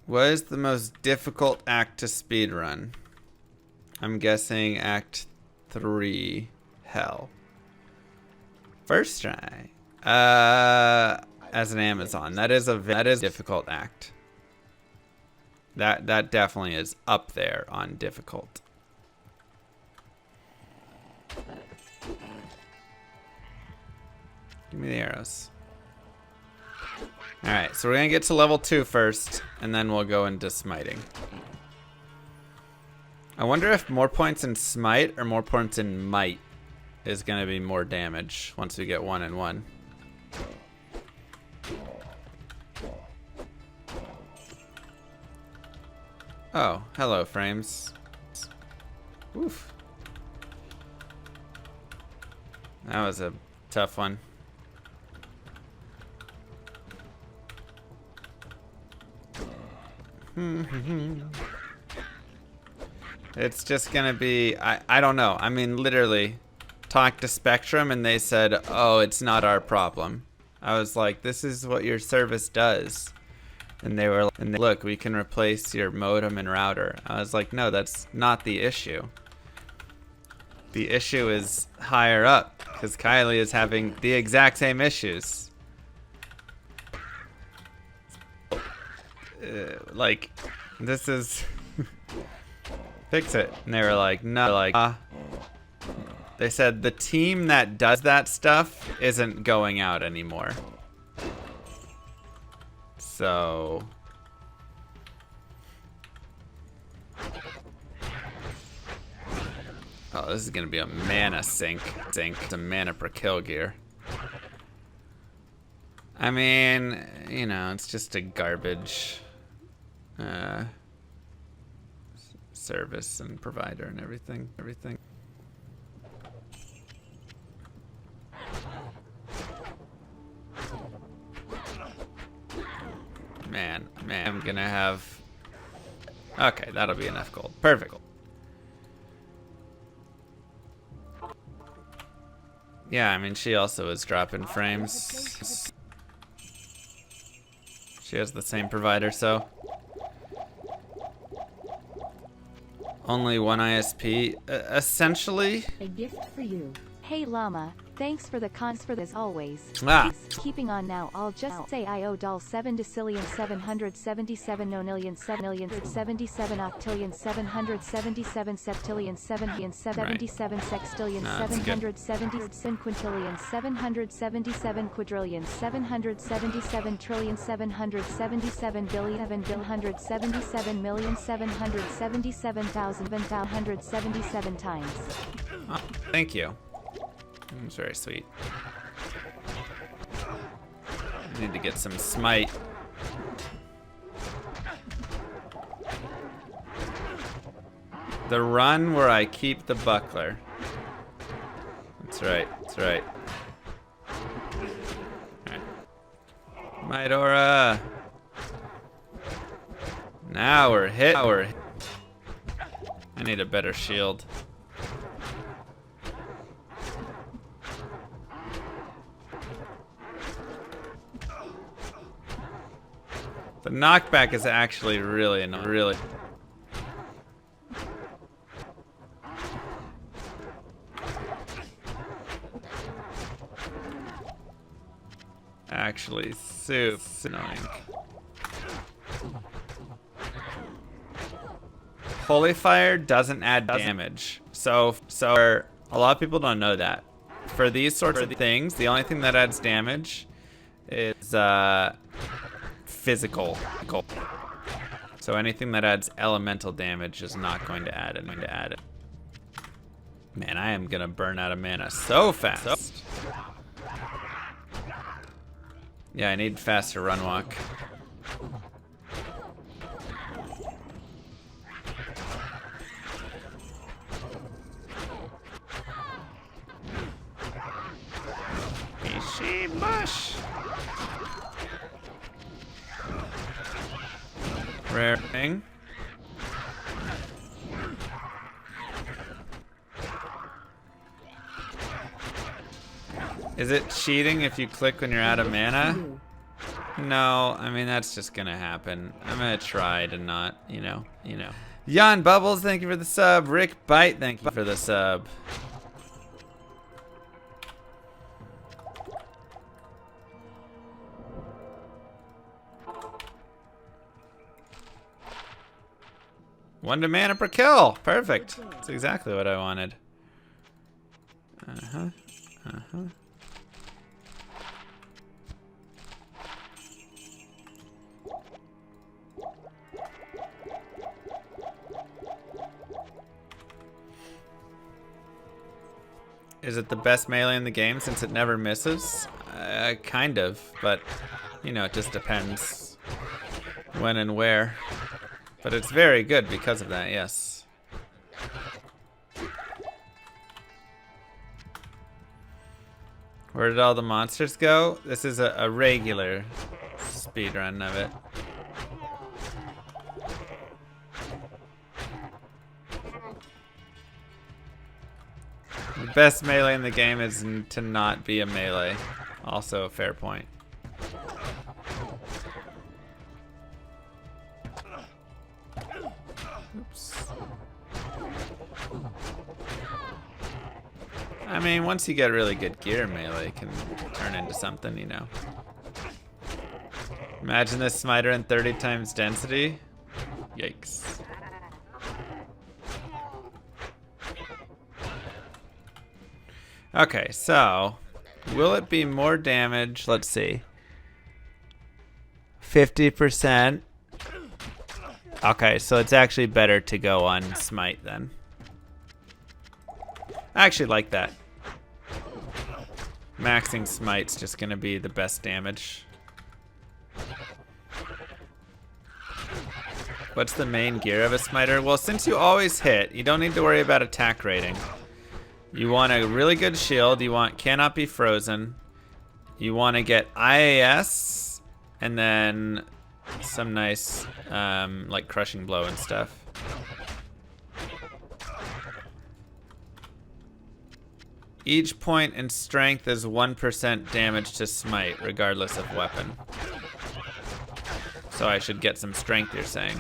What is the most difficult act to speedrun? I'm guessing Act 3. Hell. First try. As an Amazon, that is a difficult act. That definitely is up there on difficult. Give me the arrows. Alright, so we're gonna get to level 2 first, and then we'll go into smiting. I wonder if more points in smite or more points in might is gonna be more damage once we get 1 and 1. Oh, hello, frames. Oof. That was a tough one. It's just gonna be, I don't know. I mean, literally, talked to Spectrum and they said, oh, it's not our problem. I was like, this is what your service does. And they were like, look, we can replace your modem and router. I was like, no, that's not the issue. The issue is higher up, because Kylie is having the exact same issues. Like, this is fix it. And they were like, no, like, they said the team that does that stuff isn't going out anymore. So oh, this is gonna be a mana sink. It's a mana per kill gear. I mean, you know, it's just a garbage service and provider and everything. Man, I'm gonna have. Okay, that'll be enough gold. Perfect. Yeah, I mean, she also is dropping frames. She has the same provider, so. Only one ISP. Essentially. A gift for you. Hey Llama, thanks for the cons for this always. Keeping on now, I'll just say I owe doll 7 decillion 777 nonillion 7 million 77 octillion 777 septillion 77 sextillion 777 quintillion 777 quadrillion 777 trillion 777 billion 177 million 777,177 times. Oh, thank you. It's very sweet. I need to get some smite. The run where I keep the buckler. That's right. Alright. Midora. Now we're hit. I need a better shield. The knockback is actually really annoying. Actually, super annoying. Holy Fire doesn't add damage. So a lot of people don't know that. For these sorts of things, the only thing that adds damage is physical. So anything that adds elemental damage is not going to add it. Man, I am gonna burn out of mana so fast. Yeah, I need faster run walk. Ishi mush. Rare thing. Is it cheating if you click when you're out of mana? No, I mean, that's just gonna happen. I'm gonna try to not, you know. Jan Bubbles, thank you for the sub. Rick Bite, thank you for the sub. One to mana per kill. Perfect. That's exactly what I wanted. Is it the best melee in the game since it never misses? Kind of, but you know, it just depends when and where. But it's very good because of that, yes. Where did all the monsters go? This is a regular speedrun of it. The best melee in the game is to not be a melee. Also a fair point. Oops. I mean, once you get really good gear, melee can turn into something, you know. Imagine this Smiter in 30 times density. Yikes. Okay, so will it be more damage? Let's see. 50%. Okay, so it's actually better to go on Smite then. I actually like that. Maxing Smite's just gonna be the best damage. What's the main gear of a Smiter? Well, since you always hit, you don't need to worry about attack rating. You want a really good shield. You want cannot be frozen. You want to get IAS and then some nice like crushing blow and stuff. Each point in strength is 1% damage to smite, regardless of weapon. So I should get some strength, you're saying.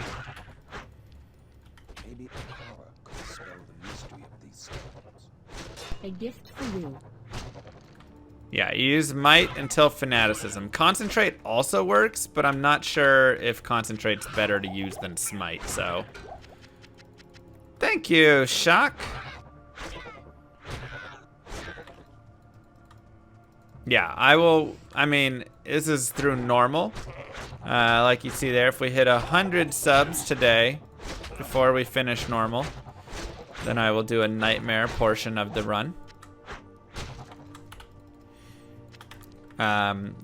Maybe power could spell the mystery of these stones. A gift for you. Yeah, you use might until fanaticism. Concentrate also works, but I'm not sure if concentrate's better to use than smite, so. Thank you, Shock. Yeah, I mean, this is through normal. Like you see there, if we hit 100 subs today before we finish normal, then I will do a nightmare portion of the run. And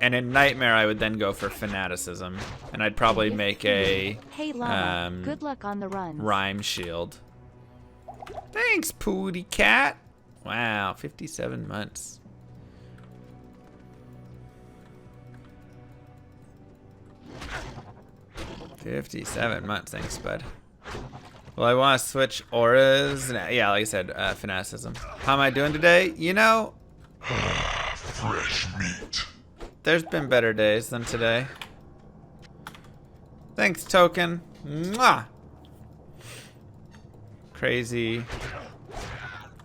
in nightmare, I would then go for fanaticism, and I'd probably make a Hey Llama, good luck on the run. rhyme shield. Thanks, Pooty Cat. Wow, 57 months. $57 months, thanks, bud. Well, I want to switch auras. Yeah, like I said, fanaticism. How am I doing today? You know, Fresh meat. there's been better days than today. Thanks, Token. Mwah! Crazy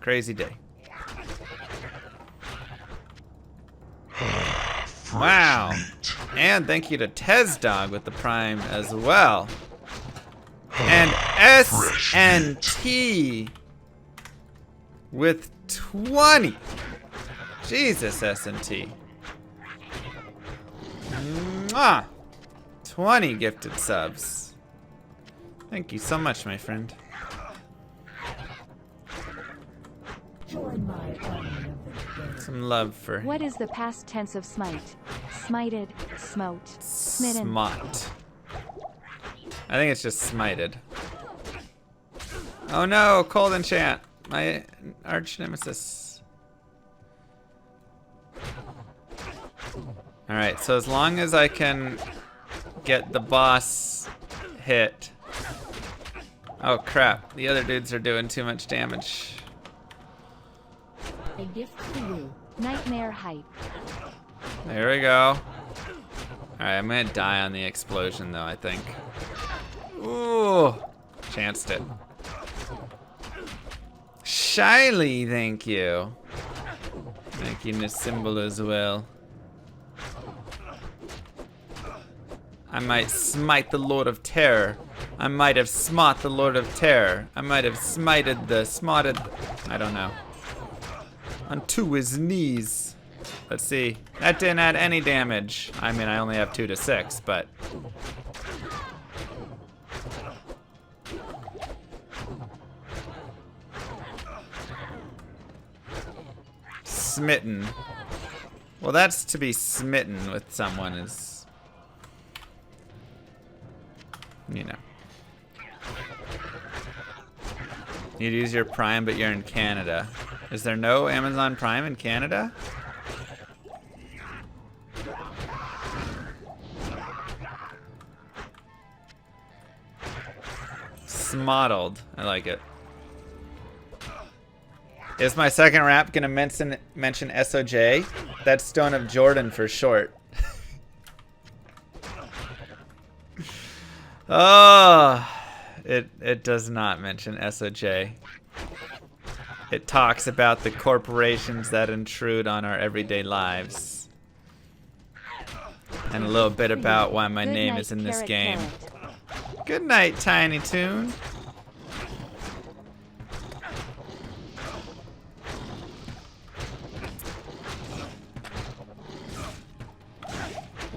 day. Wow. And thank you to Tezdog with the Prime as well. And SNT with 20. Jesus, SNT. Mwah! 20 gifted subs. Thank you so much, my friend. Some love for What is the past tense of smite? Smited, smote, smitten. Smot. I think it's just smited. Oh no, cold enchant. My arch nemesis. Alright, so as long as I can get the boss hit. Oh crap, the other dudes are doing too much damage. A gift for you. Nightmare hype. There we go. Alright, I'm gonna die on the explosion though, I think. Ooh, chanced it. Shyly, thank you. Thank you, Nisimble, as well. I might smite the Lord of Terror. I might have smote the Lord of Terror. I might have smited the smotted. I don't know. Unto his knees. Let's see. That didn't add any damage. I mean, I only have 2 to 6, but. Smitten. Well, that's to be smitten with someone is, you know. You'd use your Prime, but you're in Canada. Is there no Amazon Prime in Canada? Smottled. I like it. Is my second rap gonna mention SOJ? That's Stone of Jordan for short. Oh, it does not mention SOJ. It talks about the corporations that intrude on our everyday lives. And a little bit about why my name is in this game. Good night, Tiny Toon.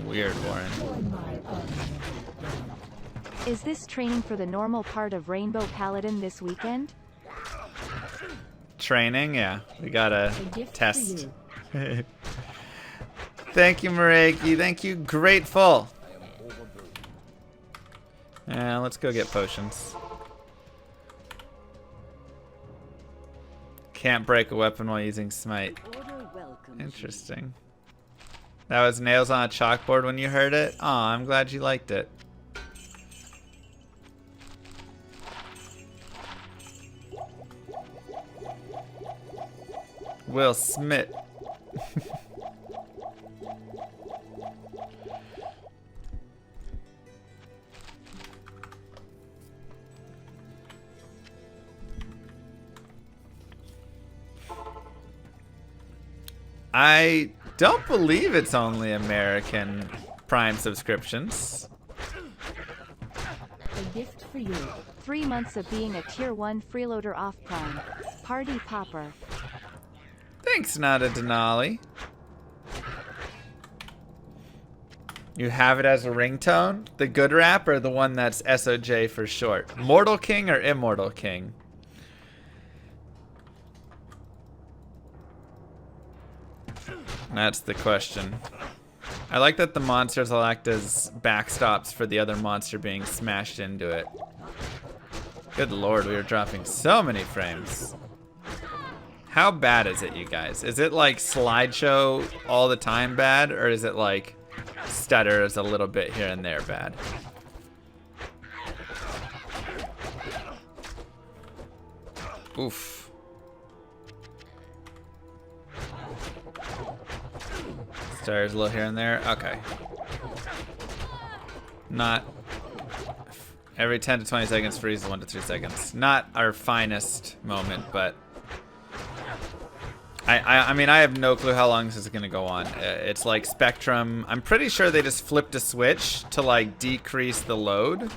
Weird, Warren. Is this training for the normal part of Rainbow Paladin this weekend? Training? Yeah, we gotta test. Thank you, Mareki. Thank you, Grateful. Yeah, let's go get potions. Can't break a weapon while using smite. Interesting. That was nails on a chalkboard when you heard it? Aw, I'm glad you liked it. Will Smith. I don't believe it's only American Prime subscriptions. A gift for you. 3 months of being a tier 1 freeloader off Prime. Party popper. Thanks, Nada Denali. You have it as a ringtone? The good rap or the one that's SOJ for short? Mortal King or Immortal King? That's the question. I like that the monsters will act as backstops for the other monster being smashed into it. Good lord, we are dropping so many frames. How bad is it, you guys? Is it like slideshow all the time bad, or is it like stutters a little bit here and there bad? Oof. Stutters a little here and there. Okay. Not every 10 to 20 seconds freezes 1 to 3 seconds. Not our finest moment, but I mean, I have no clue how long this is gonna go on. It's like Spectrum. I'm pretty sure they just flipped a switch to like decrease the load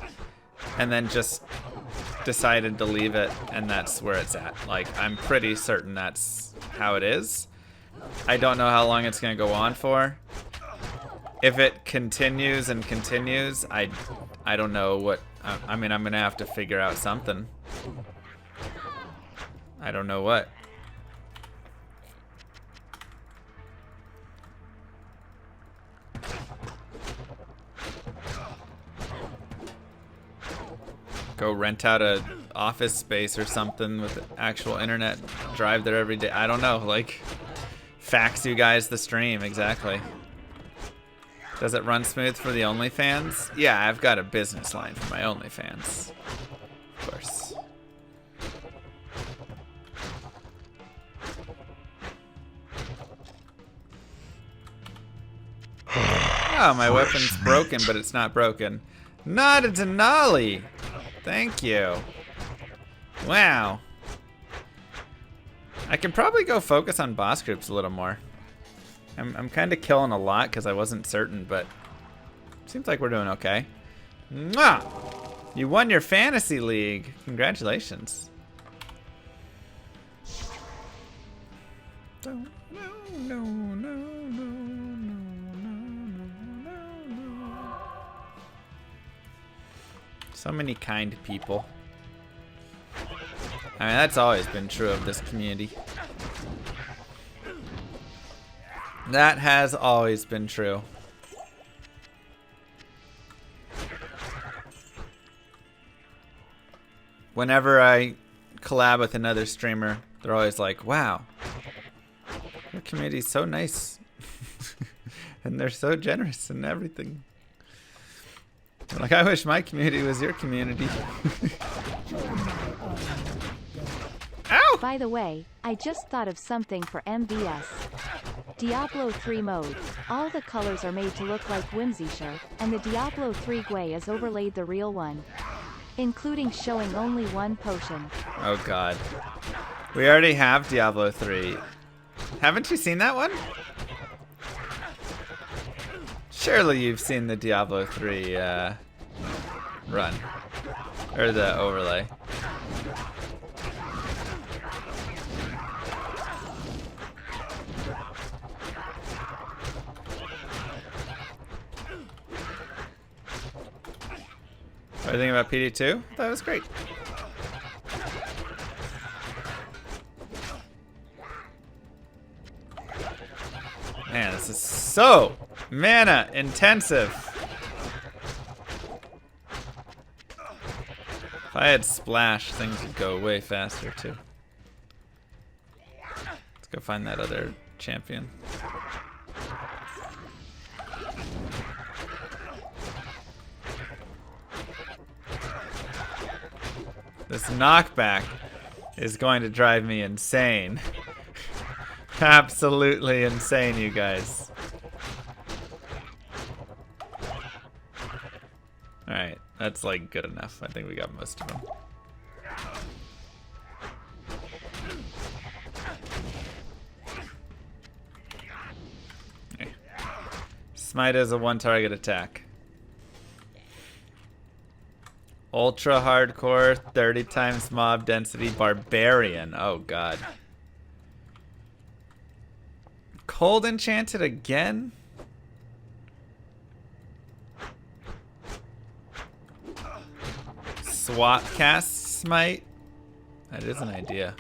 and then just decided to leave it, and that's where it's at. Like, I'm pretty certain that's how it is. I don't know how long it's gonna go on for. If it continues and continues, I don't know what. I mean, I'm gonna have to figure out something. I don't know what. Go rent out a office space or something with actual internet. Drive there every day. I don't know. Like, fax you guys the stream. Exactly. Does it run smooth for the OnlyFans? Yeah, I've got a business line for my OnlyFans. Of course. Oh, my weapon's broken, but it's not broken. Not a Denali. Thank you. Wow. I can probably go focus on boss groups a little more. I'm kind of killing a lot because I wasn't certain, but seems like we're doing okay. Mwah! You won your fantasy league. Congratulations. No, no, no, no, no. So many kind people. I mean, that's always been true of this community. That has always been true. Whenever I collab with another streamer, they're always like, wow, your community's so nice. And they're so generous and everything. I'm like, I wish my community was your community. Ow! By the way, I just thought of something for MVS. Diablo 3 mode. All the colors are made to look like Whimsyshire, and the Diablo 3 GUI is overlaid the real one. Including showing only one potion. Oh god. We already have Diablo 3. Haven't you seen that one? Surely you've seen the Diablo 3 run. Or the overlay. What do you think about PD2? That was great. Man, this is so mana intensive. If I had splash, things would go way faster too. Let's go find that other champion. This knockback is going to drive me insane. Absolutely insane, you guys. Alright, that's like good enough. I think we got most of them. Okay. Smite is a one target attack. Ultra hardcore, 30 times mob density, barbarian. Oh god. Cold enchanted again? Swap cast smite? That is an idea.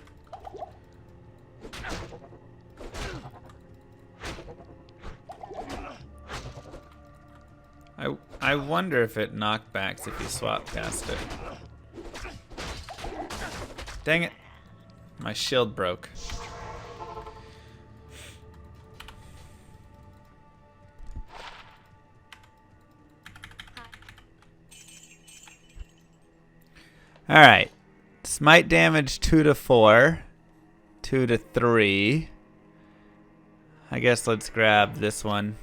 I wonder if it knockbacks if you swap cast it. Dang it. My shield broke. Alright. Smite damage 2 to 4. 2 to 3. I guess let's grab this one.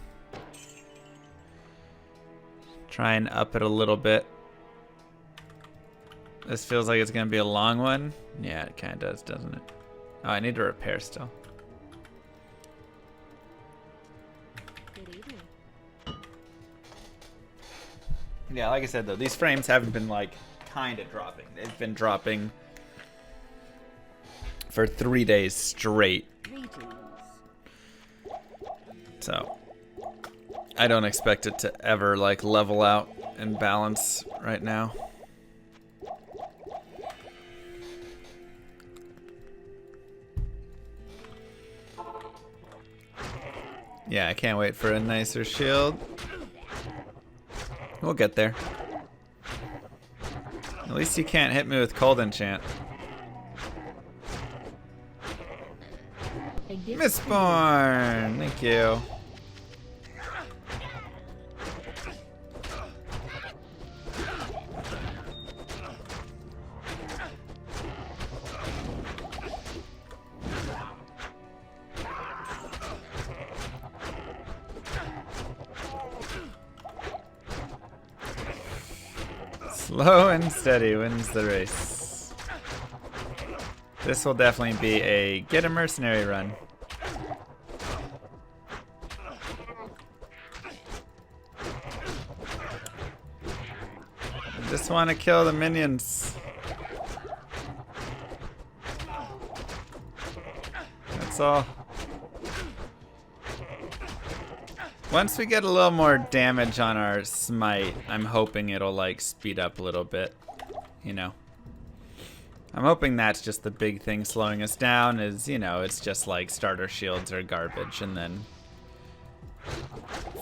Try and up it a little bit. This feels like it's gonna be a long one. Yeah, it kinda does, doesn't it? Oh, I need to repair still. Good evening. Yeah, like I said though, these frames haven't been like kinda dropping. They've been dropping for 3 days straight. So I don't expect it to ever like level out and balance right now. Yeah, I can't wait for a nicer shield. We'll get there. At least you can't hit me with cold enchant. Mistborn! Thank you. Slow and steady wins the race. This will definitely be a get a mercenary run. I just want to kill the minions. That's all. Once we get a little more damage on our smite, I'm hoping it'll like speed up a little bit, you know. I'm hoping that's just the big thing slowing us down is, you know, it's just like starter shields are garbage, and then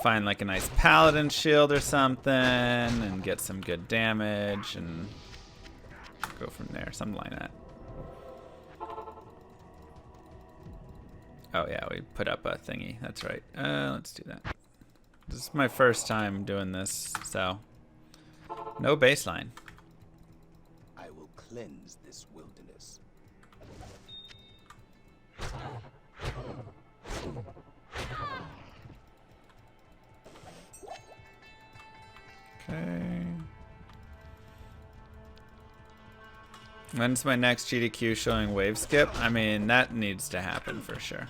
find like a nice paladin shield or something and get some good damage and go from there, something like that. Oh yeah, we put up a thingy. That's right. Let's do that. This is my first time doing this, so no baseline. I will cleanse this wilderness. Okay. When's my next GDQ showing wave skip? I mean, that needs to happen for sure.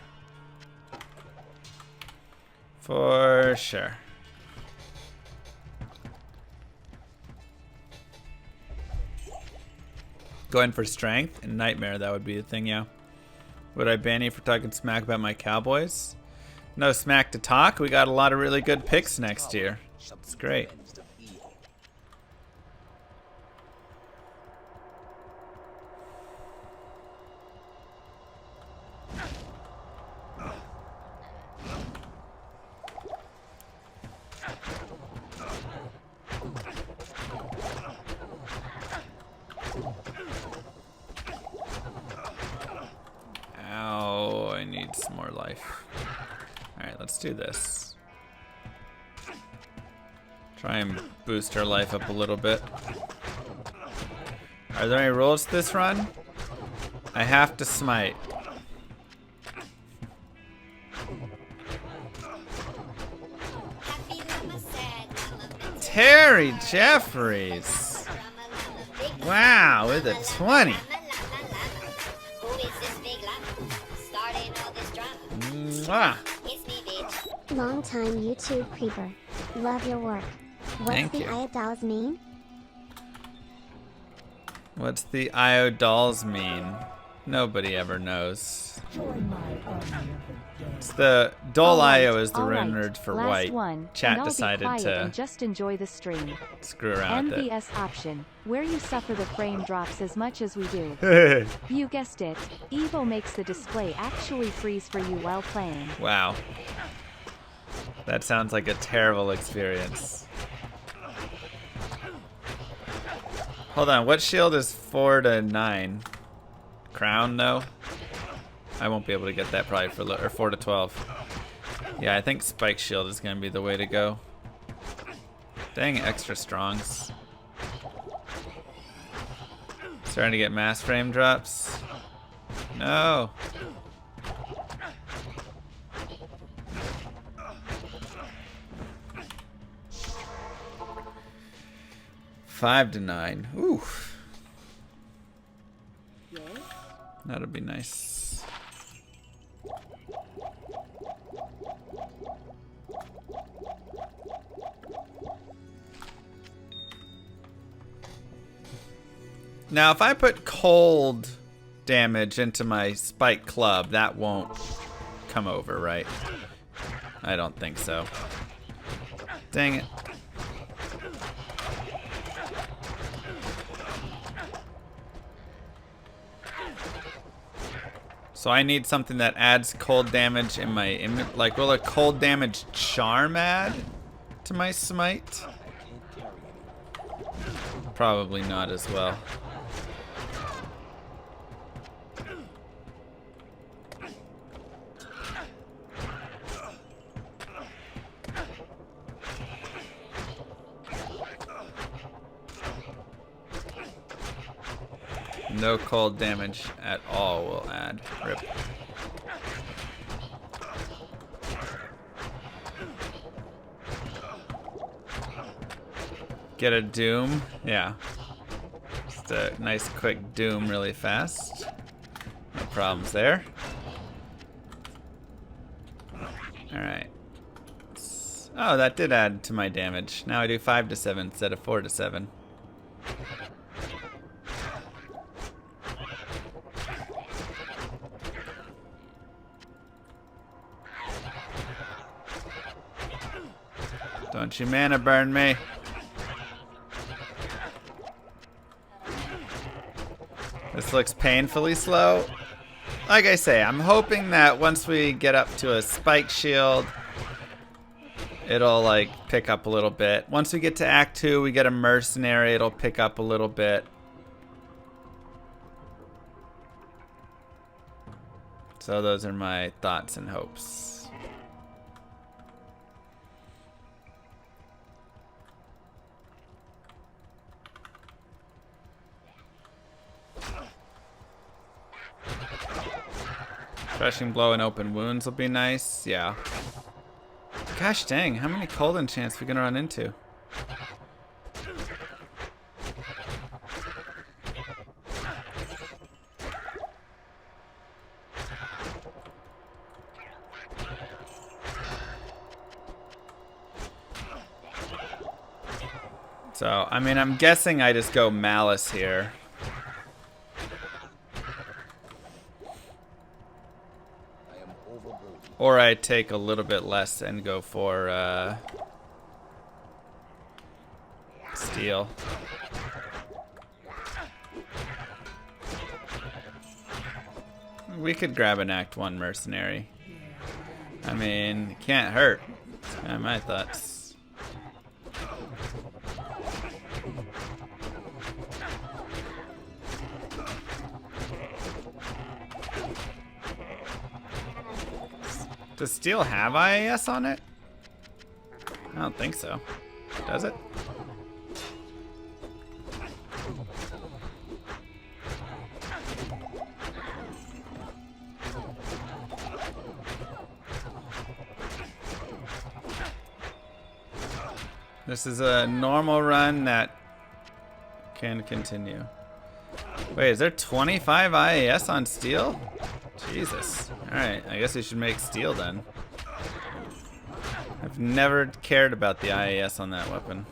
For sure. Going for strength and nightmare, that would be the thing, yeah. Would I ban you for talking smack about my Cowboys? No smack to talk. We got a lot of really good picks next year. It's great. Ow, I need some more life. Alright, let's do this. Try and boost our life up a little bit. Are there any rules to this run? I have to smite. Terry Jeffries. Wow, with a 20. Mwah. Long time YouTube creeper. Love your work. What's Thank the you. IO dolls mean? What's the IO dolls mean? Nobody ever knows. It's the doll IO is the rune word for last white. One, Chat and I'll decided be quiet to and just enjoy the stream. screw around with MVS option, where you suffer the frame drops as much as we do. it. You guessed it, Evo makes the display actually freeze for you while playing. Wow. That sounds like a terrible experience. Hold on, what shield is 4 to 9? Crown, no? I won't be able to get that probably for or 4 to 12. Yeah, I think spike shield is gonna be the way to go. Dang, extra strongs. Starting to get mass frame drops. No. Five to 9. Ooh. Yes? That'll be nice. Now, if I put cold damage into my spike club, that won't come over, right? I don't think so. Dang it. So I need something that adds cold damage in my like, will a cold damage charm add to my smite? Probably not as well. No cold damage at all will add. Rip. Get a doom? Yeah. Just a nice quick doom really fast. No problems there. Alright. Oh, that did add to my damage. Now I do 5 to 7 instead of 4 to 7. Don't you mana burn me. This looks painfully slow. Like I say, I'm hoping that once we get up to a spike shield, it'll like pick up a little bit. Once we get to Act 2, we get a Mercenary, it'll pick up a little bit. So those are my thoughts and hopes. Crushing blow and open wounds will be nice. Yeah. Gosh dang, how many cold enchants are we gonna run into? So, I mean, I'm guessing I just go Malice here. Or I take a little bit less and go for Steel. We could grab an Act 1 Mercenary. I mean, it can't hurt. That's kind of my thoughts. Does Steel have IAS on it? I don't think so. Does it? This is a normal run that can continue. Wait, is there 25 IAS on Steel? Jesus. Alright, I guess we should make Steel then. I've never cared about the IAS on that weapon.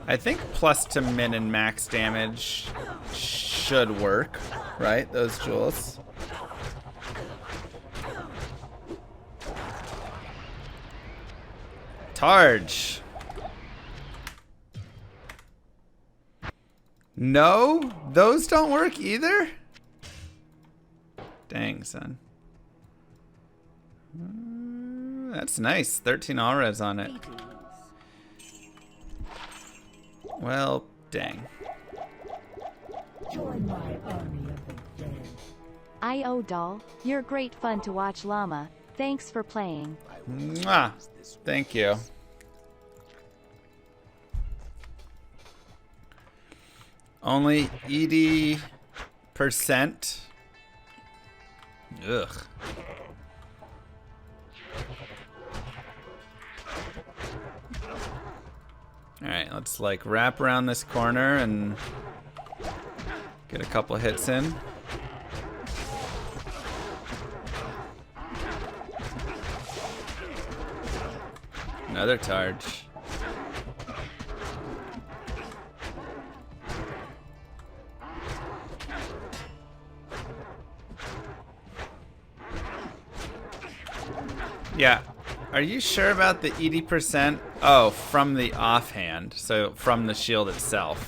I think plus to min and max damage should work, right? Those jewels. Targe. No? Those don't work either? Dang, son. That's nice. 13 auras on it. Well, dang. I.O. Doll, you're great fun to watch. Llama, thanks for playing. Mwah. Thank you. Only 80%. Ugh. Alright, let's like wrap around this corner and get a couple hits in. Another Targe. Yeah. Are you sure about the 80%? Oh, from the offhand. So from the shield itself.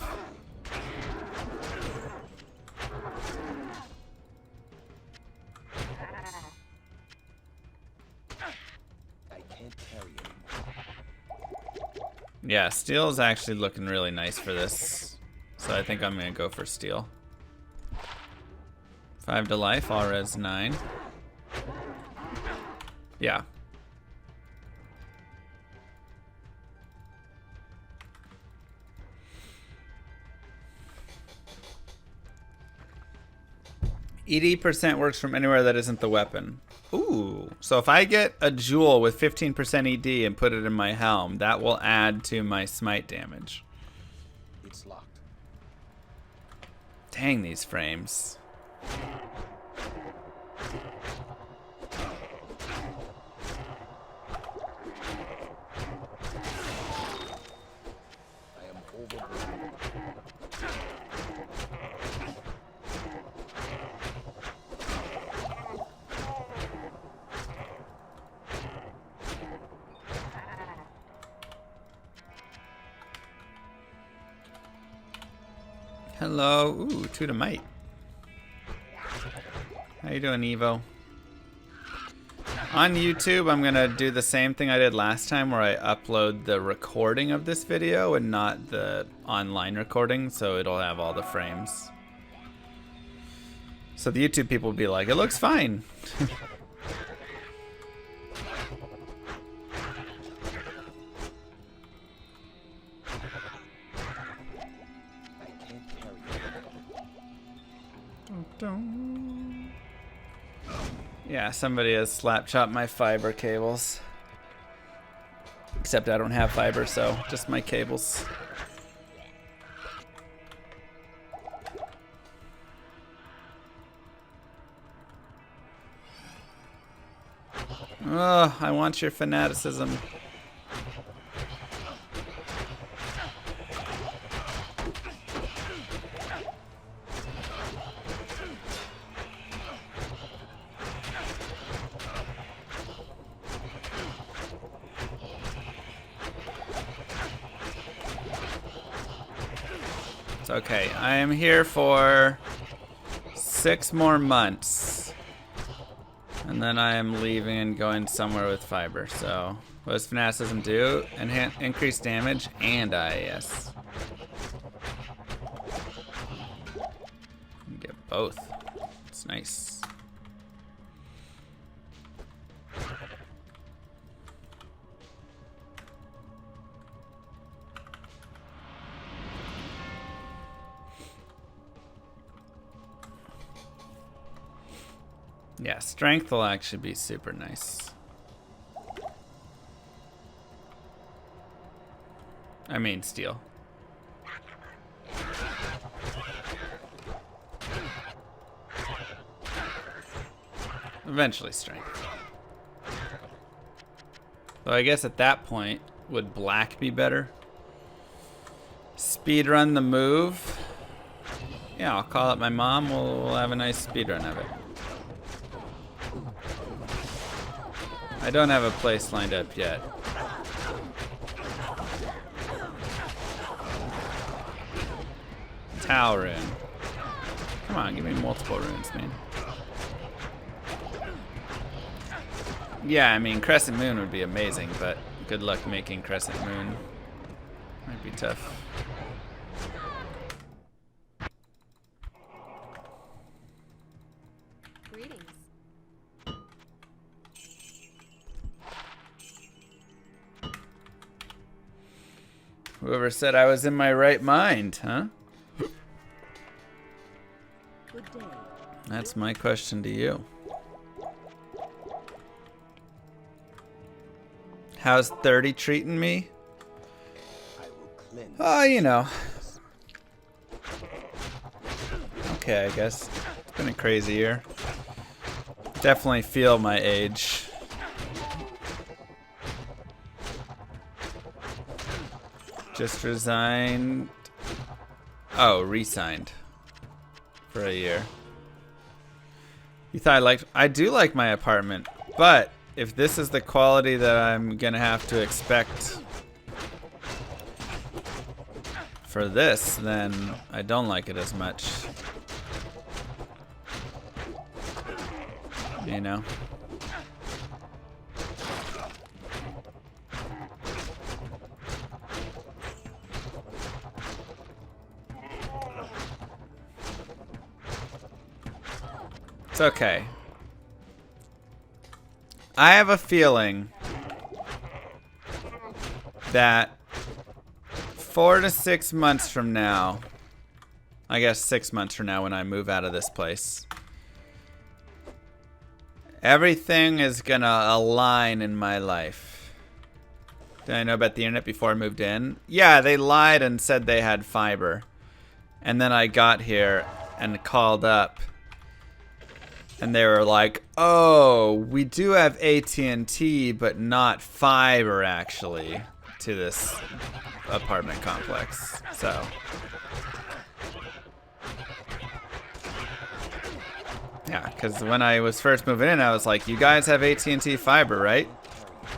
I can't carry anymore. Yeah, Steel is actually looking really nice for this. So I think I'm going to go for Steel. 5 to life, all res 9. Yeah. %, works from anywhere that isn't the weapon. Ooh. So if I get a jewel with 15% ED and put it in my helm, that will add to my smite damage. It's locked. Dang, these frames. I am overburdened. Hello. Ooh, to the might. How you doing, Evo? On YouTube, I'm going to do the same thing I did last time where I upload the recording of this video and not the online recording, so it'll have all the frames. So the YouTube people will be like, it looks fine. Yeah, somebody has slap chopped my fiber cables. Except I don't have fiber, so just my cables. Oh, I want your fanaticism. It's okay. I am here for 6 more months. And then I am leaving and going somewhere with fiber. So, what does fanaticism do? Increase damage and IAS. You get both. It's nice. Yeah, strength will actually be super nice. I mean steel. Eventually strength. Though I guess at that point, would black be better? Speedrun the move. Yeah, I'll call up my mom. We'll have a nice speedrun of it. I don't have a place lined up yet. Tau rune. Come on, give me multiple runes, man. Yeah, I mean, Crescent Moon would be amazing, but good luck making Crescent Moon. Might be tough. Greetings. Whoever said I was in my right mind, huh? Good day. That's my question to you. How's 30 treating me? I will cleanse. Oh, you know. Okay, I guess. It's been a crazy year. Definitely feel my age. Just resigned. Oh, re-signed. For a year. You thought I liked... I do like my apartment, but if this is the quality that I'm gonna have to expect for this, then I don't like it as much. You know? It's okay. I have a feeling that 4 to 6 months from now, I guess 6 months from now when I move out of this place, Everything is gonna align in my life. Did I know about the internet before I moved in? Yeah, they lied and said they had fiber. And then I got here and called up. And they were like, oh, we do have AT&T, but not fiber, actually, to this apartment complex. So... yeah, because when I was first moving in, I was like, you guys have AT&T fiber, right?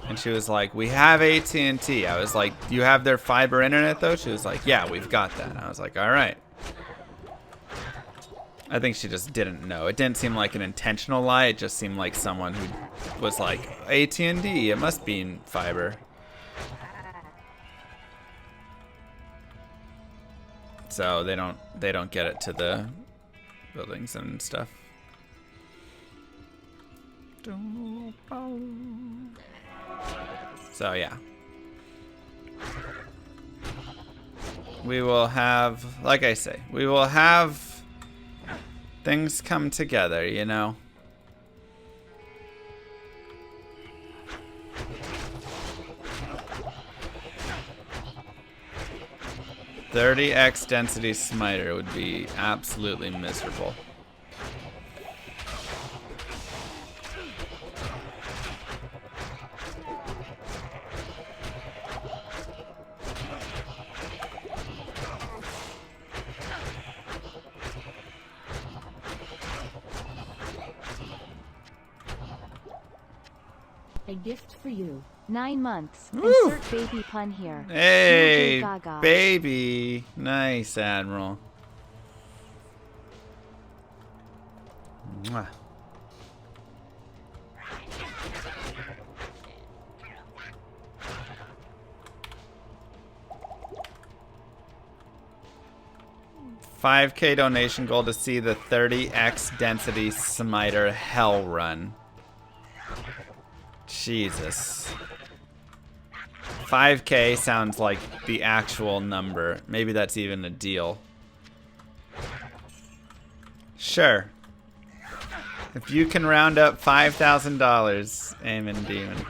And she was like, we have AT&T. I was like, do you have their fiber internet, though? She was like, yeah, we've got that. And I was like, all right. I think she just didn't know. It didn't seem like an intentional lie. It just seemed like someone who was like, AT&T, it must be in fiber. So they don't get it to the buildings and stuff. So yeah, we will have, like I say, we will have things come together, you know. $30x density Smiter would be absolutely miserable. A gift for you. 9 months. Woo! Insert baby pun here. Hey, Gaga. baby. Nice, Admiral. Mwah. $5K donation goal to see the 30x density Smiter hell run. Jesus. 5K sounds like the actual number. Maybe that's even a deal. Sure. If you can round up $5,000, Amen Demon,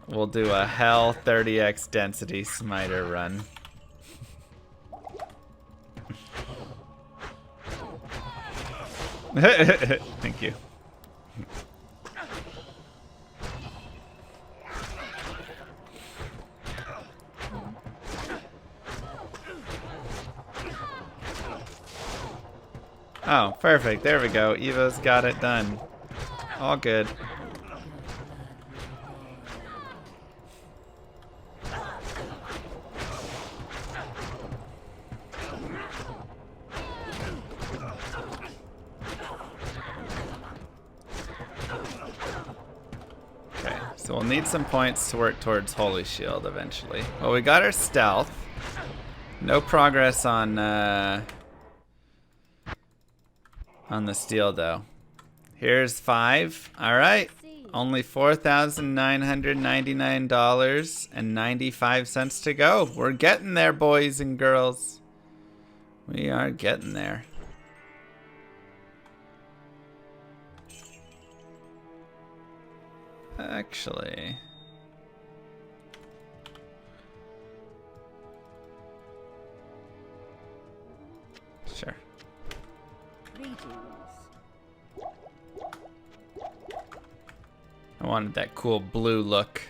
we'll do a hell 30x density Smiter run. Thank you. Oh, perfect. There we go. Evo's got it done. All good. Okay, so we'll need some points to work towards Holy Shield eventually. Well, we got our stealth. No progress on the steel, though. Here's 5. All right. Only $4,999.95 to go. We're getting there, boys and girls. We are getting there. Actually... sure. I wanted that cool blue look.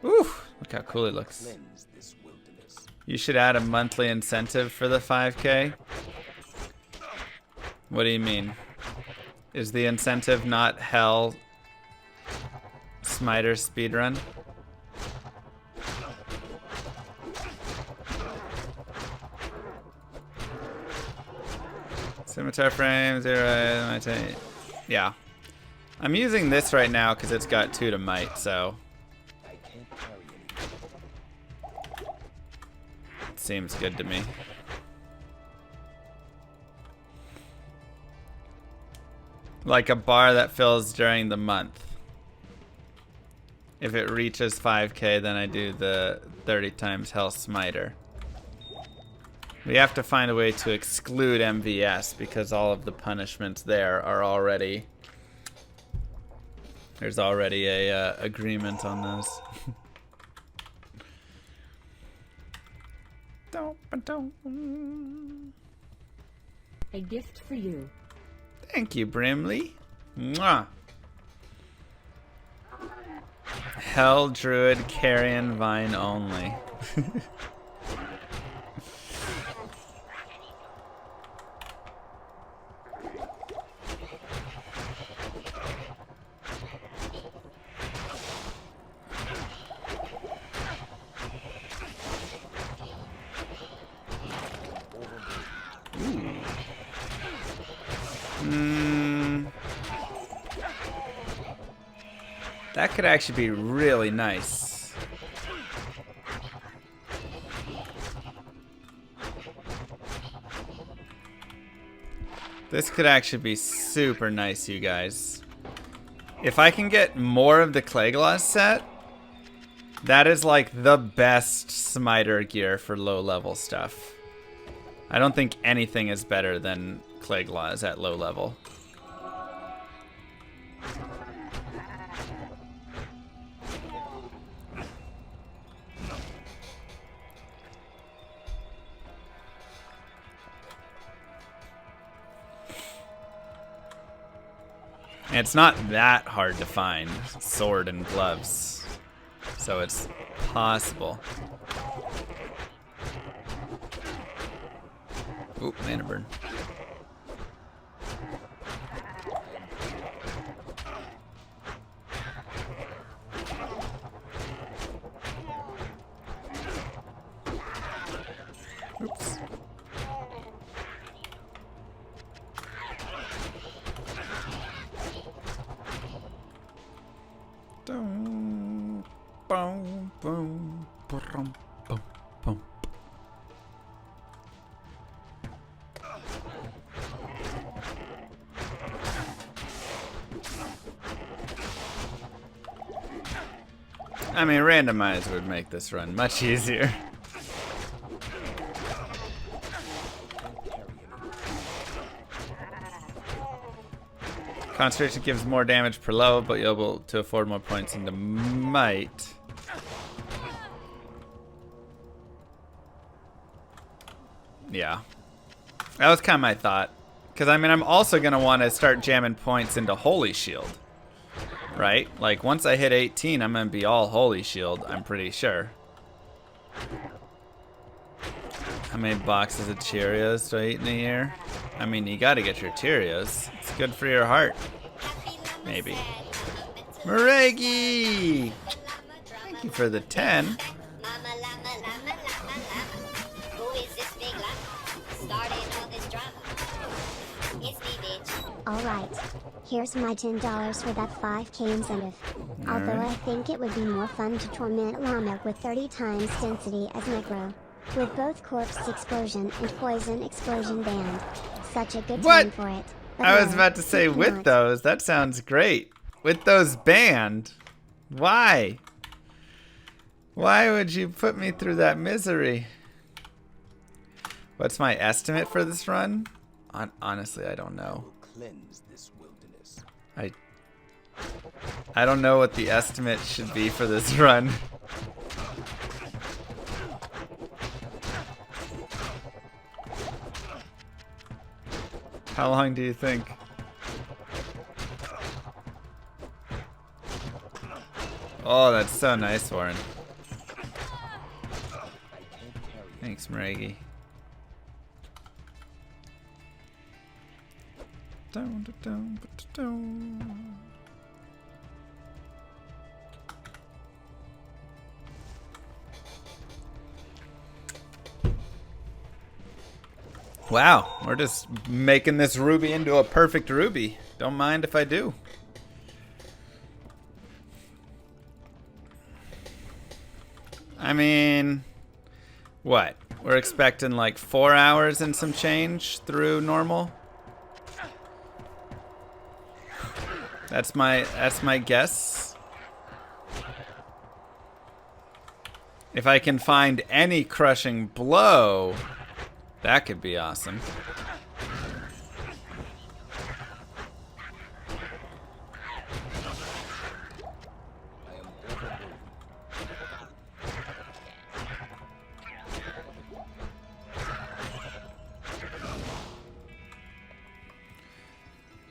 Ooh, look how cool he looks. Cleanse this wilderness. You should add a monthly incentive for the 5K. What do you mean? Is the incentive not hell Smiter speedrun? Scimitar frame, 0, yeah. I'm using this right now because it's got 2 to might, so I can't carry any. it seems good to me. Like a bar that fills during the month. If it reaches 5K, then I do the 30 times hell smiter. We have to find a way to exclude MVS because all of the punishments there are already... There's already a agreement on those. A gift for you. Thank you, Brimley. Mwah. Hell Druid Carrion Vine only. That could actually be really nice. This could actually be super nice, you guys. If I can get more of the Clayglass set, that is like the best Smiter gear for low level stuff. I don't think anything is better than Clayglass at low level. And it's not that hard to find sword and gloves, so it's possible. Oop, mana burn. Oops. Boom, boom, boom, boom, boom, boom. I mean, randomize would make this run much easier. Concentration gives more damage per level, but you're able to afford more points into might. Yeah. That was kind of my thought. Because, I mean, I'm also going to want to start jamming points into Holy Shield. Right? Like, once I hit 18, I'm going to be all Holy Shield, I'm pretty sure. How many boxes of Cheerios do I eat in a year? I mean, you gotta get your Cheerios. It's good for your heart. Maybe. Maregi! Thank you for the 10. Alright. Here's my $10 for that 5k incentive. Although I think it would be more fun to torment Llama with 30 times density as Necro. With both Corpse Explosion and Poison Explosion banned. Such a good time for it. But I was no, about to say you with cannot. those. That sounds great. With those banned. Why? Why would you put me through that misery? What's my estimate for this run? Honestly, I don't know. Cleanse this wilderness. I don't know what the estimate should be for this run. How long do you think? Oh, that's so nice, Warren. Thanks, Maregi. Wow, we're just making this ruby into a perfect ruby. Don't mind if I do. I mean, what? We're expecting like 4 hours and some change through normal. That's my guess. If I can find any crushing blow, That could be awesome.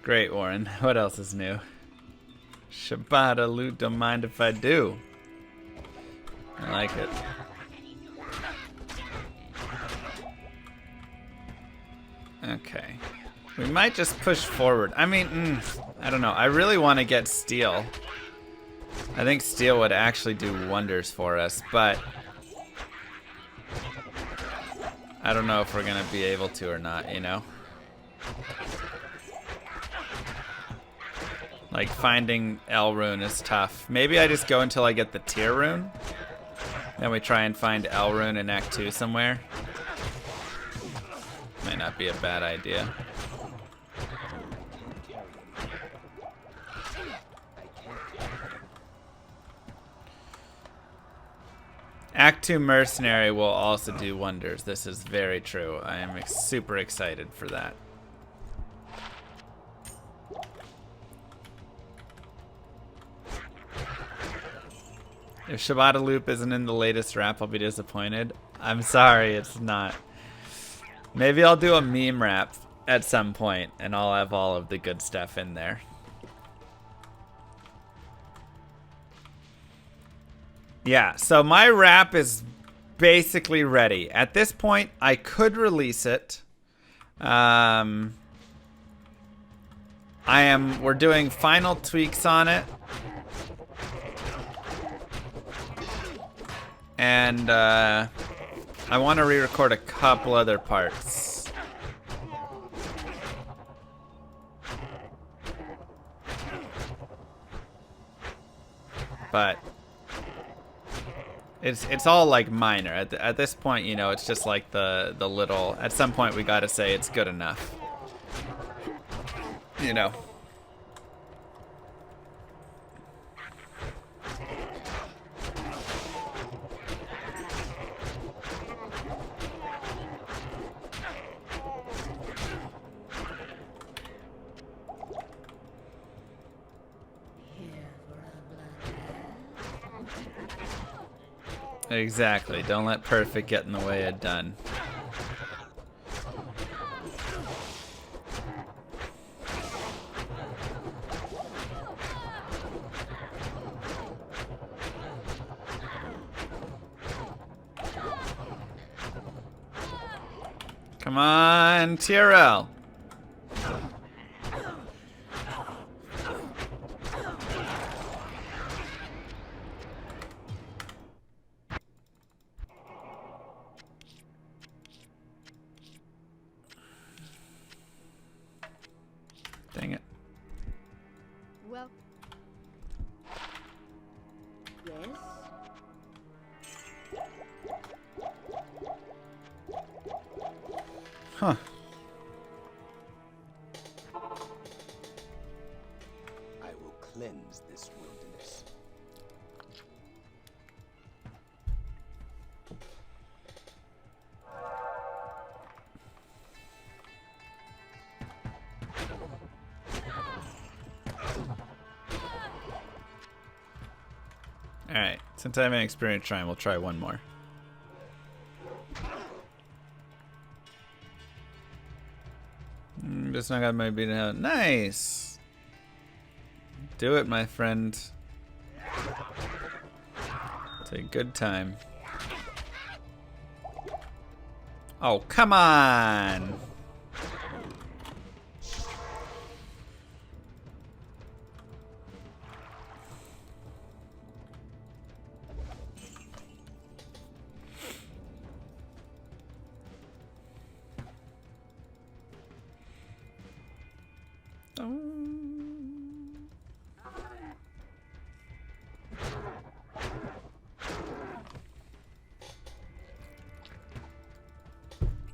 Great, Warren. What else is new? Shabbat loot, don't mind if I do. I like it. Okay. We might just push forward. I mean, I don't know. I really want to get steel. I think steel would actually do wonders for us, but I don't know if we're going to be able to or not, you know? Like, finding L rune is tough. Maybe I just go until I get the tier rune. Then we try and find L rune in Act 2 somewhere. Might not be a bad idea. Act 2 Mercenary will also do wonders. This is very true. I am super excited for that. If Shabbat Loop isn't in the latest rap, I'll be disappointed. I'm sorry, it's not. Maybe I'll do a meme rap at some point, and I'll have all of the good stuff in there. Yeah, so my rap is basically ready. At this point, I could release it. We're doing final tweaks on it. And I want to re-record a couple other parts. But it's all like minor. At this point, you know, it's just like the little. At some point, we gotta say it's good enough. You know. Exactly. Don't let perfect get in the way of done. Come on, TRL. Dang it. Well. Yes. Huh. I will cleanse this wilderness. Alright, since I haven't experienced trying, we'll try one more. Just not got my beat out. Nice! Do it, my friend. Take good time. Oh, come on!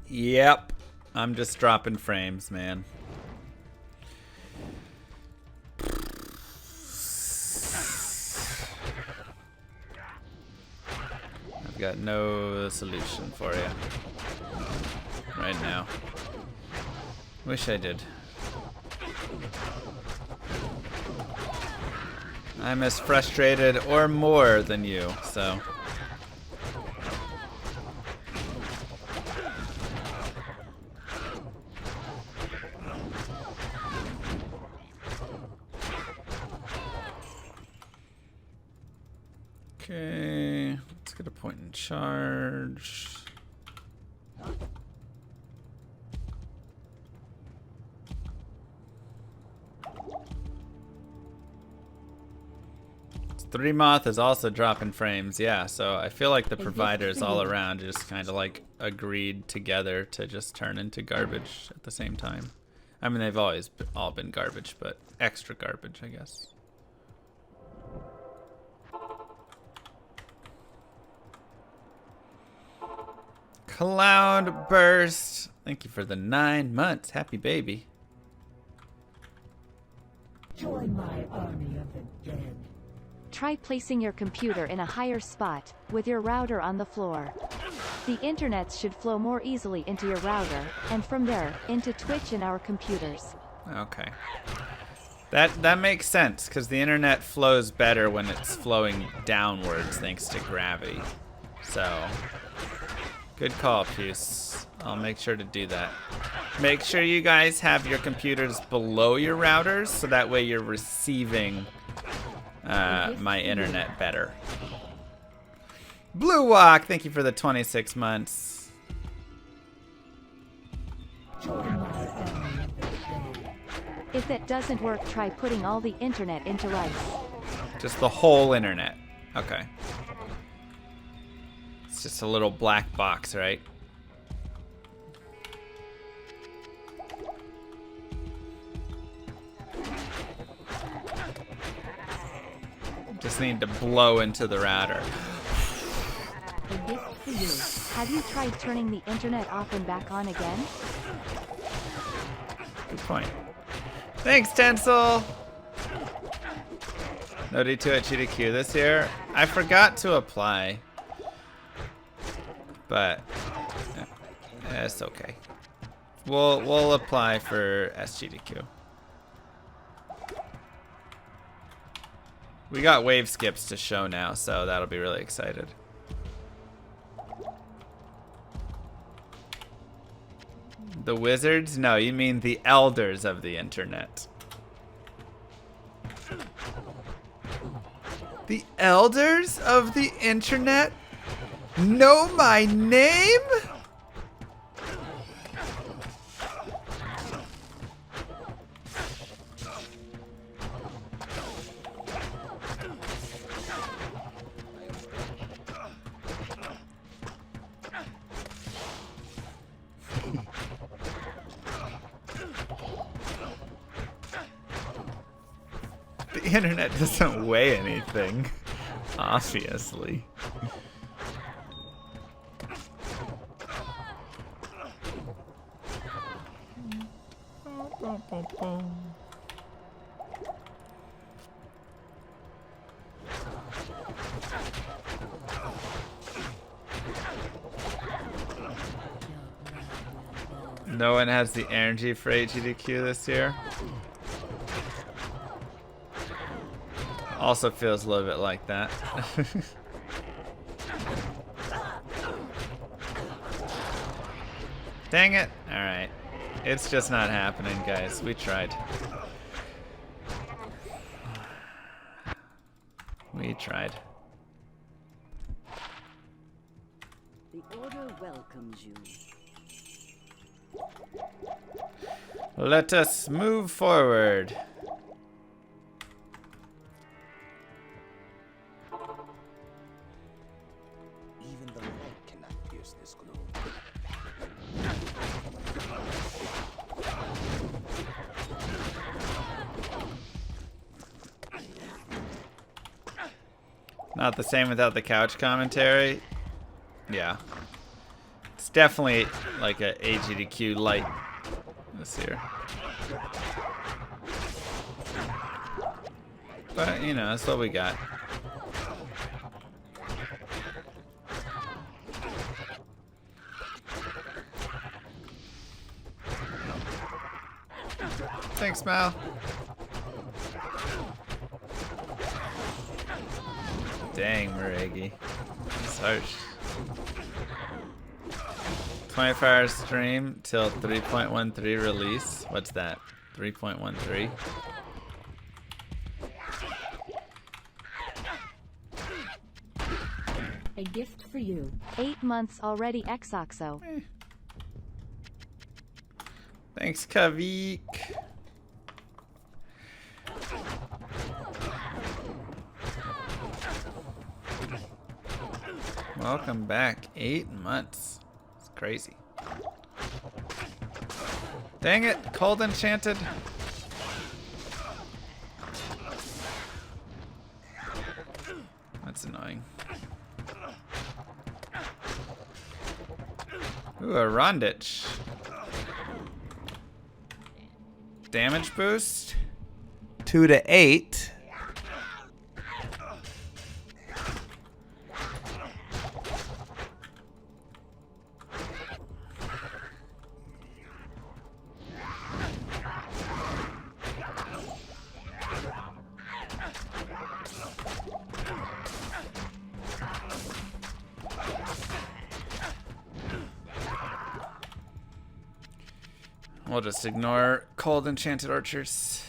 Yep. I'm just dropping frames, man. I've got no solution for you right now. Wish I did. I'm as frustrated or more than you, so. Okay, let's get a point in charge. Three Moth is also dropping frames, yeah, so I feel like the providers all around just kind of like agreed together to just turn into garbage at the same time. I mean, they've always all been garbage, but extra garbage, I guess. Cloud Burst, thank you for the 9 months. Happy baby. Join my army of the dead. Try placing your computer in a higher spot, with your router on the floor. The internet should flow more easily into your router, and from there, into Twitch and our computers. Okay. That makes sense, because the internet flows better when it's flowing downwards thanks to gravity. So, good call, Puce. I'll make sure to do that. Make sure you guys have your computers below your routers, so that way you're receiving my internet better. Blue Walk, thank you for the 26 months. If that doesn't work, try putting all the internet into rice. Just the whole internet. Okay. It's just a little black box, right? Just need to blow into the router. A gift for you. Have you tried turning the internet off and back on again? Good point. Thanks, Tencel! No D2 at GDQ this year. I forgot to apply. But it's okay. We'll apply for SGDQ. We got wave skips to show now, so that'll be really excited. The wizards? No, you mean the elders of the internet. The elders of the internet know my name? The internet doesn't weigh anything, obviously. No one has the energy for HEDQ this year. Also feels a little bit like that. Dang it. Alright. It's just not happening, guys. We tried. We tried. The order welcomes you. Let us move forward. Even the light cannot pierce this gloom. Not the same without the couch commentary. Yeah. It's definitely like a AGDQ light this year. But, you know, that's what we got. Thanks, Mal. Dang, Maregi. It's harsh. 24-hour stream till 3.13 release. What's that? 3.13? A gift for you. 8 months already, Xoxo. Thanks, Kavik. Welcome back. 8 months. It's crazy. Dang it, cold enchanted. That's annoying. Ooh, a Rondich. Damage boost. 2 to 8. We'll just ignore cold enchanted archers.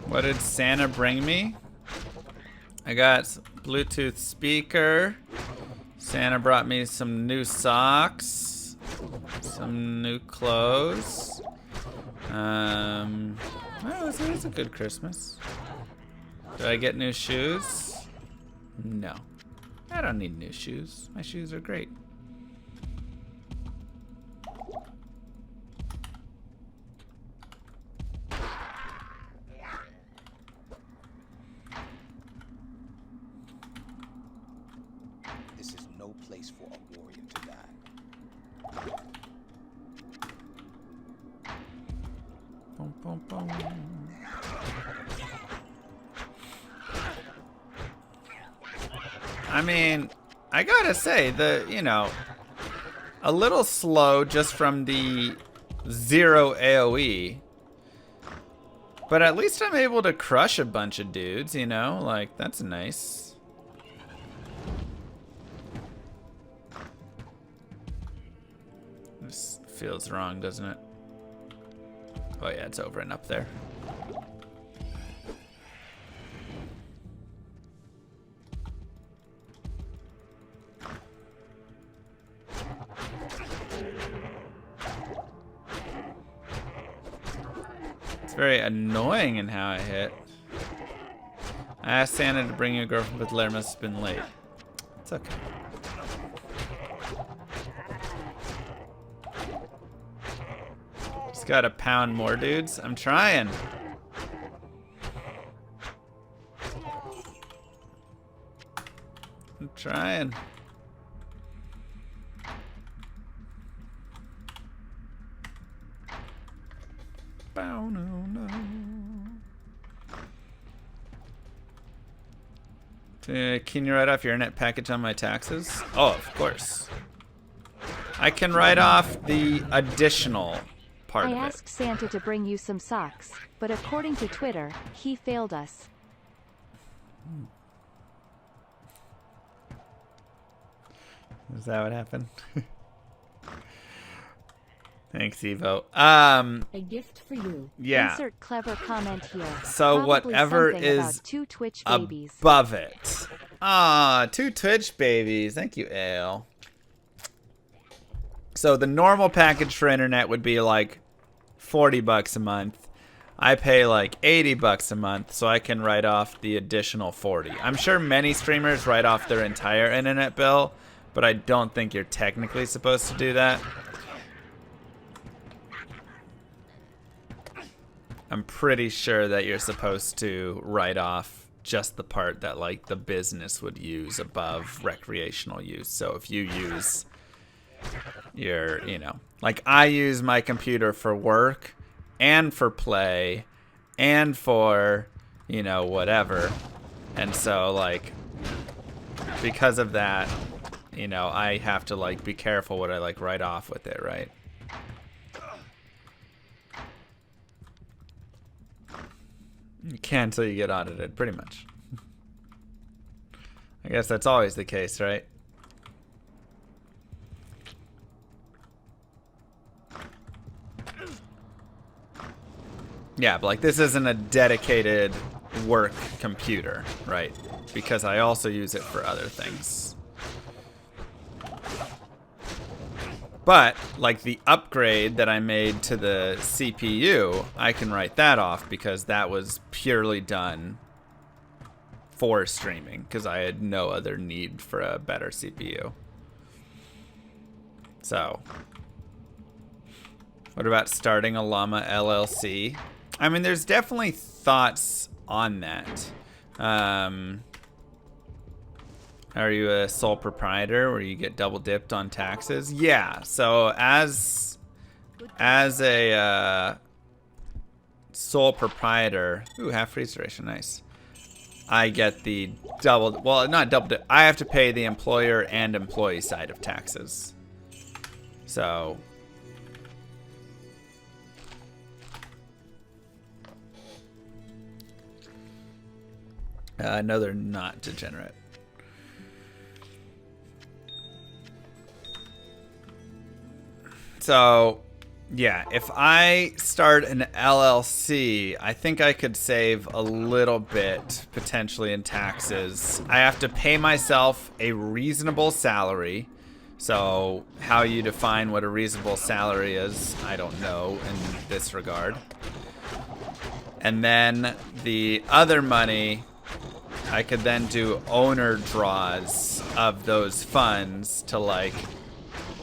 What did Santa bring me? I got Bluetooth speaker. Santa brought me some new socks, some new clothes. Oh, it's a good Christmas. Did I get new shoes? No. I don't need new shoes. My shoes are great. I mean, I gotta say, a little slow just from the 0 AoE. But at least I'm able to crush a bunch of dudes, like, that's nice. This feels wrong, doesn't it? Oh yeah, it's over and up there. It's very annoying in how I hit. I asked Santa to bring you a girlfriend, but Llama has been late. It's okay. Just gotta pound more dudes. I'm trying. I'm trying. Bow, no, no. Can you write off your internet package on my taxes? Oh, of course. I can write off the additional part of it. I asked Santa to bring you some socks, but according to Twitter, he failed us. Is that what happened? Thanks, Evo. A gift for you. Yeah. Insert clever comment here. So Probably whatever something is about 2 Twitch babies. above it. Ah, 2 Twitch babies. Thank you, Ale. So the normal package for internet would be like $40 a month. I pay like $80 a month, so I can write off the additional 40. I'm sure many streamers write off their entire internet bill, but I don't think you're technically supposed to do that. I'm pretty sure that you're supposed to write off just the part that like the business would use above recreational use. So if you use your, you know, like I use my computer for work and for play and for, you know, whatever. And so like because of that, you know, I have to like be careful what I like write off with it, right? You can't until you get audited, pretty much. I guess that's always the case, right? Yeah, but like this isn't a dedicated work computer, right? Because I also use it for other things. But, like the upgrade that I made to the CPU, I can write that off because that was purely done for streaming because I had no other need for a better CPU. So, what about starting a Llama LLC? I mean, there's definitely thoughts on that. Are you a sole proprietor where you get double dipped on taxes? Yeah. So as a sole proprietor, ooh, half freeze duration, nice. I get the double, well, not double dip. I have to pay the employer and employee side of taxes. So no, they're not degenerate. So, yeah, if I start an LLC, I think I could save a little bit potentially in taxes. I have to pay myself a reasonable salary. So, how you define what a reasonable salary is, I don't know in this regard. And then the other money, I could then do owner draws of those funds to like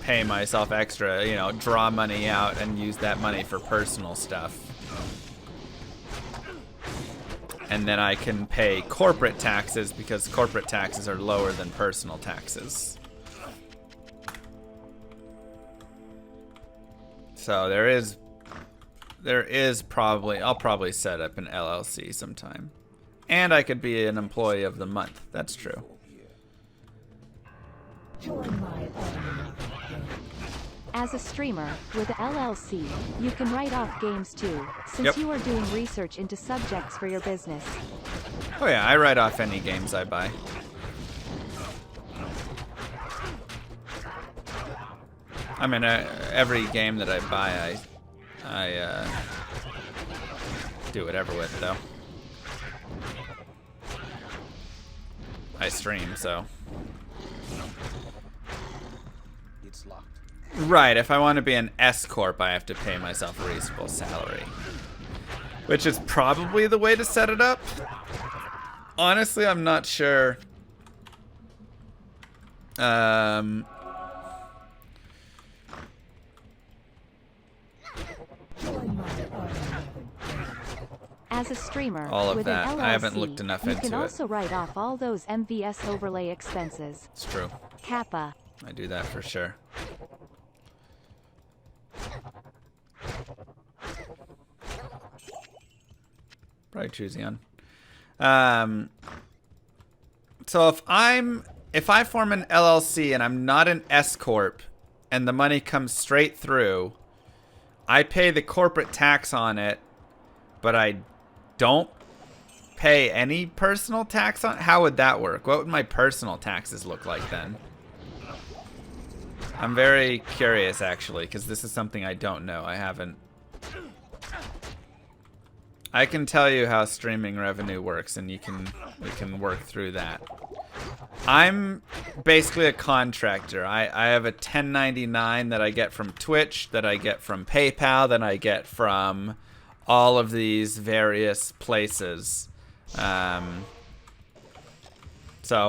pay myself extra, you know, draw money out and use that money for personal stuff. And then I can pay corporate taxes because corporate taxes are lower than personal taxes. So there is probably, I'll probably set up an LLC sometime. And I could be an employee of the month. That's true. As a streamer, with a LLC, you can write off games too, since you are doing research into subjects for your business. Oh yeah, I write off any games I buy. I mean, every game that I buy, I do whatever with, though. I stream, so. It's locked. Right, if I want to be an S-Corp, I have to pay myself a reasonable salary. Which is probably the way to set it up. Honestly, I'm not sure. As a streamer, All of with that. an LLC, I haven't looked enough into it. You can also write off all those MVS overlay expenses. It's true. Kappa. I do that for sure. Probably choose Yan. So if I form an LLC and I'm not an S Corp and the money comes straight through, I pay the corporate tax on it, but I don't pay any personal tax on it? How would that work? What would my personal taxes look like then? I'm very curious, actually, because this is something I don't know. I can tell you how streaming revenue works, and we can work through that. I'm basically a contractor. I have a 1099 that I get from Twitch, that I get from PayPal, that I get from all of these various places. So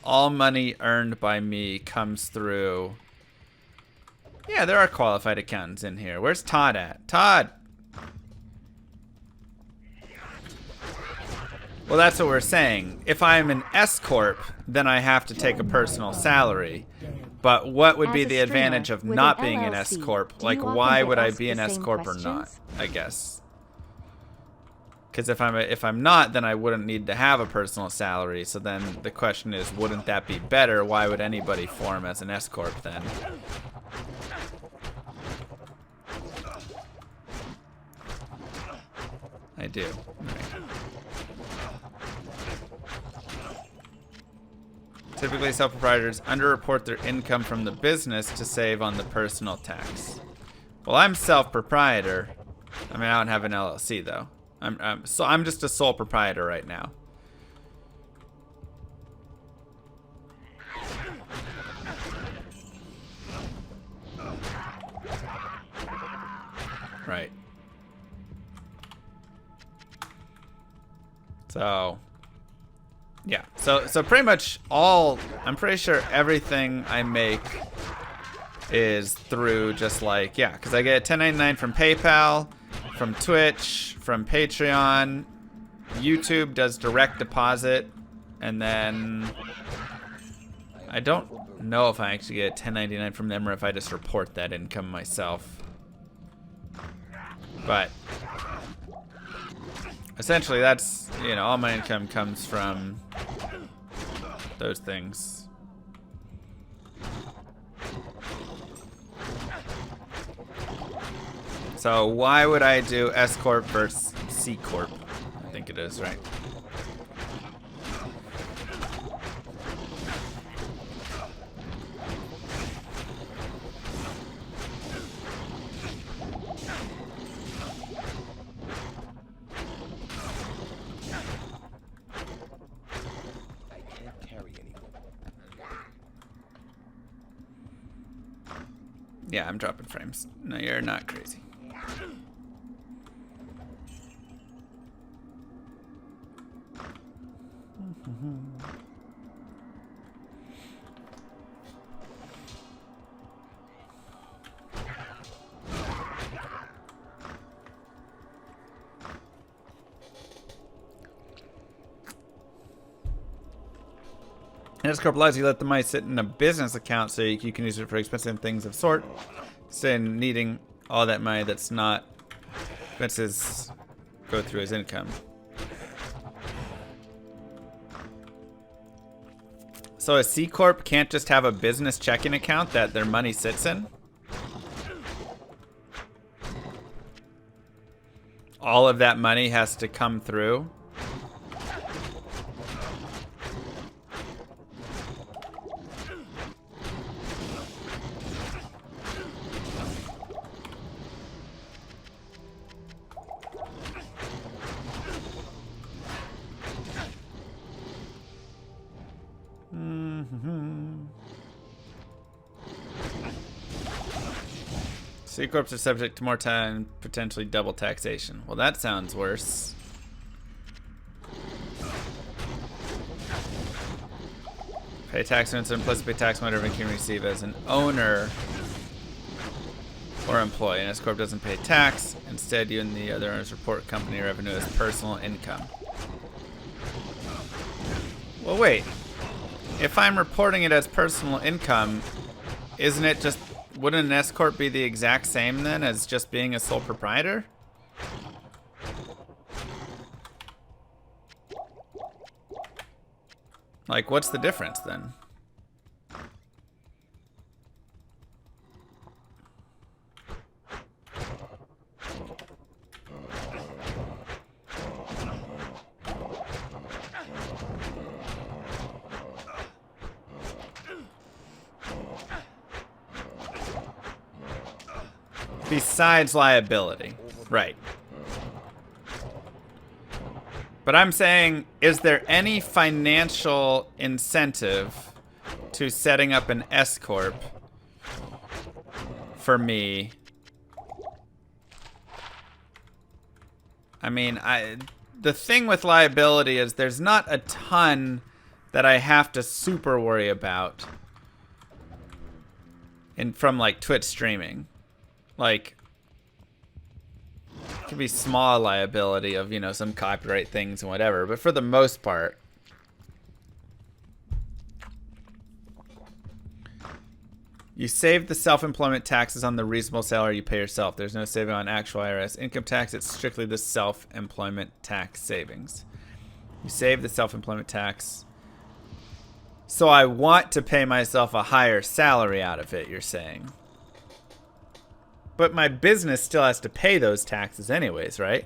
all money earned by me comes through. Yeah, there are qualified accountants in here. Where's Todd at? Todd! Well, that's what we're saying. If I'm an S corp, then I have to take a personal salary. But what would be the advantage of not being an S corp? Like, why would I be an S corp or not? I guess. Because if I'm not, then I wouldn't need to have a personal salary. So then the question is, wouldn't that be better? Why would anybody form as an S corp then? I do. Right. Typically, self-proprietors underreport their income from the business to save on the personal tax. Well, I'm self-proprietor. I mean, I don't have an LLC though. I'm just a sole proprietor right now. Right. So, yeah. So pretty much I'm pretty sure everything I make is through just like, yeah, because I get $10.99 from PayPal, from Twitch, from Patreon. YouTube does direct deposit, and then I don't know if I actually get $10.99 from them or if I just report that income myself. But essentially, that's, you know, all my income comes from those things. So why would I do S Corp versus C Corp? I think it is, right? Yeah, I'm dropping frames. No, you're not crazy. S Corp allows you to let the money sit in a business account so you can use it for expensive things of sort. Instead of needing all that money that's not expenses go through his income. So a C Corp can't just have a business checking account that their money sits in? All of that money has to come through? C Corps are subject to more time, potentially double taxation. Well, that sounds worse. Pay tax on implicit pay tax on whatever you can receive as an owner or employee. And S Corp doesn't pay tax. Instead, you and the other owners report company revenue as personal income. Well, wait. If I'm reporting it as personal income, isn't it just... Wouldn't an S Corp be the exact same then as just being a sole proprietor? Like, what's the difference then? Besides liability. Right. But I'm saying, is there any financial incentive to setting up an S Corp for me? I mean, the thing with liability is there's not a ton that I have to super worry about from like Twitch streaming. Like, could be small liability of, you know, some copyright things and whatever, but for the most part, you save the self-employment taxes on the reasonable salary you pay yourself. There's no saving on actual IRS income tax. It's strictly the self-employment tax savings. You save the self-employment tax. So I want to pay myself a higher salary out of it, you're saying. But my business still has to pay those taxes anyways, right?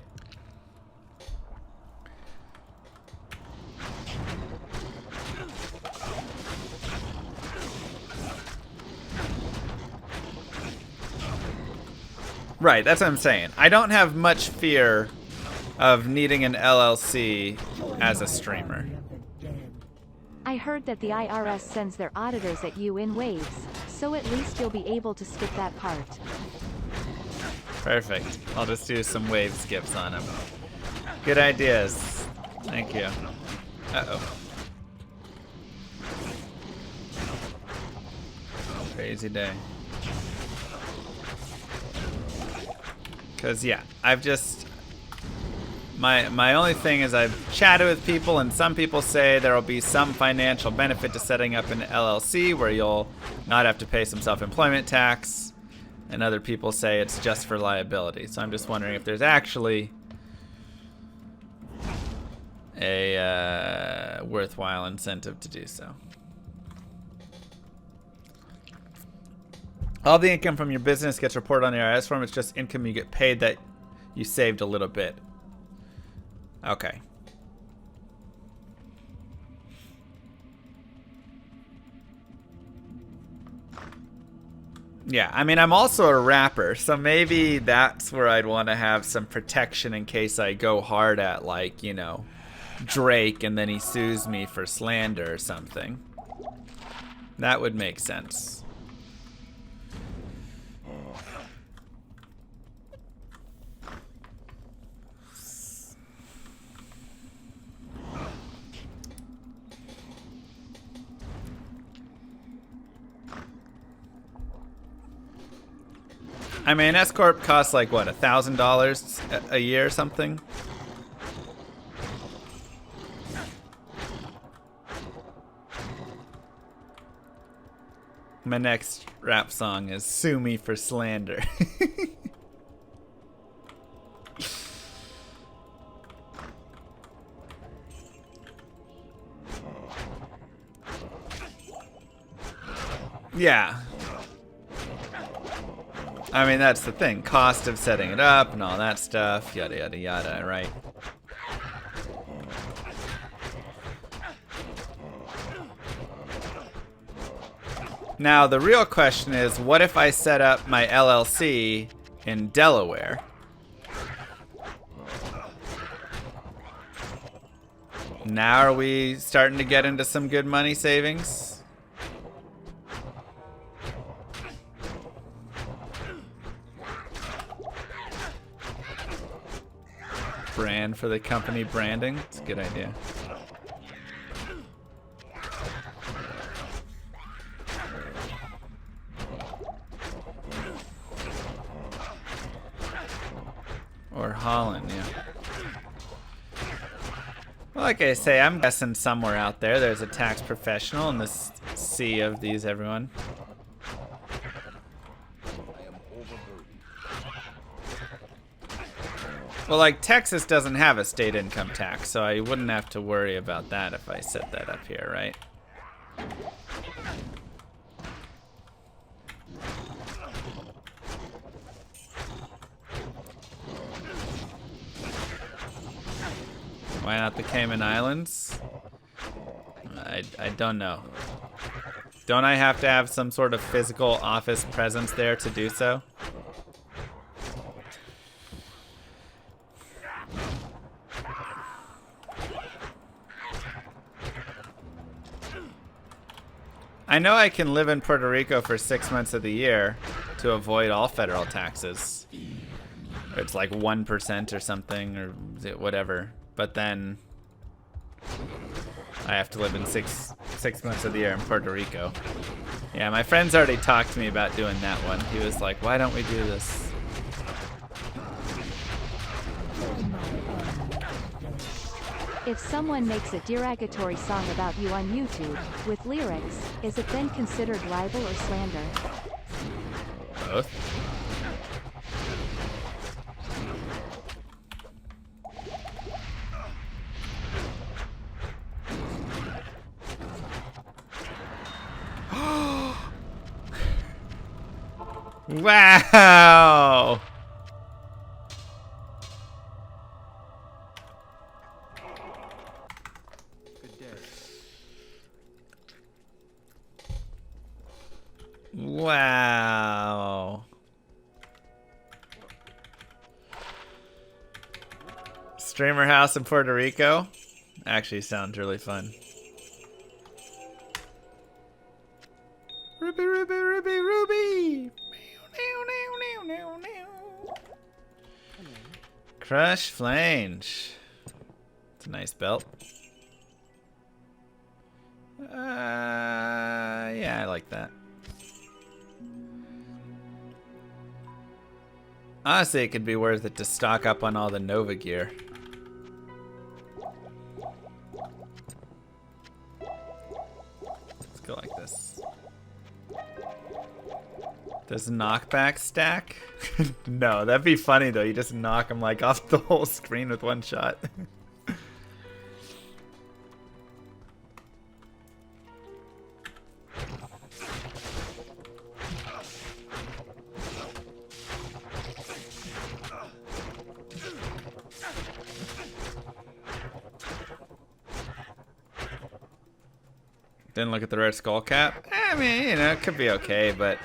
Right, that's what I'm saying. I don't have much fear of needing an LLC as a streamer. I heard that the IRS sends their auditors at you in waves, so at least you'll be able to skip that part. Perfect. I'll just do some wave skips on them. Good ideas. Thank you. Uh-oh. Crazy day. Because, yeah, I've just... My only thing is I've chatted with people, and some people say there will be some financial benefit to setting up an LLC where you'll not have to pay some self-employment tax, and other people say it's just for liability. So I'm just wondering if there's actually a worthwhile incentive to do so. All the income from your business gets reported on the IRS form. It's just income you get paid that you saved a little bit. Okay. Yeah, I mean, I'm also a rapper, so maybe that's where I'd want to have some protection in case I go hard at, like, you know, Drake and then he sues me for slander or something. That would make sense. I mean, S-Corp costs like, what, $1,000 a year or something? My next rap song is Sue Me for Slander. Yeah. I mean, that's the thing. Cost of setting it up and all that stuff. Yada, yada, yada, right? Now, the real question is, what if I set up my LLC in Delaware? Now are we starting to get into some good money savings? Brand for the company branding. It's a good idea. Or Holland, yeah. Well, like I say, I'm guessing somewhere out there there's a tax professional in this sea of these, everyone. Well, like, Texas doesn't have a state income tax, so I wouldn't have to worry about that if I set that up here, right? Why not the Cayman Islands? I don't know. Don't I have to have some sort of physical office presence there to do so? I know I can live in Puerto Rico for 6 months of the year to avoid all federal taxes. It's like 1% or something, or whatever. But then I have to live in six months of the year in Puerto Rico. Yeah, my friend's already talked to me about doing that one. He was like, why don't we do this? If someone makes a derogatory song about you on YouTube, with lyrics, is it then considered libel or slander? Both. Wow! Good day. Wow. Streamer house in Puerto Rico? Actually sounds really fun. Ruby, Ruby, Ruby, Ruby! Crush flange. It's a nice belt. Yeah, I like that. Honestly, it could be worth it to stock up on all the Nova gear. Let's go like this. Does knockback stack? No, that'd be funny though. You just knock them like off the whole screen with one shot. Didn't look at the red skull cap. I mean, you know, it could be okay, but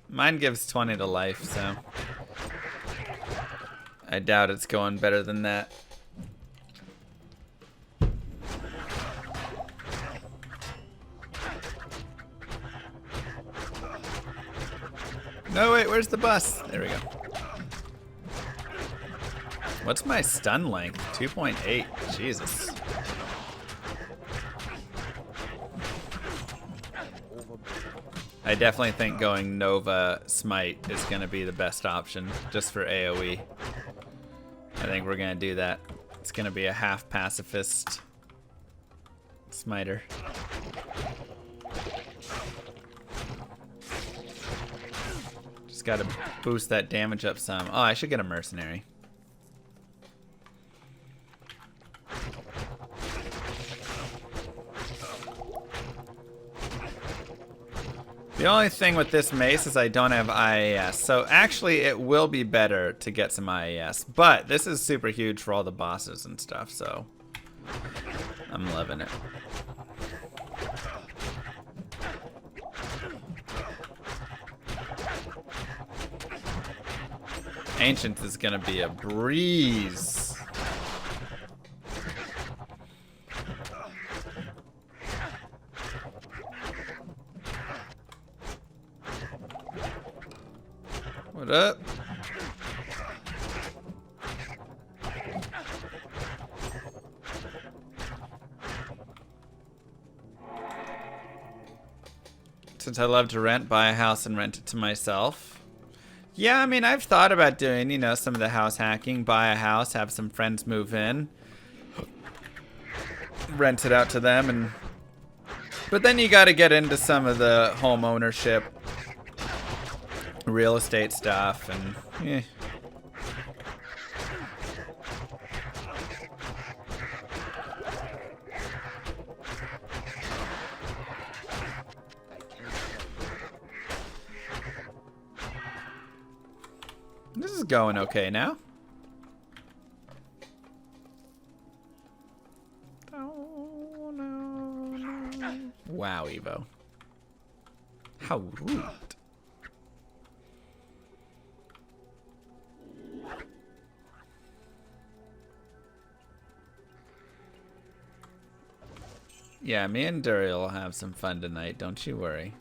mine gives 20 to life, so I doubt it's going better than that. No, wait, where's the bus? There we go. What's my stun length? 2.8. Jesus. I definitely think going Nova Smite is going to be the best option just for AoE. I think we're going to do that. It's going to be a half pacifist Smiter. Just got to boost that damage up some. Oh, I should get a Mercenary. The only thing with this mace is I don't have IAS, so actually it will be better to get some IAS, but this is super huge for all the bosses and stuff, so I'm loving it. Ancient is gonna be a breeze. What up? Since I love to rent, buy a house and rent it to myself. Yeah, I mean, I've thought about doing, you know, some of the house hacking. Buy a house, have some friends move in, rent it out to them, and but then you got to get into some of the home ownership, real estate stuff, and this is going okay now. Oh, no. Wow, Evo. How rude. Yeah, me and ANDARIEL will have some fun tonight, don't you worry.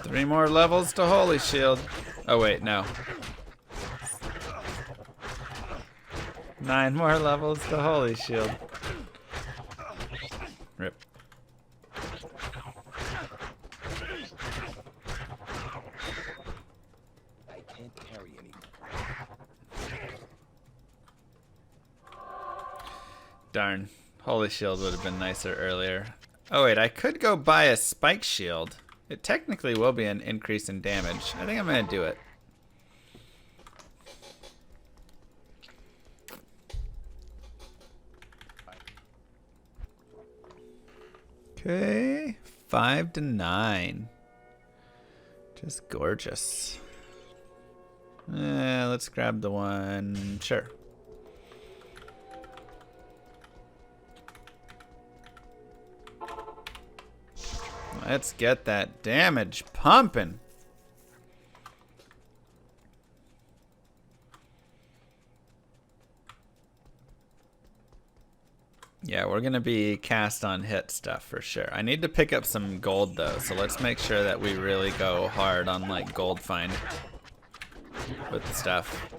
Three more levels to Holy Shield. Oh wait, no. 9 more levels to Holy Shield. Rip. I can't carry anymore. Darn. Holy Shield would have been nicer earlier. Oh wait, I could go buy a Spike Shield. It technically will be an increase in damage. I think I'm gonna do it. Okay, 5 to 9. Just gorgeous. Let's grab the one. Sure. Let's get that damage pumping. Yeah, we're gonna be cast on hit stuff for sure. I need to pick up some gold though, so let's make sure that we really go hard on like gold find with the stuff.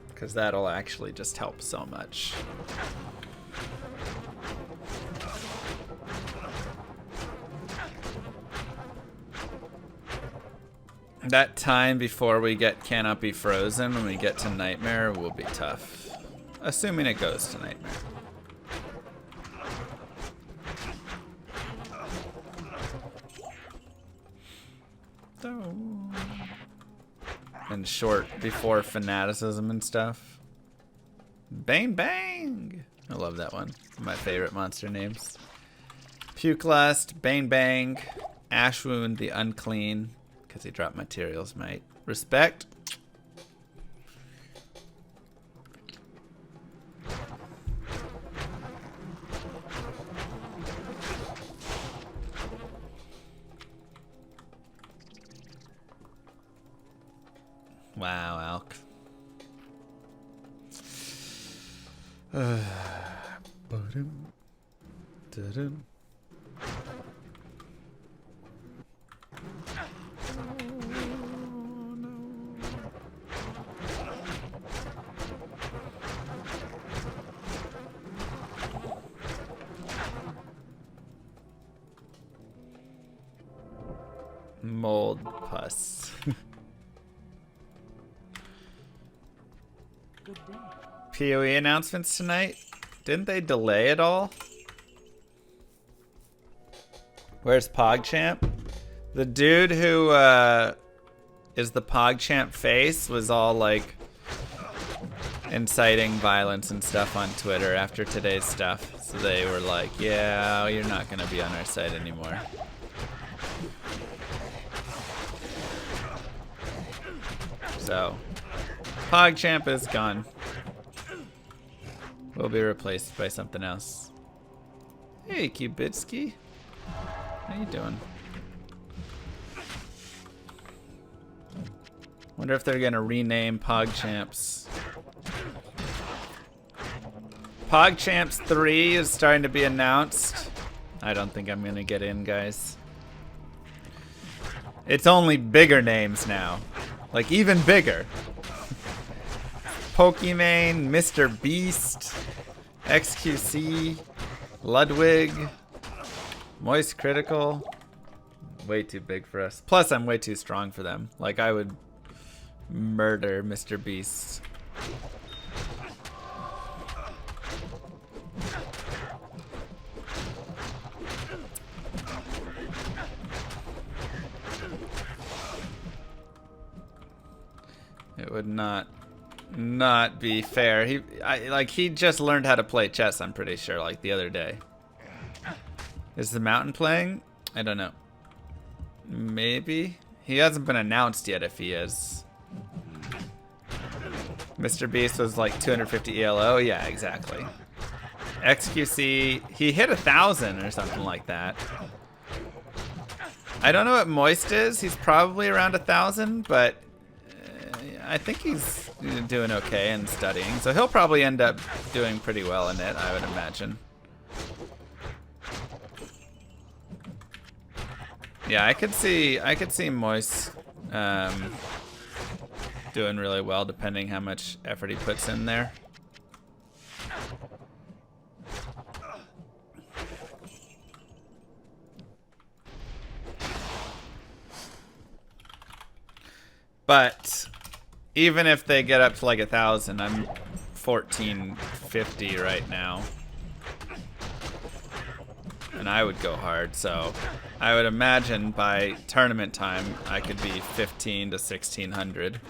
Because that'll actually just help so much. That time before we get Cannot Be Frozen, when we get to Nightmare, will be tough. Assuming it goes to Nightmare. And short before fanaticism and stuff. Bang Bang! I love that one. My favorite monster names. Puke Lust, Bang Bang, Ash Wound the Unclean, because he dropped materials might. Respect. Wow, Alk. Mold pus. PoE announcements tonight? Didn't they delay it all? Where's PogChamp? The dude who is the PogChamp face was all like inciting violence and stuff on Twitter after today's stuff. So they were like, yeah, you're not gonna be on our site anymore. So, PogChamp is gone. Will be replaced by something else. Hey, Kubitsky. How you doing? Wonder if they're gonna rename PogChamps. PogChamps 3 is starting to be announced. I don't think I'm gonna get in, guys. It's only bigger names now. Like, even bigger. Pokimane, Mr. Beast, XQC, Ludwig, Moist Critical. Way too big for us. Plus, I'm way too strong for them. Like, I would murder Mr. Beast. It would not be fair. He just learned how to play chess, I'm pretty sure, like the other day. Is the Mountain playing? I don't know. Maybe. He hasn't been announced yet if he is. Mr. Beast was like 250 ELO. Yeah, exactly. XQC, he hit 1,000 or something like that. I don't know what Moist is. He's probably around 1,000, but I think he's doing okay in studying, so he'll probably end up doing pretty well in it, I would imagine. Yeah, I could see Moise doing really well depending how much effort he puts in there. But even if they get up to like 1,000, I'm 1450 right now. And I would go hard, so I would imagine by tournament time I could be 15 to 1600.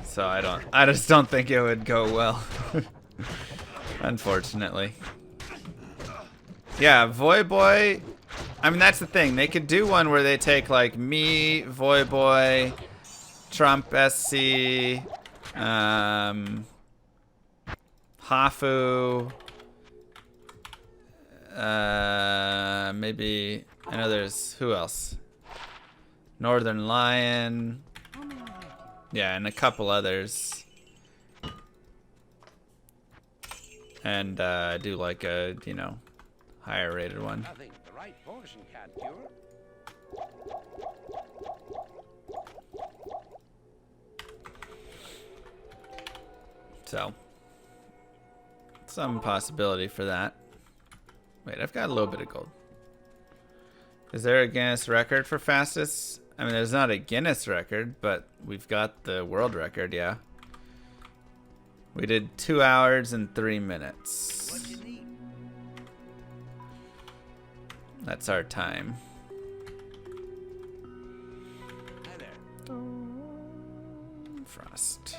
So I just don't think it would go well. Unfortunately. Yeah, Voyboy, I mean that's the thing. They could do one where they take like me, Voyboy, Trump SC, Hafu, maybe, I know there's, who else? Northern Lion, yeah, and a couple others. And do like a, you know, higher rated one. I think the right portion can't cure. So, some possibility for that. Wait, I've got a little bit of gold. Is there a Guinness record for fastest? I mean, there's not a Guinness record, but we've got the world record, yeah. We did 2 hours and 3 minutes. What you need? That's our time. Hi there. Frost.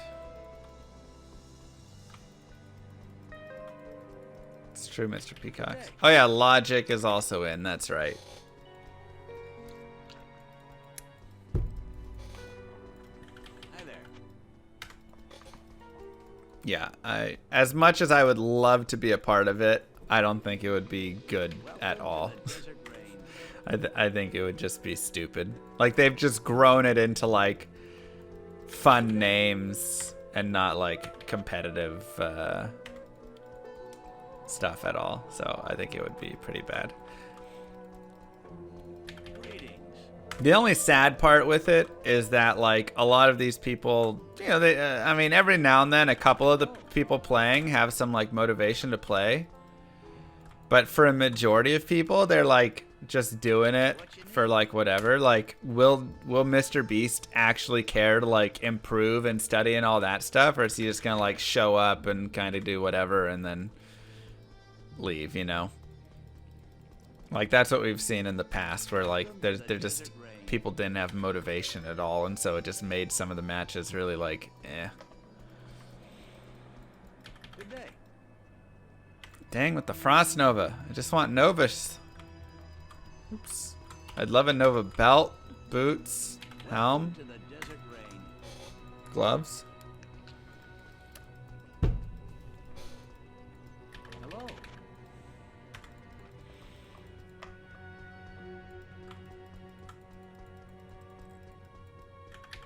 It's true, Mr. Peacock. Oh yeah, Logic is also in, that's right. Hi there. Yeah, as much as I would love to be a part of it, I don't think it would be good at all. I think it would just be stupid. Like, they've just grown it into, like, fun names and not, like, competitive stuff at all. So I think it would be pretty bad. The only sad part with it is that, like, a lot of these people, you know, they, I mean, every now and then a couple of the people playing have some, like, motivation to play. But for a majority of people, they're, like, just doing it for, like, whatever. Like, will Mr. Beast actually care to, like, improve and study and all that stuff? Or is he just gonna, like, show up and kind of do whatever and then leave, you know? Like, that's what we've seen in the past, where, like, they're just, people didn't have motivation at all, and so it just made some of the matches really, like, eh. Good day. Dang, with the Frost Nova. I just want Novas. Oops. I'd love a Nova belt, boots, helm, To the desert rain. gloves. Hello.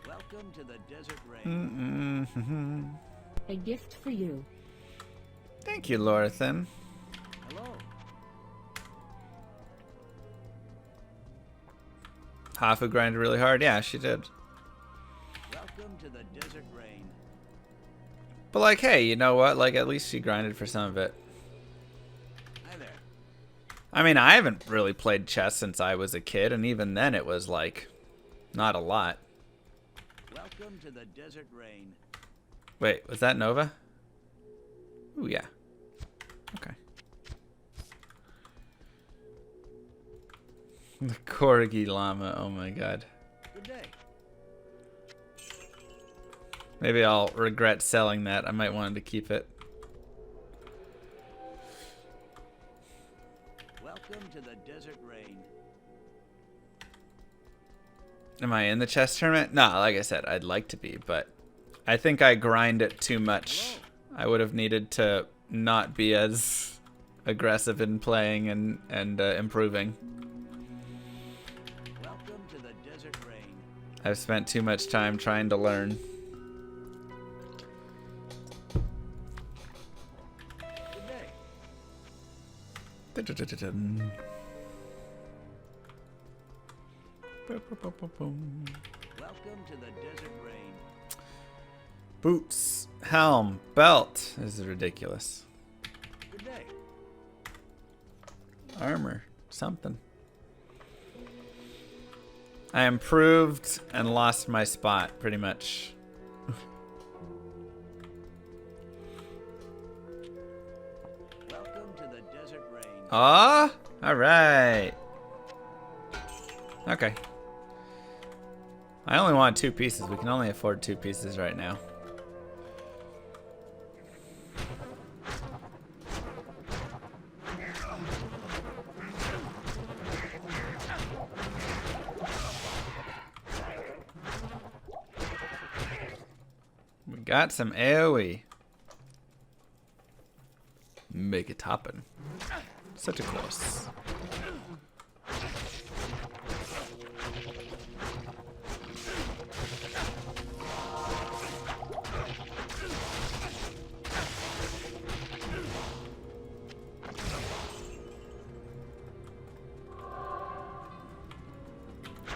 Welcome to the desert rain. A gift for you. Thank you, Lorathan. Hello. Hafu grinded really hard. Yeah, she did. Welcome to the desert rain. But, like, hey, you know what? Like, at least she grinded for some of it. Hi there. I mean, I haven't really played chess since I was a kid, and even then it was, like, not a lot. Welcome to the desert rain. Wait, was that Nova? Ooh, yeah. Okay. The Corgi Llama, oh my god. Good day. Maybe I'll regret selling that. I might want to keep it. Welcome to the desert rain. Am I in the chess tournament? No, like I said, I'd like to be, but I think I grind it too much. I would have needed to not be as aggressive in playing and improving. Welcome to the desert rain. I've spent too much time trying to learn. Good day. Dun-dun-dun-dun-dun. Welcome to the desert rain. Boots, helm, belt. This is ridiculous. Good day. Armor, something. I improved and lost my spot, pretty much. Welcome to the desert rain. Ah, all right. Okay. I only want 2 pieces. We can only afford 2 pieces right now. We got some AoE. Make it happen. Such a course.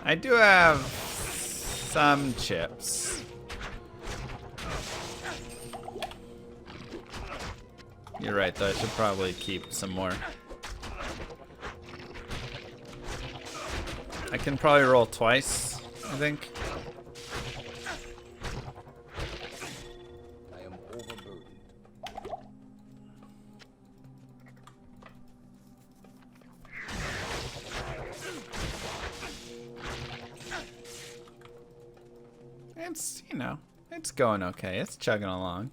I do have some chips. You're right, though. I should probably keep some more. I can probably roll twice, I think. I am overburdened. It's, you know, it's going okay. It's chugging along.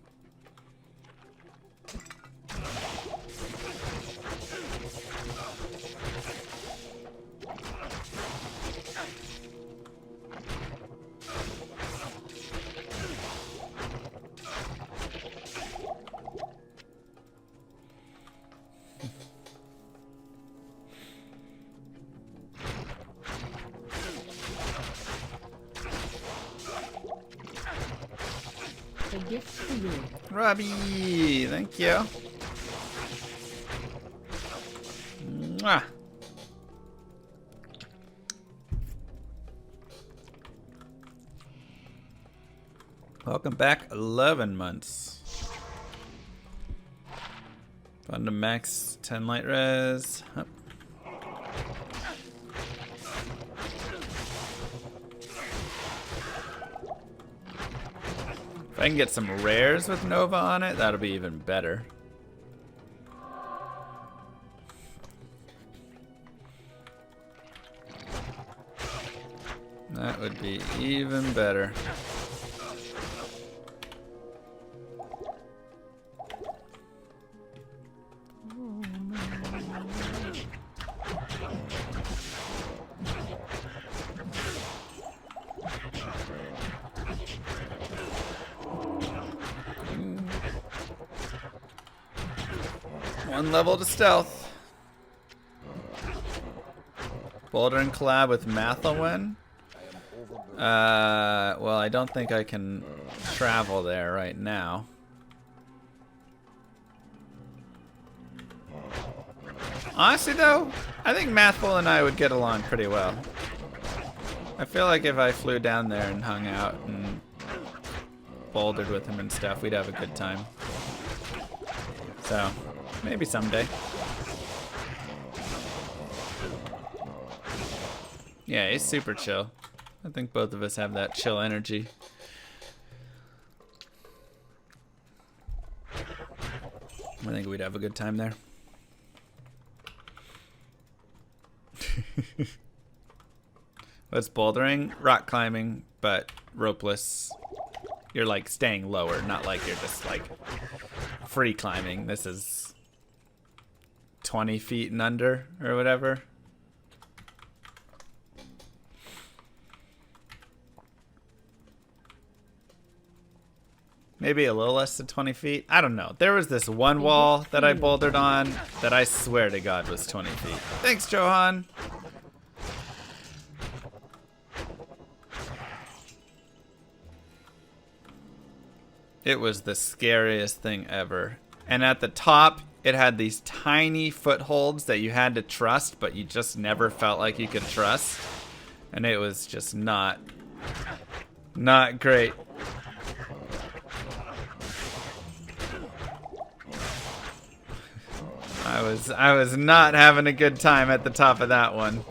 A gift for you. Robbie, thank you. Mwah. Welcome back, 11 months. Fun to max 10 light res. Hup. If I can get some rares with Nova on it, that'll be even better. That would be even better. One level to stealth. Boulder and collab with Mathelwyn. Well, I don't think I can travel there right now. Honestly, though, I think Mathel and I would get along pretty well. I feel like if I flew down there and hung out and bouldered with him and stuff, we'd have a good time. So, maybe someday. Yeah, he's super chill. I think both of us have that chill energy. I think we'd have a good time there. What's bouldering? Rock climbing, but ropeless. You're like staying lower, not like you're just like free climbing. This is 20 feet and under or whatever. Maybe a little less than 20 feet. I don't know. There was this one wall that I bouldered on that I swear to God was 20 feet. Thanks, Johan. It was the scariest thing ever. And at the top, it had these tiny footholds that you had to trust, but you just never felt like you could trust. And it was just not great. I was not having a good time at the top of that one.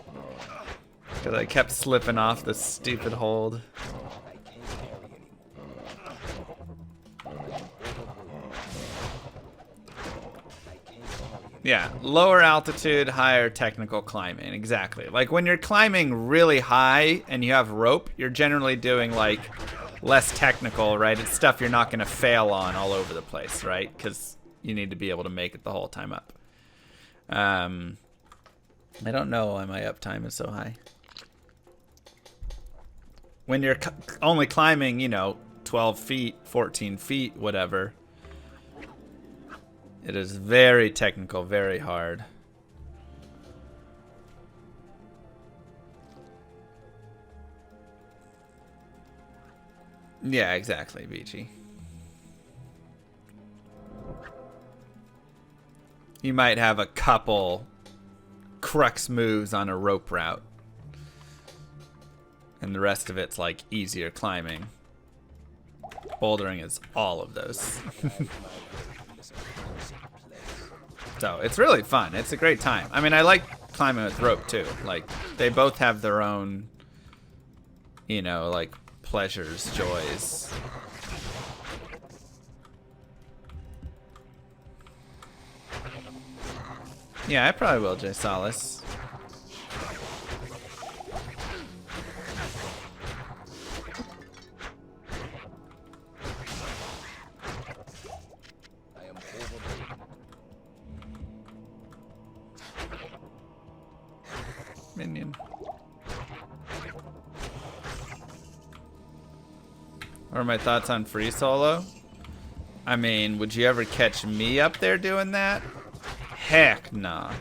Because I kept slipping off the stupid hold. Yeah, lower altitude, higher technical climbing. Exactly. Like when you're climbing really high and you have rope, you're generally doing like less technical, right? It's stuff you're not going to fail on all over the place, right? Because you need to be able to make it the whole time up. I don't know why my uptime is so high. When you're only climbing, you know, 12 feet, 14 feet, whatever. It is very technical, very hard. Yeah, exactly, Beachy. You might have a couple crux moves on a rope route. And the rest of it's like easier climbing. Bouldering is all of those. So it's really fun. It's a great time. I mean, I like climbing with rope too. Like they both have their own, you know, like pleasures, joys. Yeah, I probably will, Jay Solace. Minion. What are my thoughts on free solo? I mean, would you ever catch me up there doing that? Heck nah.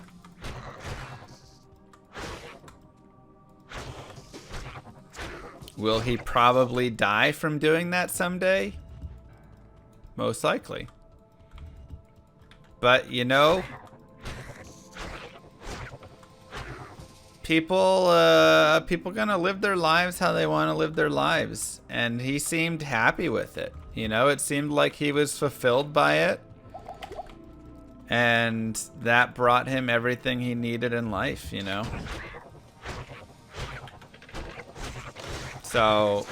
Will he probably die from doing that someday? Most likely. But, you know, people gonna live their lives how they want to live their lives, and he seemed happy with it. You know, it seemed like he was fulfilled by it, and that brought him everything he needed in life, you know. So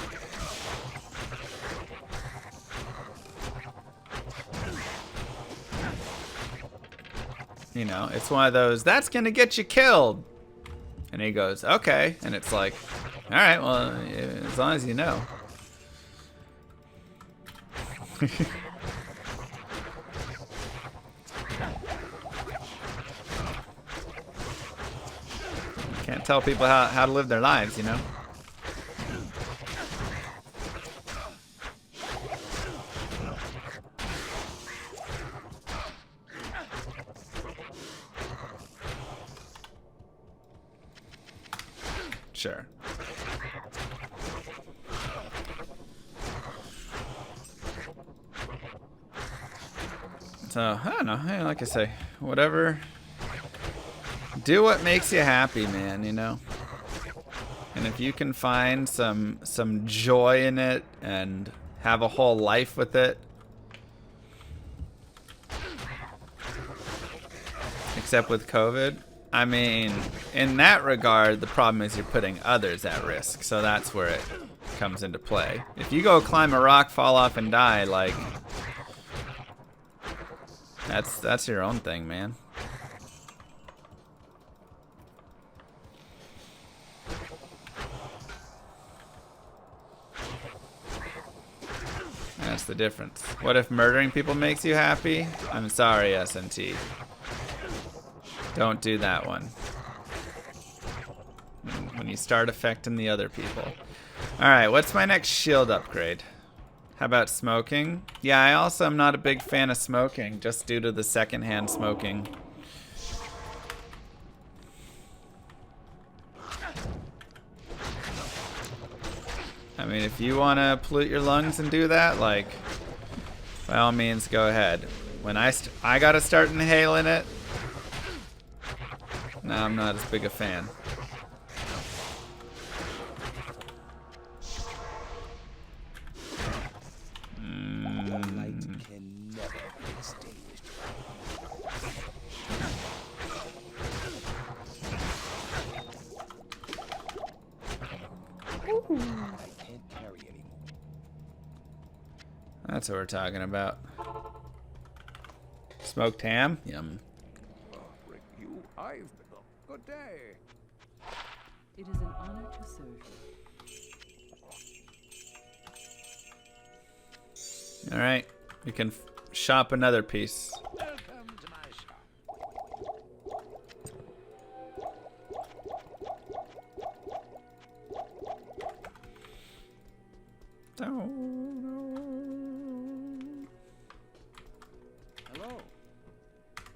you know, it's one of those, that's gonna get you killed. And he goes, okay. And it's like, all right, well, as long as you know. Can't tell people how to live their lives, you know? Sure. So, I don't know. Hey, like I say, whatever. Do what makes you happy, man, you know? And if you can find some joy in it and have a whole life with it. Except with COVID. I mean, in that regard, the problem is you're putting others at risk. So that's where it comes into play. If you go climb a rock, fall off, and die, like, that's your own thing, man. That's the difference. What if murdering people makes you happy? I'm sorry, SNT. Don't do that one. When you start affecting the other people. Alright, what's my next shield upgrade? How about smoking? Yeah, I also am not a big fan of smoking, just due to the secondhand smoking. I mean, if you want to pollute your lungs and do that, like, by all means, go ahead. When I gotta start inhaling it, no, I'm not as big a fan. Light can never be extinguished. I can't carry anymore. That's what we're talking about. Smoked ham? Yum. Bring you, I've become. Good day. It is an honor to serve you. Alright, we can shop another piece. Welcome to my shop. Hello.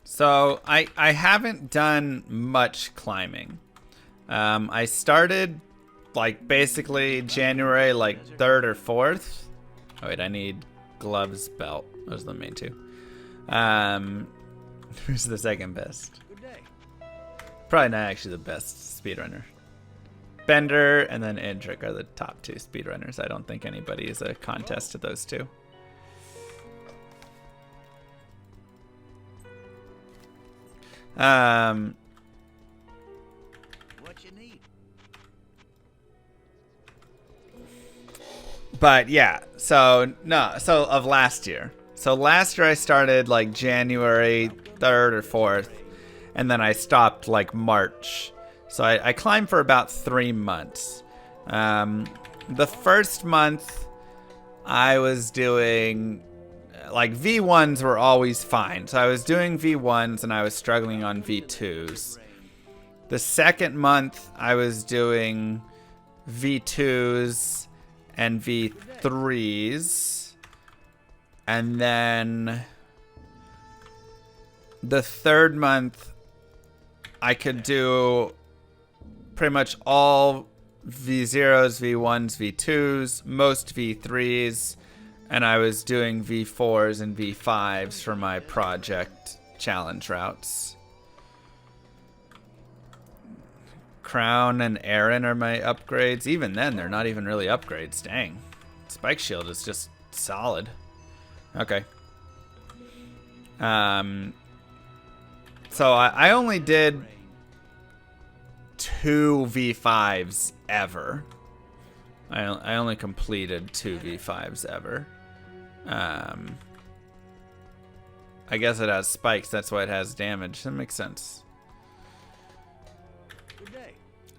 So I haven't done much climbing. I started like basically January like 3rd or 4th. Oh wait, I need gloves, belt. Those are the main two. Who's the second best? Good day. Probably not actually the best speedrunner. Bender and then Indrik are the top 2 speedrunners. I don't think anybody is a contest to those two. What you need? But yeah, so of last year. So last year I started like January 3rd or 4th, and then I stopped like March. So I climbed for about 3 months. The first month I was doing like V1s were always fine. So I was doing V1s and I was struggling on V2s. The second month I was doing V2s and V3s. And then the third month I could do pretty much all V0s, V1s, V2s, most V3s, and I was doing V4s and V5s for my project challenge routes. Crown and Aaron are my upgrades. Even then, they're not even really upgrades. Dang. Spike Shield is just solid. Okay. So I only did 2 V5s ever. I only completed 2 V5s ever. I guess it has spikes, that's why it has damage. That makes sense. Good day.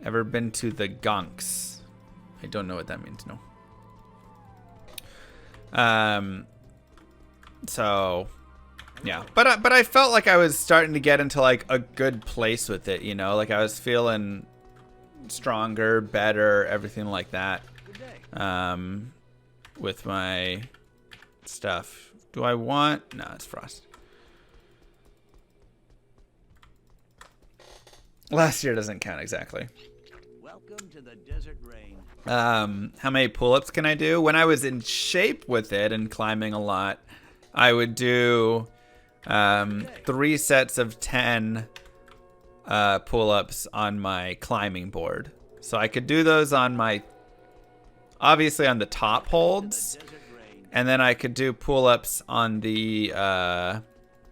Ever been to the Gonks? I don't know what that means, no. So yeah, but I felt like I was starting to get into like a good place with it, you know, like I was feeling stronger, better, everything like that. Good day. With my stuff. Do I want? No, it's Frost. Last year doesn't count exactly. Welcome to the desert rain. How many pull-ups can I do? When I was in shape with it and climbing a lot, I would do 3 sets of 10 pull-ups on my climbing board. So I could do those on my, obviously on the top holds, and then I could do pull-ups on the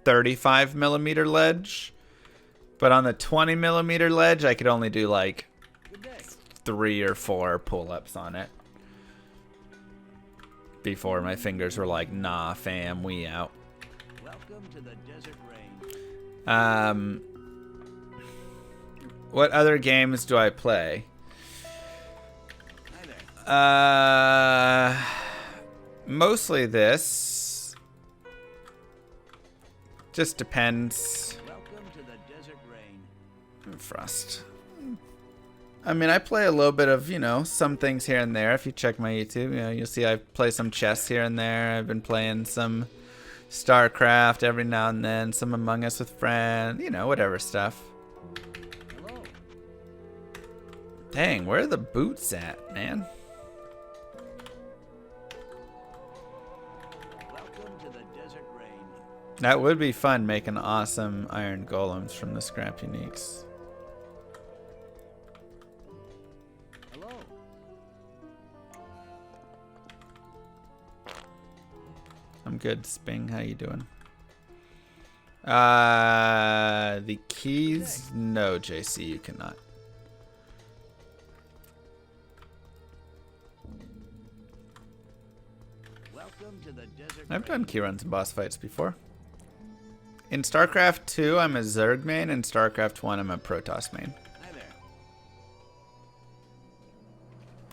35mm ledge. But on the 20mm ledge, I could only do like 3 or 4 pull-ups on it. Before my fingers were like, nah, fam, we out. Welcome to the desert rain. What other games do I play? Hi there. Mostly this. Just depends. Welcome to the desert rain. Frost. I mean, I play a little bit of, you know, some things here and there. If you check my YouTube, you know, you'll see I play some chess here and there. I've been playing some StarCraft every now and then, some Among Us with friends, you know, whatever stuff. Hello. Dang, where are the boots at, man? Welcome to the desert rain. That would be fun, making awesome iron golems from the scrap uniques. Hello. I'm good, Sping. How you doing? The keys? No, JC, you cannot. Welcome to the desert I've rain. done key runs and boss fights before. In StarCraft 2, I'm a Zerg main. In StarCraft 1, I'm a Protoss main. Hi there.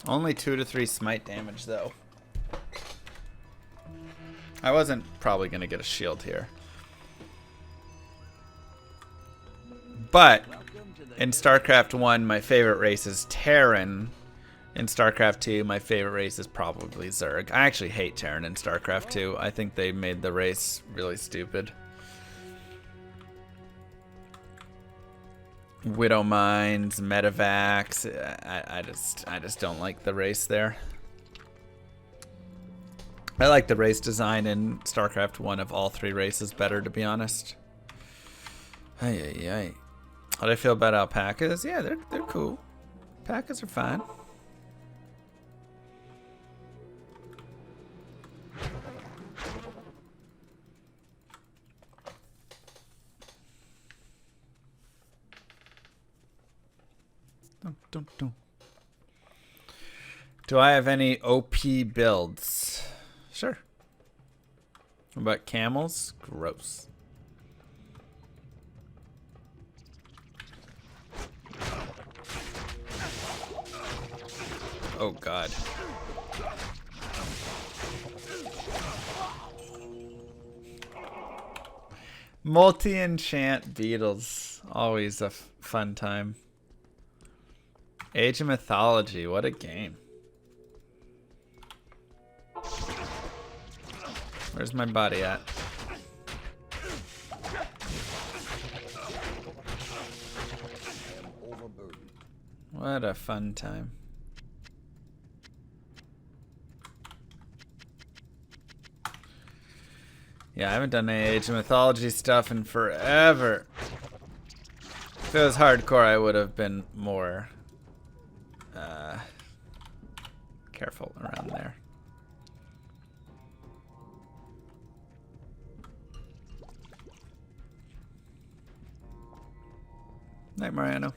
Only 2 to 3 smite damage, though. I wasn't probably going to get a shield here. But Welcome to the in StarCraft 1, my favorite race is Terran. In StarCraft 2, my favorite race is probably Zerg. I actually hate Terran in StarCraft 2. I think they made the race really stupid. Widow Mines, Medivacs. I just don't like the race there. I like the race design in StarCraft 1 of all 3 races better, to be honest. Ay, ay, ay. How do I feel about alpacas? Yeah, they're cool. Alpacas are fine. Do I have any OP builds? Sure. What about camels? Gross. Oh god. Multi-enchant beetles. Always a fun time. Age of Mythology. What a game. Where's my body at? What a fun time. Yeah, I haven't done any Age of Mythology stuff in forever. If it was hardcore, I would have been more careful around there. Night, Mariano.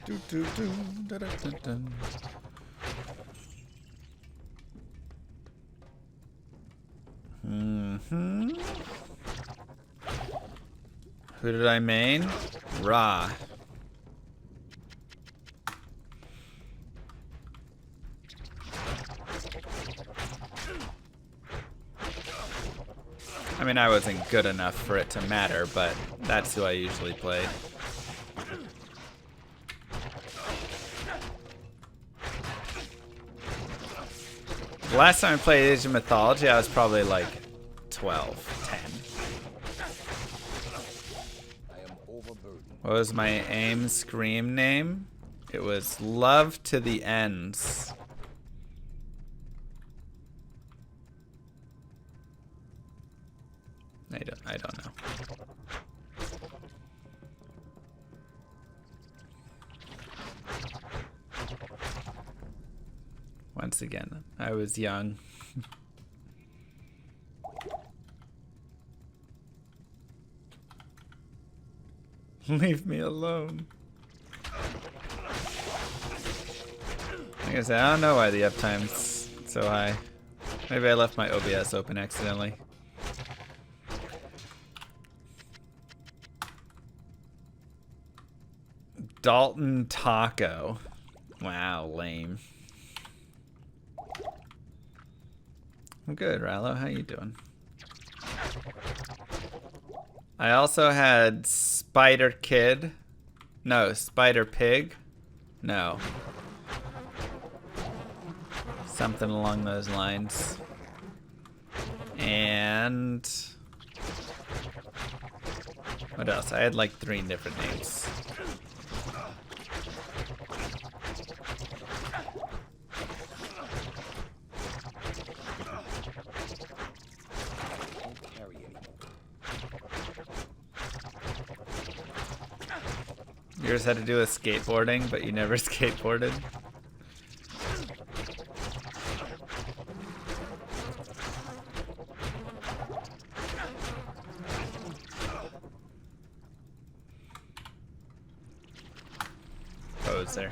Do, do, do, da, da, da, da. Who did I main? Ra. I mean, I wasn't good enough for it to matter, but that's who I usually played. The last time I played Age of Mythology, I was probably like 12, 10. What was my aim scream name? It was Love to the Ends. I don't know. Once again, I was young. Leave me alone. Like I said, I don't know why the uptime's so high. Maybe I left my OBS open accidentally. Dalton Taco. Wow, lame. I'm good, Rallo. How you doing? I also had Spider Kid. No, Spider Pig. No. Something along those lines. And what else? I had like 3 different names. Yours had to do with skateboarding, but you never skateboarded. Poser.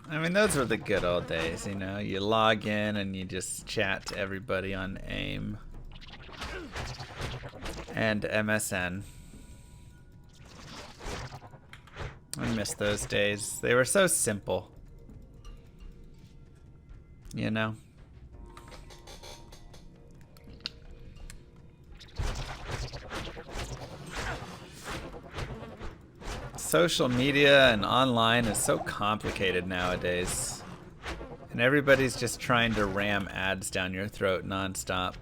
I mean, those were the good old days, you know? You log in and you just chat to everybody on AIM. And MSN. I miss those days. They were so simple. You know? Social media and online is so complicated nowadays. And everybody's just trying to ram ads down your throat nonstop.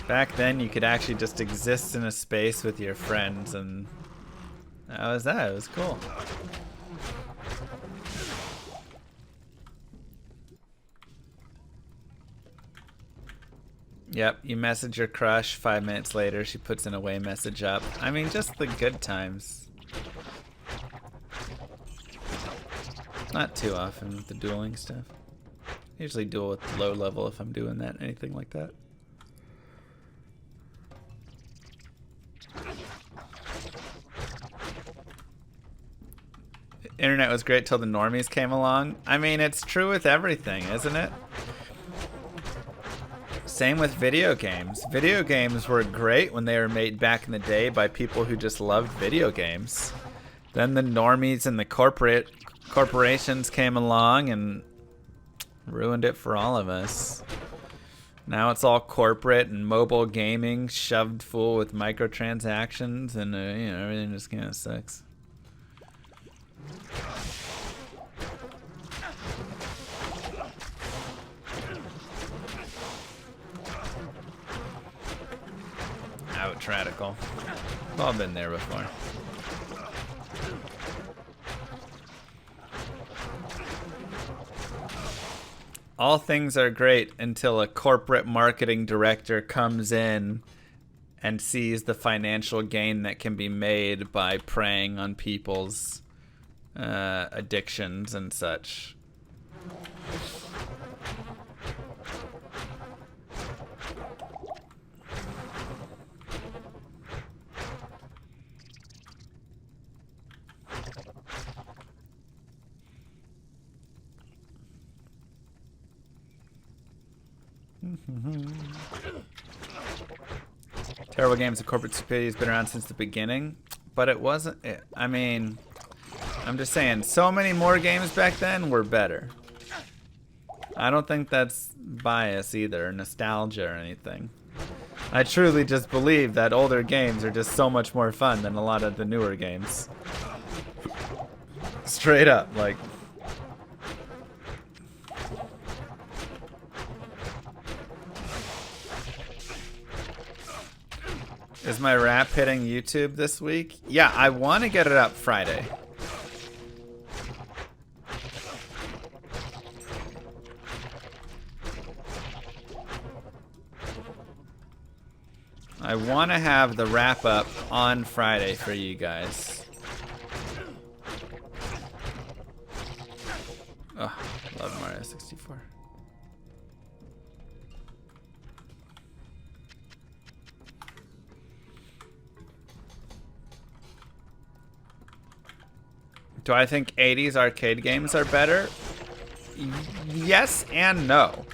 Back then, you could actually just exist in a space with your friends, and that was that. It was cool. Yep, you message your crush, 5 minutes later, she puts an away message up. I mean, just the good times. Not too often with the dueling stuff. Usually duel with low level if I'm doing that, anything like that. Internet was great till the normies came along. I mean, it's true with everything, isn't it? Same with video games. Video games were great when they were made back in the day by people who just loved video games. Then the normies and the corporations came along and ruined it for all of us. Now it's all corporate and mobile gaming shoved full with microtransactions, and you know, everything just kind of sucks. Ouch, radical. We've all been there before. All things are great until a corporate marketing director comes in and sees the financial gain that can be made by preying on people's addictions and such. Terrible games of corporate stupidity has been around since the beginning, but it wasn't. I mean, I'm just saying, so many more games back then were better. I don't think that's bias either, nostalgia or anything. I truly just believe that older games are just so much more fun than a lot of the newer games. Straight up, like. Is my rap hitting YouTube this week? Yeah, I want to get it up Friday. I want to have the wrap up on Friday for you guys. Oh, love Mario 64. Do I think 80s arcade games are better? Yes and no.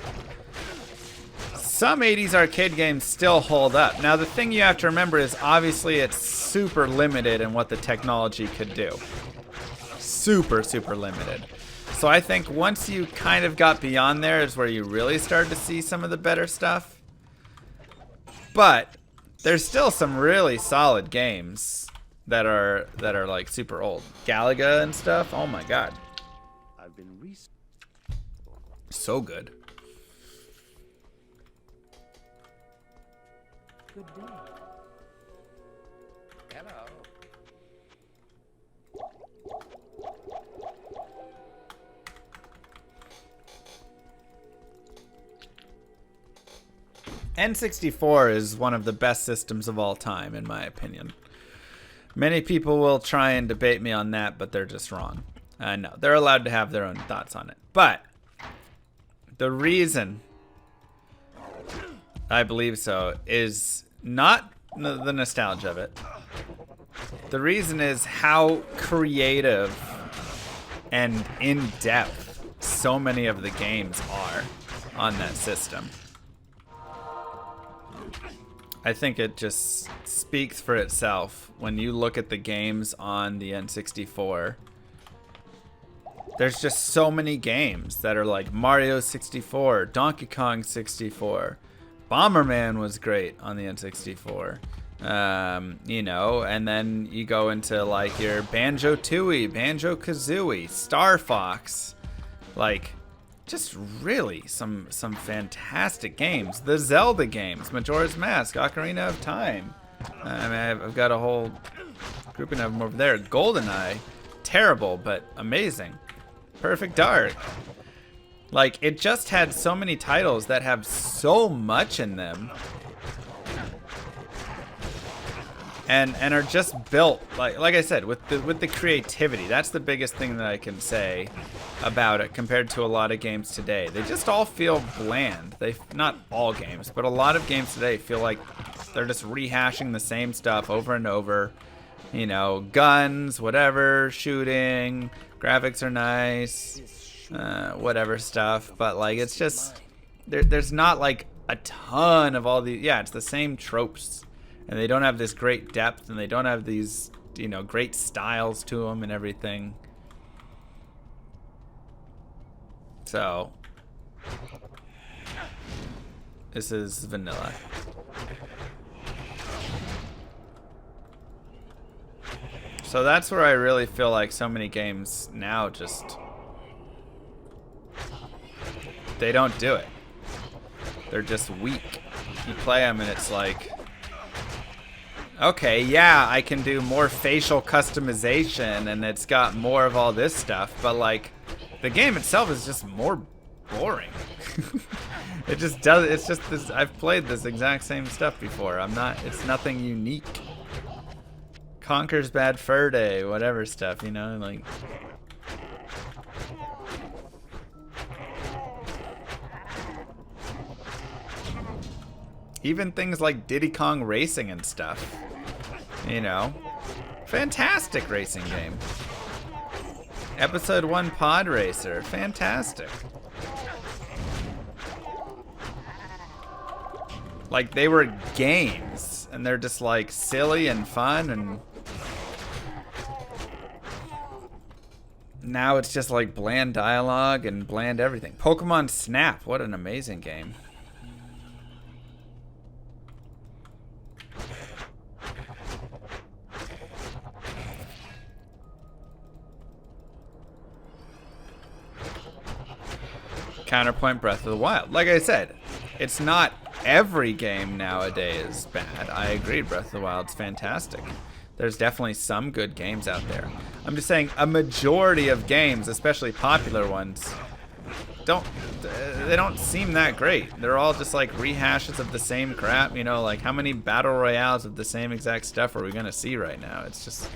some 80s arcade games still hold up. Now, the thing you have to remember is obviously it's super limited in what the technology could do. Super, super limited. So I think once you kind of got beyond there is where you really started to see some of the better stuff. But there's still some really solid games that are like super old. Galaga and stuff. Oh my god. I've been So good. Good day. Hello. N64 is one of the best systems of all time, in my opinion. Many people will try and debate me on that, but they're just wrong. No, they're allowed to have their own thoughts on it. But the reason I believe so is not the nostalgia of it. The reason is how creative and in-depth so many of the games are on that system. I think it just speaks for itself when you look at the games on the N64. There's just so many games that are like Mario 64, Donkey Kong 64, Bomberman was great on the N64. You know, and then you go into like your Banjo-Tooie, Banjo-Kazooie, Star Fox, like just really some fantastic games. The Zelda games, Majora's Mask, Ocarina of Time. I mean, I've got a whole grouping of them over there. GoldenEye, terrible but amazing. Perfect Dark. Like, it just had so many titles that have so much in them. And are just built like I said with the creativity. That's the biggest thing that I can say about it compared to a lot of games today. They just all feel bland. Not all games, but a lot of games today feel like they're just rehashing the same stuff over and over. You know, guns, whatever, shooting, graphics are nice, whatever stuff. But like it's just there's not like a ton of all these. Yeah, it's the same tropes. And they don't have this great depth, and they don't have these, you know, great styles to them and everything. So, this is vanilla. So that's where I really feel like so many games now just, they don't do it. They're just weak. You play them and it's like, okay, yeah, I can do more facial customization and it's got more of all this stuff, but like the game itself is just more boring. It just does, it's just this, I've played this exact same stuff before. It's nothing unique. Conker's Bad Fur Day, whatever stuff, you know, like. Even things like Diddy Kong Racing and stuff. You know, fantastic racing game. Episode 1 Pod Racer, fantastic. Like, they were games, and they're just like silly and fun, and now it's just like bland dialogue and bland everything. Pokemon Snap, what an amazing game. Counterpoint Breath of the Wild. Like I said, it's not every game nowadays bad. I agree, Breath of the Wild's fantastic. There's definitely some good games out there. I'm just saying a majority of games, especially popular ones, they don't seem that great. They're all just like rehashes of the same crap, you know, like how many battle royales of the same exact stuff are we gonna see right now? It's just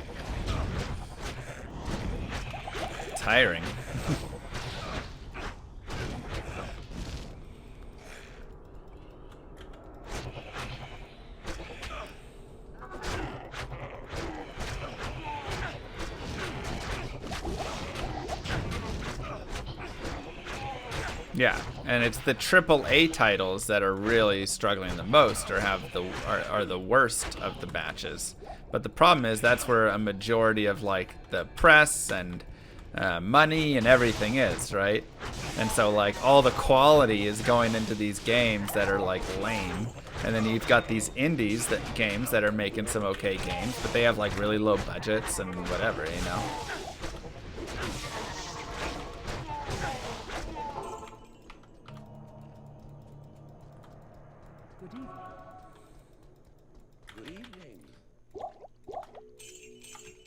tiring. Yeah, and it's the AAA titles that are really struggling the most, or are the worst of the batches. But the problem is that's where a majority of like the press and money and everything is, right? And so like all the quality is going into these games that are like lame, and then you've got these games that are making some okay games, but they have like really low budgets and whatever, you know.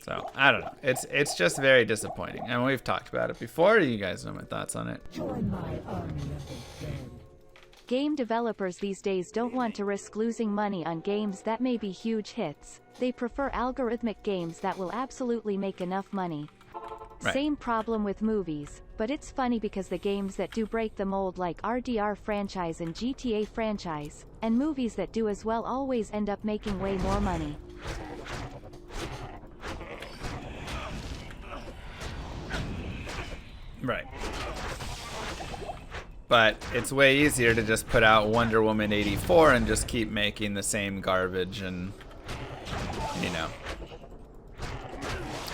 So, I don't know. It's just very disappointing. And we've talked about it before. You guys know my thoughts on it. Join my army of the dead. Game developers these days don't want to risk losing money on games that may be huge hits. They prefer algorithmic games that will absolutely make enough money. Right. Same problem with movies, but it's funny because the games that do break the mold like RDR franchise and GTA franchise, and movies that do as well always end up making way more money. Right. But it's way easier to just put out Wonder Woman 84 and just keep making the same garbage, and, you know.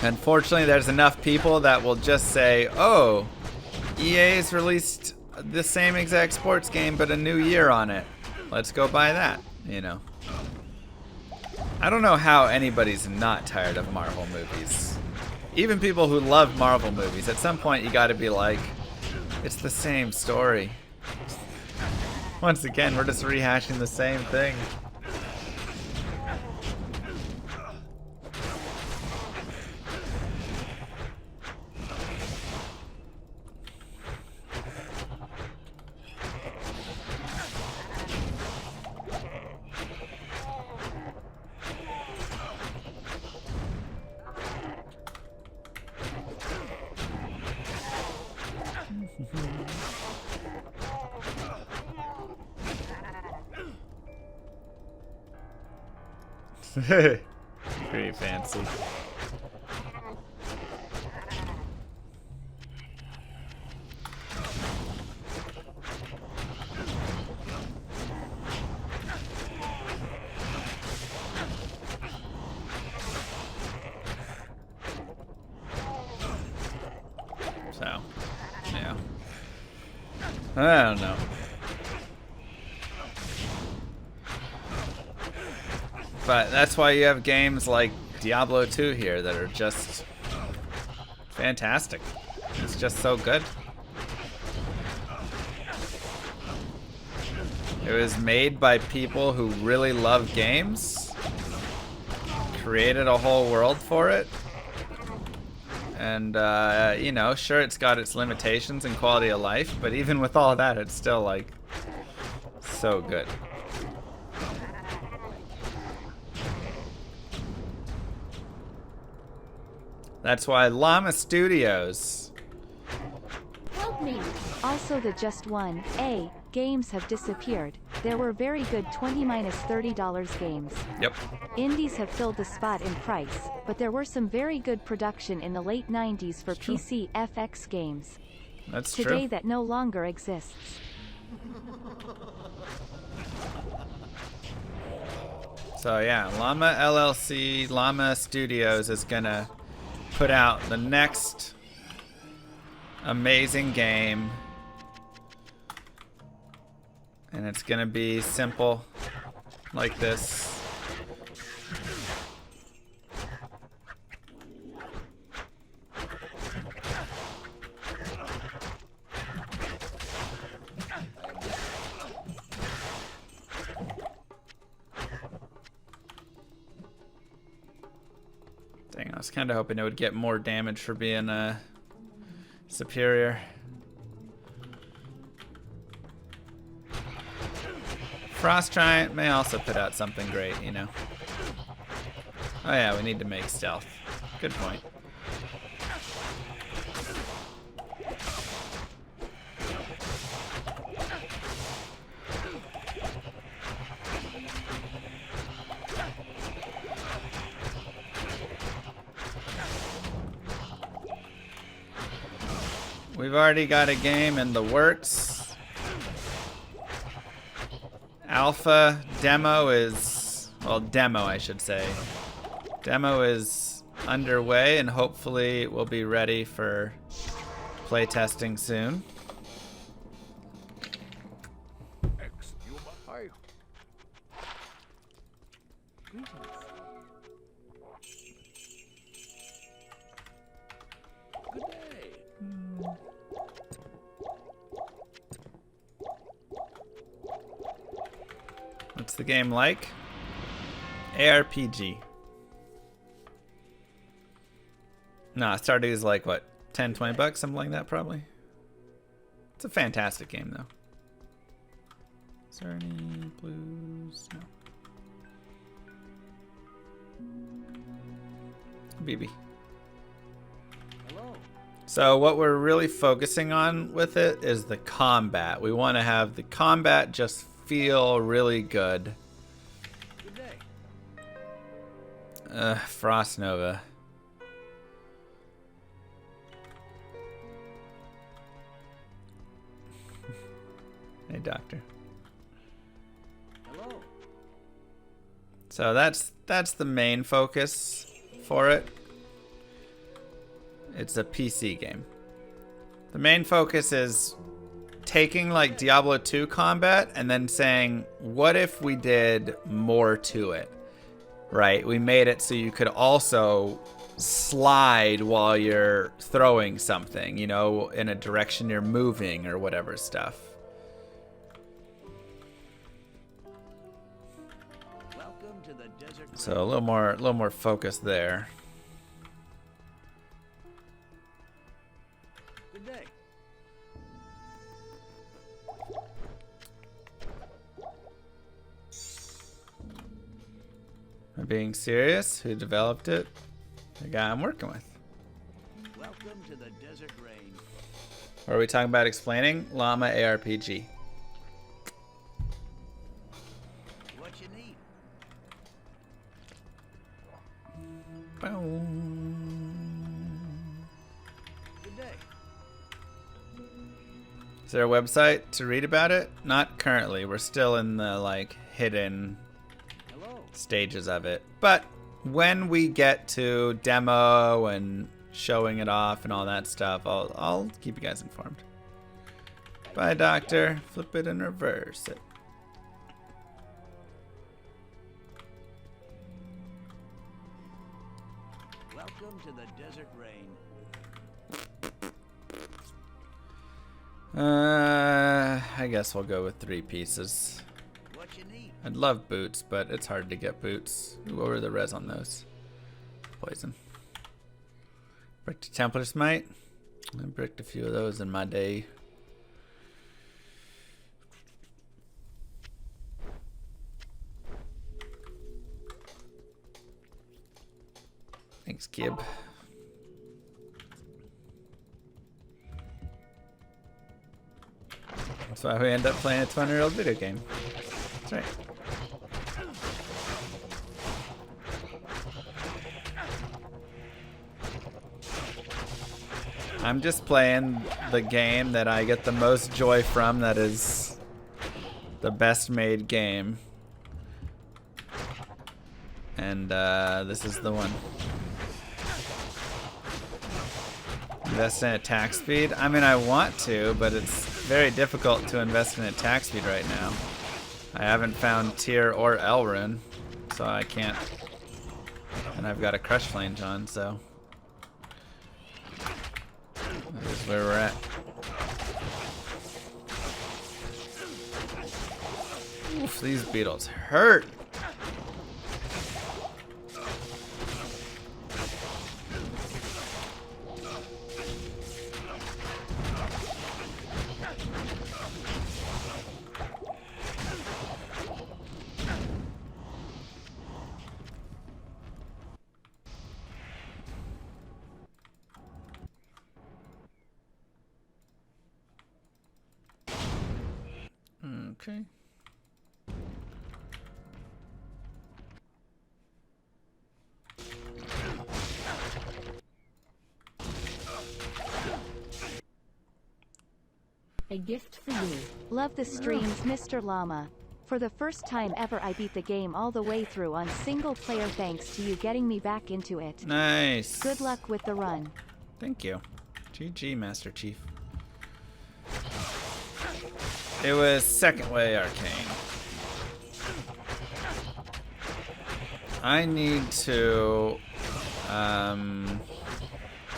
Unfortunately, there's enough people that will just say, oh, EA's released the same exact sports game but a new year on it. Let's go buy that, you know. I don't know how anybody's not tired of Marvel movies. Even people who love Marvel movies, at some point you gotta be like, it's the same story. Once again, we're just rehashing the same thing. Pretty fancy. So, yeah. I don't know. But that's why you have games like Diablo II here that are just fantastic. It's just so good. It was made by people who really love games, created a whole world for it, and you know, sure, it's got its limitations in quality of life, but even with all that, it's still like so good. That's why Llama Studios. Help me! Also the Just One A games have disappeared. There were very good $20-$30 games. Yep. Indies have filled the spot in price, but there were some very good production in the late 90s for True. PC FX games. That's Today true. that no longer exists. So yeah, Llama LLC, Llama Studios is gonna put out the next amazing game, and it's gonna be simple like this. Dang, I was kind of hoping it would get more damage for being superior. Frost Giant may also put out something great, you know. Oh yeah, we need to make stealth. Good point. We've already got a game in the works alpha demo is, well, demo I should say. Demo is underway and hopefully it will be ready for playtesting soon. What's the game like? ARPG. Nah, Stardew is like what, 10, 20 bucks, something like that probably. It's a fantastic game though. Is there any blues? No. BB. Hello. So what we're really focusing on with it is the combat. We want to have the combat just feel really good. Good day. Frost Nova. Hey, doctor. Hello. So that's the main focus for it. It's a PC game. The main focus is taking like Diablo II combat and then saying, what if we did more to it? Right? We made it so you could also slide while you're throwing something, you know, in a direction you're moving or whatever stuff. Welcome to the desert. So a little more focus there. Good day. Am I being serious? Who developed it? The guy I'm working with. Welcome to the desert rain. What are we talking about explaining? Llama ARPG. What you need? Good day. Is there a website to read about it? Not currently. We're still in the like hidden Hello. stages of it. But when we get to demo and showing it off and all that stuff, I'll keep you guys informed. Bye, doctor. Flip it and reverse it. Welcome to the desert rain. I guess we'll go with 3 pieces. What you need? I'd love boots, but it's hard to get boots. What were the res on those? Poison. Bricked a Templar Smite. I bricked a few of those in my day. Thanks, Kib. That's why we end up playing a 20-year-old video game. That's right. I'm just playing the game that I get the most joy from, that is the best made game. And this is the one. Invest in attack speed? I mean, I want to, but it's very difficult to invest in attack speed right now. I haven't found Tyr or Elrune, so I can't. And I've got a Crush Flange on, so this is where we're at. Oof, these beetles hurt. Okay. A gift for you. Love the streams, Mr. Llama. For the first time ever I beat the game all the way through on single player thanks to you getting me back into it. Nice. Good luck with the run. Thank you. GG, Master Chief. It was second way arcane. I need to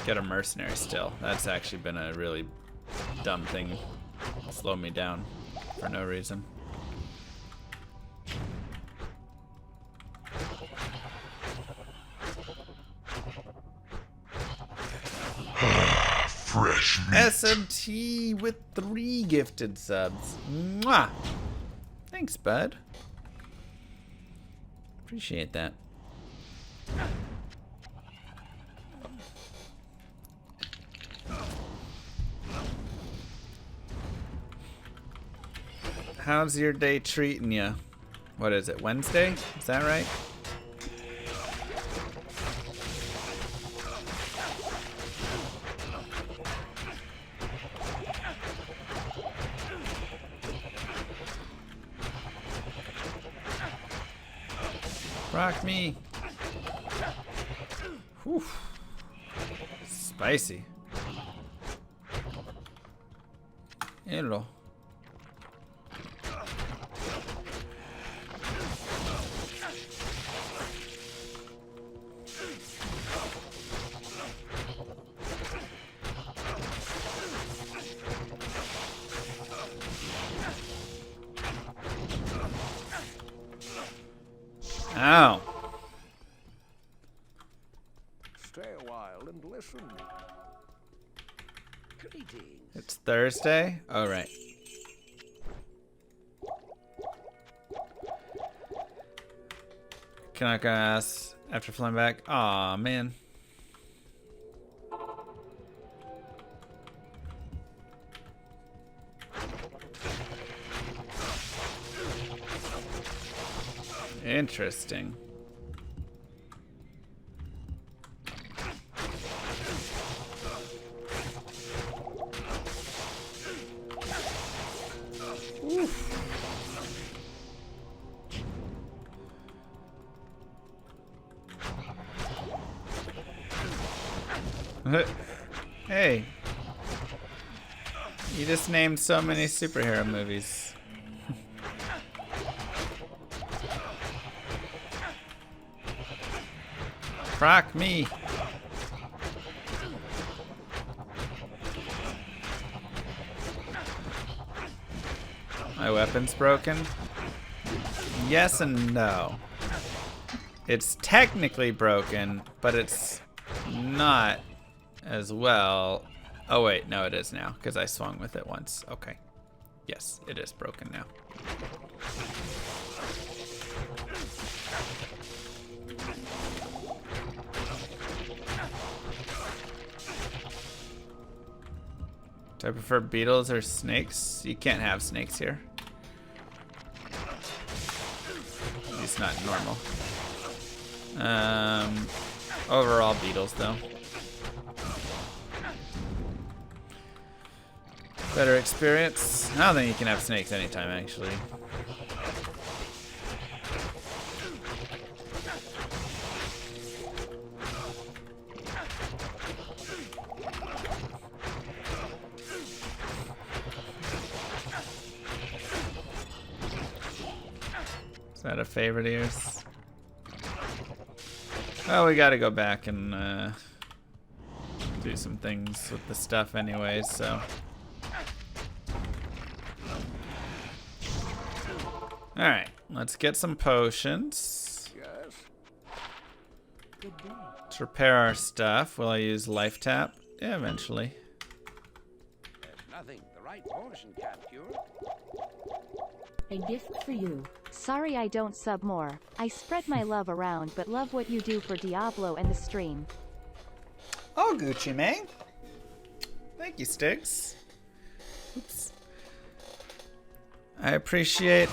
get a mercenary still. That's actually been a really dumb thing. Slow me down for no reason. Fresh meat. SMT with 3 gifted subs. Mwah! Thanks, bud. Appreciate that. How's your day treating you? What is it, Wednesday? Is that right? Rock me. Whew. Spicy. Hello. Ow. Stay a while and listen. Greetings. It's Thursday? Oh, right. Can I ask after flying back? Aw, man. Interesting. Hey. You just named so many superhero movies. Proc me. My weapon's broken? Yes and no. It's technically broken, but it's not as well. Oh wait, no it is now, because I swung with it once. Okay. Yes, it is broken now. Do I prefer beetles or snakes? You can't have snakes here. At least not normal. Overall beetles though. Better experience. I don't think you can have snakes anytime actually. Is that a favorite of yours? Oh, we gotta go back and do some things with the stuff anyways, so. Alright, let's get some potions. Yes. Good day. Let's repair our stuff. Will I use life tap? Yeah, eventually. There's nothing the right potion can't cure. A gift for you. Sorry I don't sub more. I spread my love around but love what you do for Diablo and the stream. Oh, Gucci Mane. Thank you, Sticks. Oops. I appreciate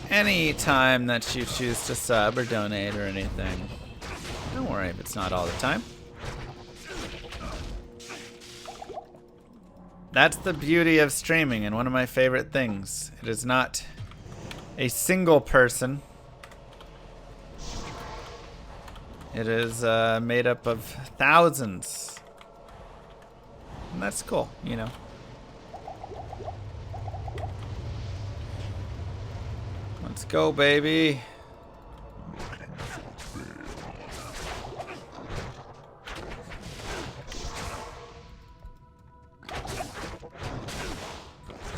any time that you choose to sub or donate or anything. Don't worry if it's not all the time. That's the beauty of streaming and one of my favorite things. It is not a single person. It is made up of thousands. And that's cool, you know. Let's go, baby.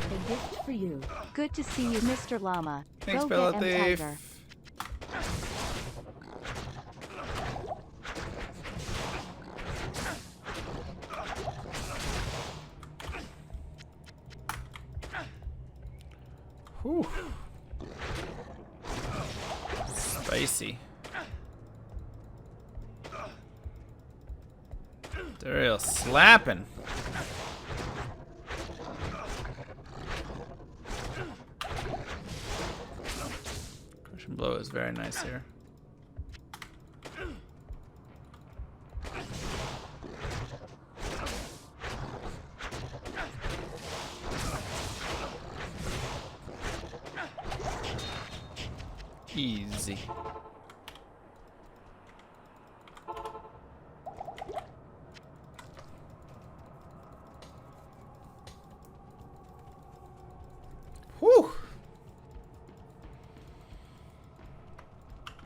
A gift for you. Good to see you, Mr. Llama. Thanks, Go Bella get M. Thief. Tiger. Whew. Spicy. Daryl slapping. Crushing blow is very nice here. Easy. Whew.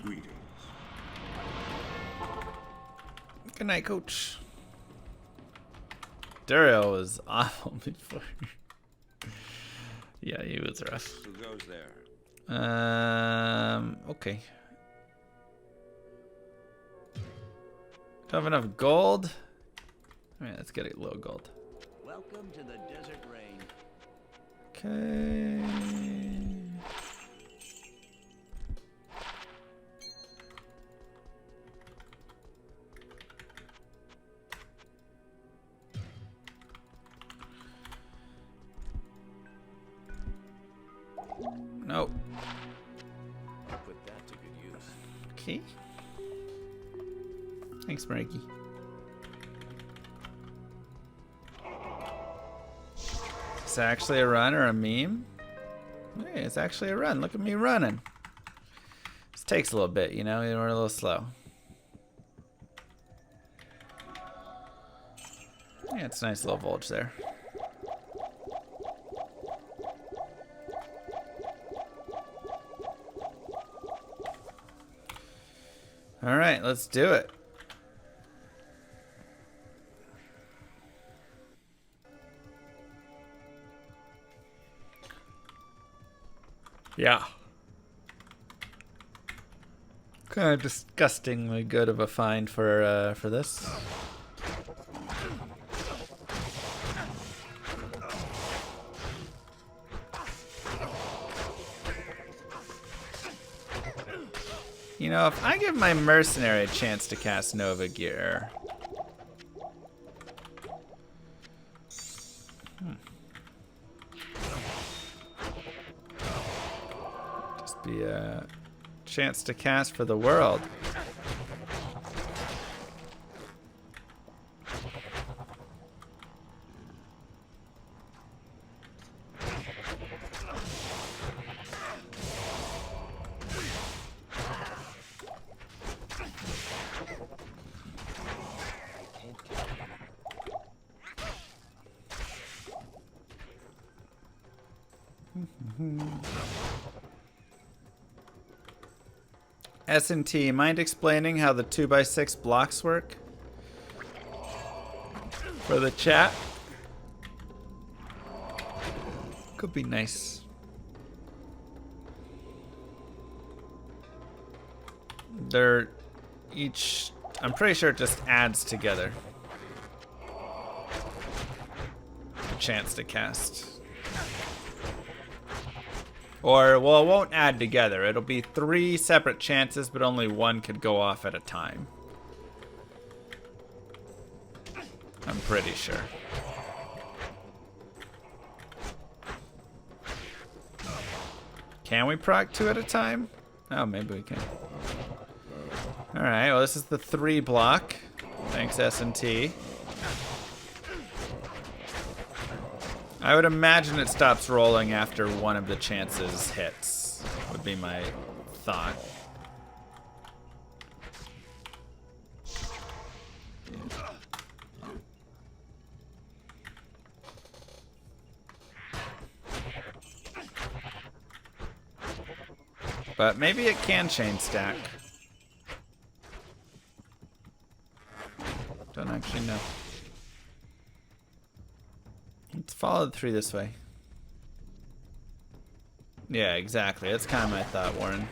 Greetings. Good night, Coach. Daryl was awful before. Yeah, he was rough. Who goes there? Okay. Don't have enough gold? Alright, let's get a little gold. Welcome to the desert rain. Okay. Nope. Put that to good use. Okay. Thanks, Marky. Is that actually a run or a meme? Hey, it's actually a run. Look at me running. This takes a little bit, you know? We're a little slow. Yeah, it's a nice little bulge there. All right, let's do it. Yeah. Kind of disgustingly good of a find for this. You know, if I give my Mercenary a chance to cast Nova Gear. Just be a chance to cast for the world. S&T, mind explaining how the 2x6 blocks work? For the chat? Could be nice. They're each... I'm pretty sure it just adds together. A chance to cast. Or, well, it won't add together. It'll be 3 separate chances, but only one could go off at a time. I'm pretty sure. Can we proc 2 at a time? Oh, maybe we can. Alright, well, this is the 3 block. Thanks, S&T. I would imagine it stops rolling after one of the chances hits. would be my thought. But maybe it can chain stack. Don't actually know. Let's follow through this way. Yeah, exactly. That's kind of my thought, Warren.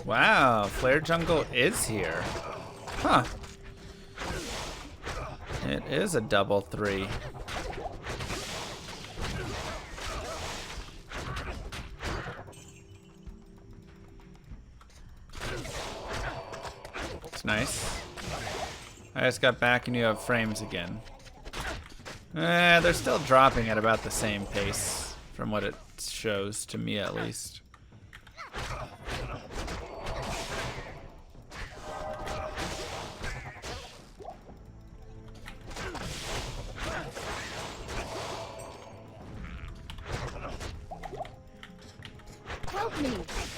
Wow, Flare Jungle is here. Huh. It is a double 3. It's nice. I just got back and you have frames again. They're still dropping at about the same pace, from what it shows to me at least.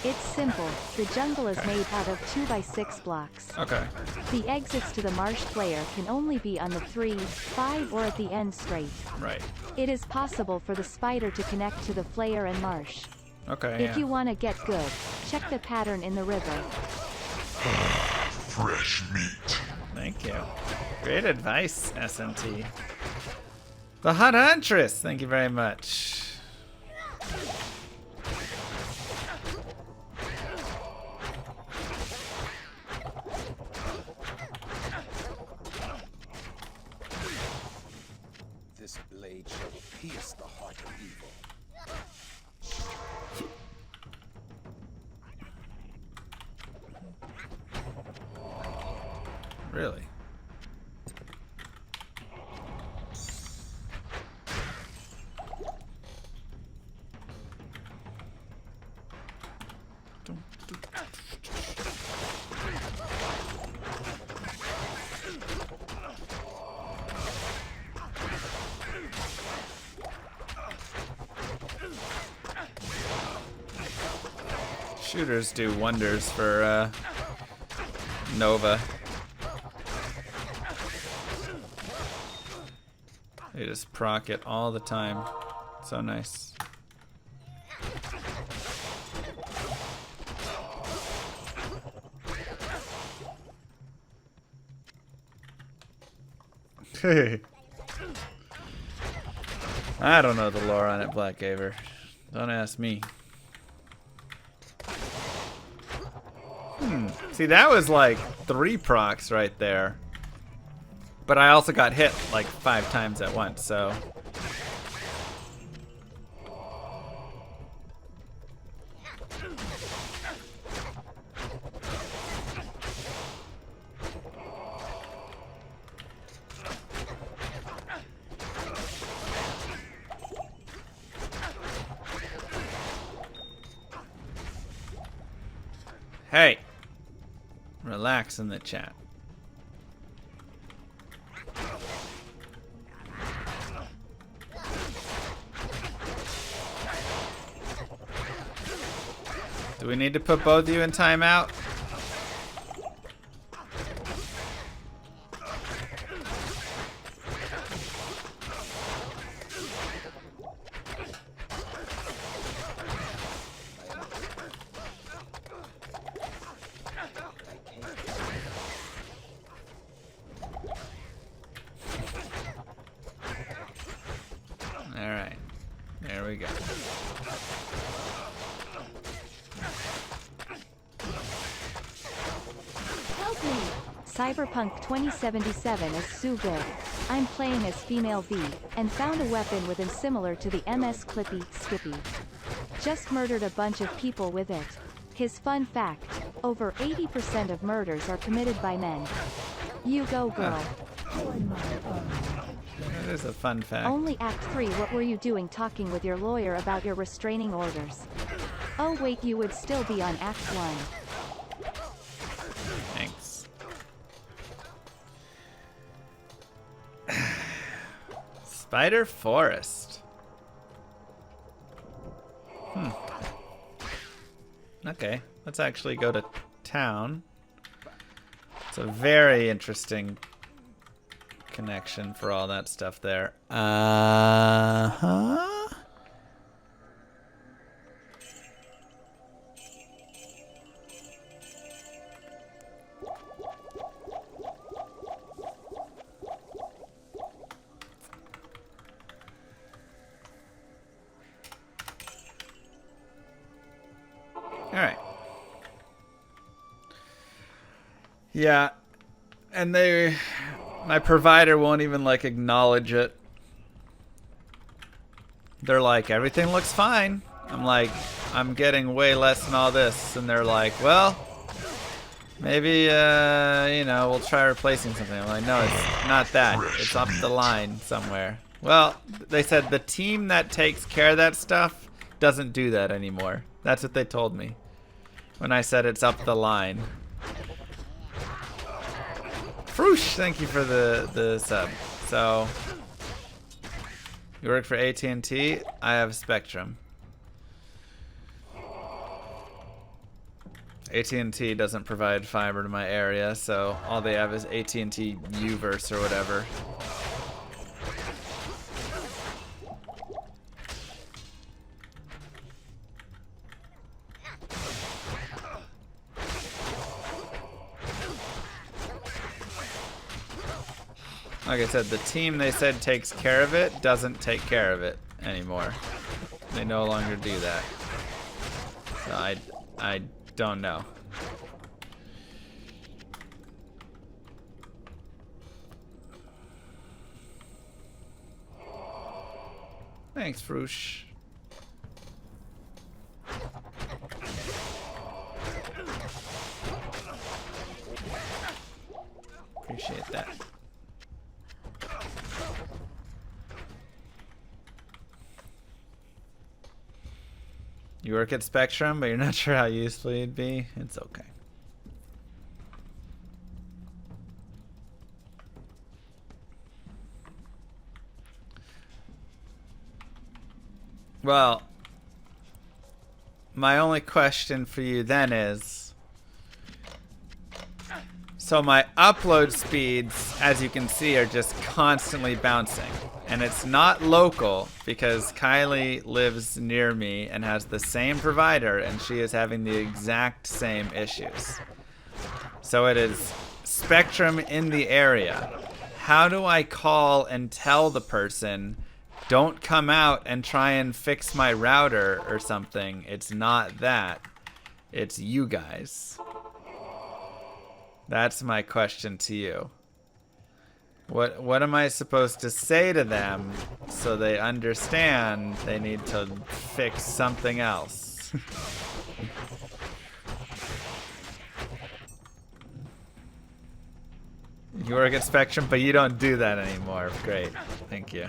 It's simple. The jungle is made out of 2x6 blocks. Okay. The exits to the marsh flare can only be on the 3, 5 or at the end straight. Right. It is possible for the spider to connect to the flare and marsh. Okay, If you want to get good, check the pattern in the river. Fresh meat. Thank you. Great advice, SMT. The Hot Huntress, thank you very much. This blade shall pierce the heart of evil. Really? Shooters do wonders for Nova. They just proc it all the time. So nice. I don't know the lore on it, Blackgaver. Don't ask me. See, that was like 3 procs right there. But I also got hit like 5 times at once, so. Hey, relax in the chat. Do we need to put both of you in timeout? All right, there we go. Cyberpunk 2077 is so good. I'm playing as female V, and found a weapon with him similar to the MS Clippy, Skippy. Just murdered a bunch of people with it. His fun fact, Over 80% of murders are committed by men. You go, girl. That is a fun fact. Only Act 3. What were you doing talking with your lawyer about your restraining orders? Oh wait, you would still be on Act 1. Thanks. Spider Forest. Okay, let's actually go to town. It's a very interesting connection for all that stuff there. Uh-huh. Alright. Yeah. And my provider won't even like acknowledge it. They're like, everything looks fine. I'm like, I'm getting way less than all this. And they're like, well, maybe, you know, we'll try replacing something. I'm like, no, it's not that. It's up the line somewhere. Well, they said the team that takes care of that stuff doesn't do that anymore. That's what they told me when I said it's up the line. Froosh, thank you for the sub. So, you work for AT&T? I have Spectrum. AT&T doesn't provide fiber to my area, so all they have is AT&T Uverse or whatever. Like I said, the team they said takes care of it doesn't take care of it anymore. They no longer do that. So I don't know. Thanks, Froosh. Appreciate that. You work at Spectrum, but you're not sure how useful you'd be? It's okay. Well, my only question for you then is, so my upload speeds, as you can see, are just constantly bouncing. And it's not local because Kylie lives near me and has the same provider and she is having the exact same issues. So it is Spectrum in the area. How do I call and tell the person, don't come out and try and fix my router or something? It's not that. It's you guys. That's my question to you. What am I supposed to say to them so they understand they need to fix something else? You work at Spectrum, but you don't do that anymore. Great. Thank you.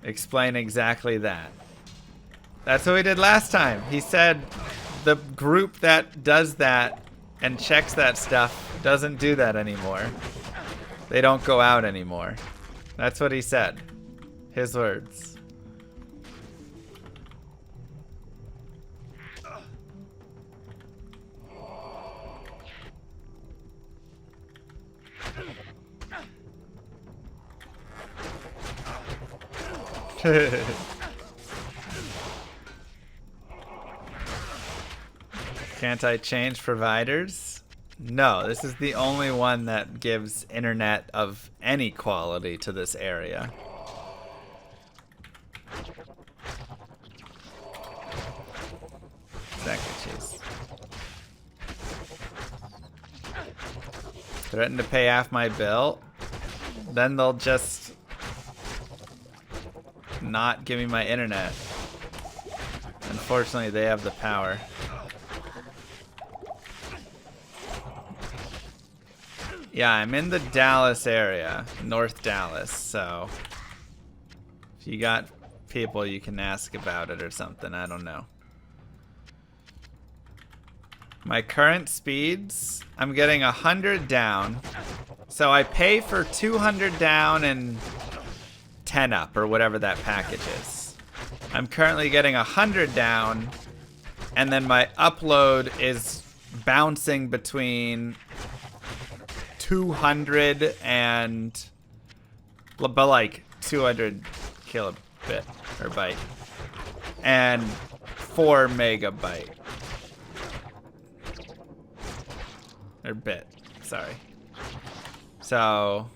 Explain exactly that. That's what we did last time. He said the group that does that and checks that stuff doesn't do that anymore. They don't go out anymore. That's what he said. His words. Can't I change providers? No, this is the only one that gives internet of any quality to this area. Exactly, Chase. Threaten to pay half my bill, then they'll just not give me my internet. Unfortunately, they have the power. Yeah, I'm in the Dallas area, North Dallas, so if you got people you can ask about it or something, I don't know. My current speeds, I'm getting 100 down. So I pay for 200 down and 10 up or whatever that package is. I'm currently getting 100 down, and then my upload is bouncing between 200 and, but like 200 kilobit or byte and 4 megabyte or bit, sorry. So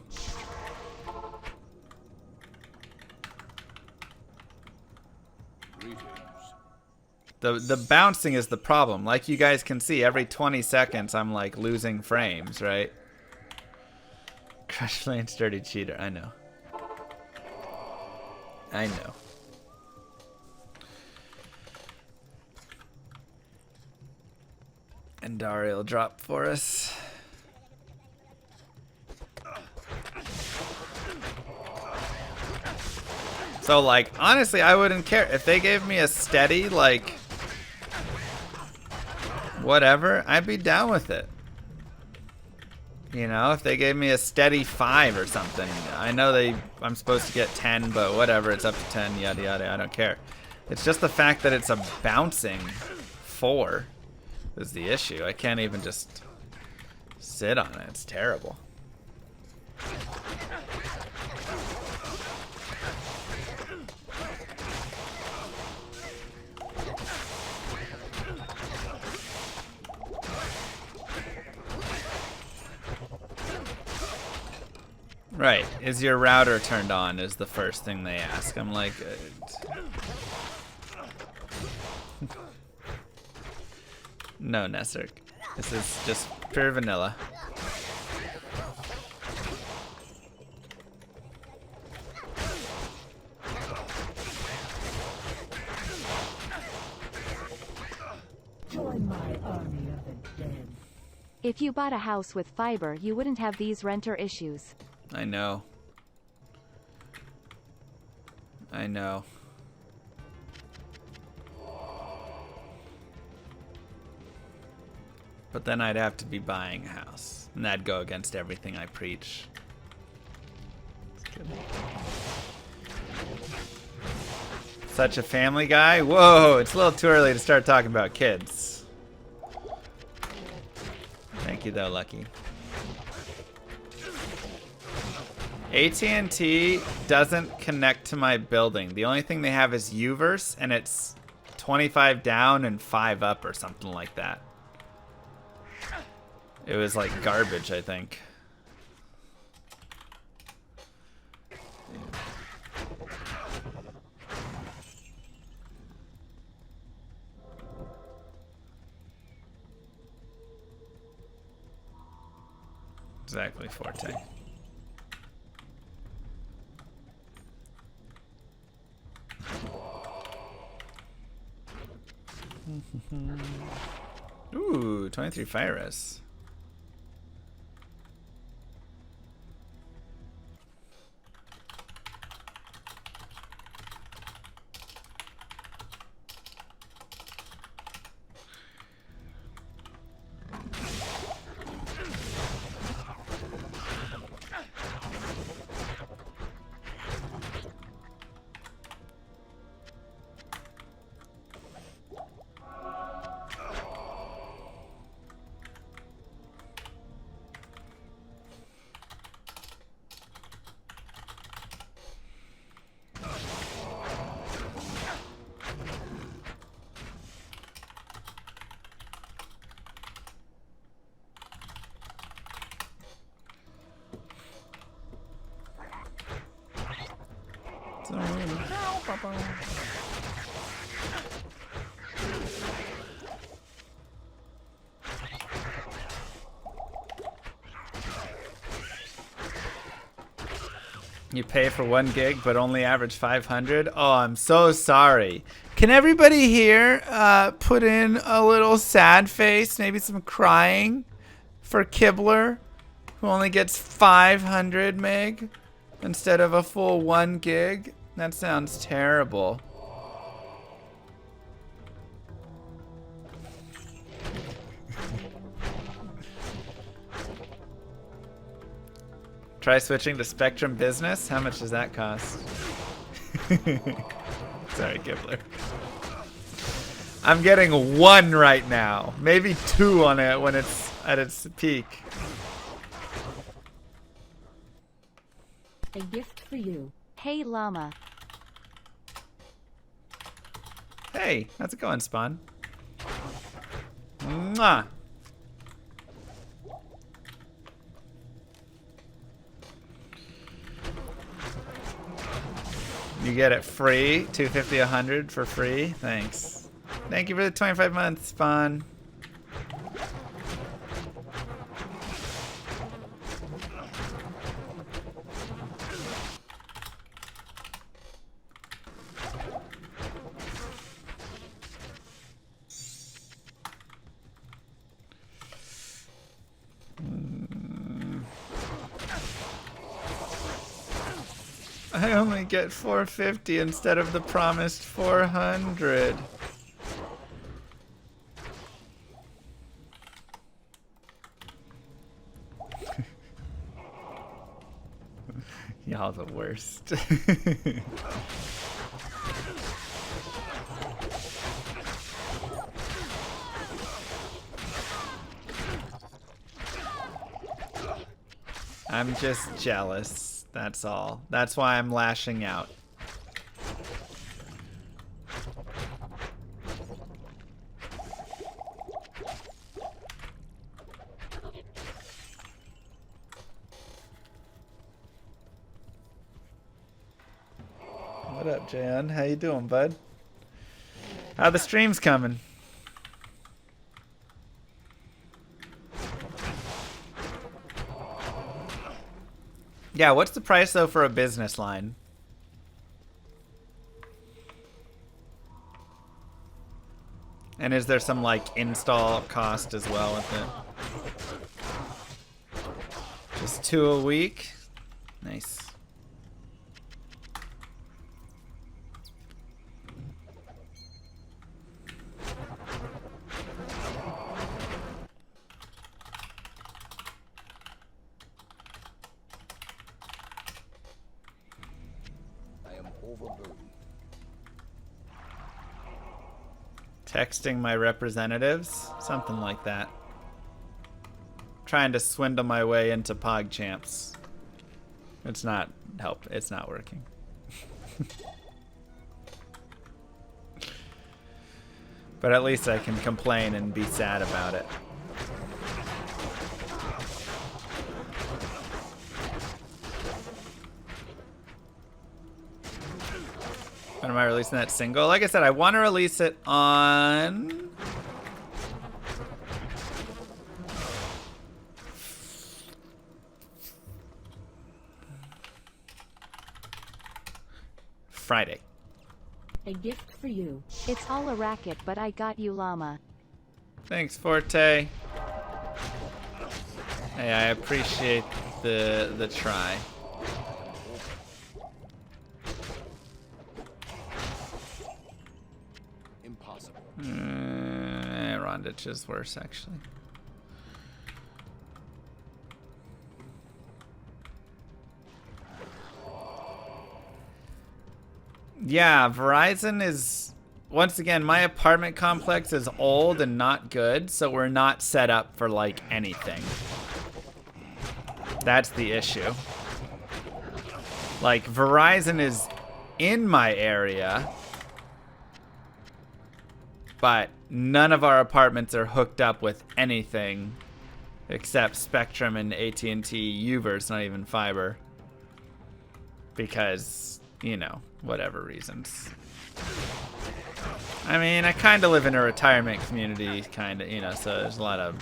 the bouncing is the problem. Like you guys can see, every 20 seconds I'm like losing frames, right? Crush Lane's dirty cheater. I know. I know. ANDARIEL drop for us. So like, honestly, I wouldn't care if they gave me a steady, like, whatever, I'd be down with it. You know, if they gave me a steady 5 or something. I know I'm supposed to get 10, but whatever, it's up to 10, yada yada, I don't care. It's just the fact that it's a bouncing 4 is the issue. I can't even just sit on it. It's terrible. Right. Is your router turned on is the first thing they ask. I'm like... no, Nesserk. This is just pure vanilla. Join my army of the dead. If you bought a house with fiber, you wouldn't have these renter issues. I know. I know. But then I'd have to be buying a house. And that'd go against everything I preach. Such a family guy? Whoa, it's a little too early to start talking about kids. Thank you though, Lucky. AT&T doesn't connect to my building. The only thing they have is Uverse, and it's 25 down and 5 up or something like that. It was like garbage, I think. Exactly, Forte. Ooh, 23 Fires. You pay for 1 gig but only average 500? Oh, I'm so sorry. Can everybody here put in a little sad face, maybe some crying for Kibler? who only gets 500 meg instead of a full 1 gig? That sounds terrible. Try switching to Spectrum Business. How much does that cost? Sorry, Gibbler. I'm getting 1 right now. Maybe 2 on it when it's at its peak. A gift for you. Hey Llama. Hey, how's it going, Spawn? Mwah. You get it free, 250, 100 for free. Thanks. Thank you for the 25 months, Spawn. I only get 450 instead of the promised 400. Y'all the worst. I'm just jealous. That's all. That's why I'm lashing out. What up, Jan? How you doing, bud? How the streams coming? Yeah, what's the price though for a business line? And is there some like install cost as well with it? Just 2 a week? Nice. Texting my representatives? Something like that. Trying to swindle my way into PogChamps. It's not it's not working. But at least I can complain and be sad about it. When am I releasing that single? Like I said, I want to release it on... Friday. A gift for you. It's all a racket, but I got you, Llama. Thanks, Forte. Hey, I appreciate the try. Rondich is worse, actually. Yeah, Verizon is... Once again, my apartment complex is old and not good, so we're not set up for, like, anything. That's the issue. Like, Verizon is in my area, but none of our apartments are hooked up with anything except Spectrum and AT&T Uverse, not even fiber. Because, you know, whatever reasons. I mean, I kind of live in a retirement community, kind of, you know, so there's a lot of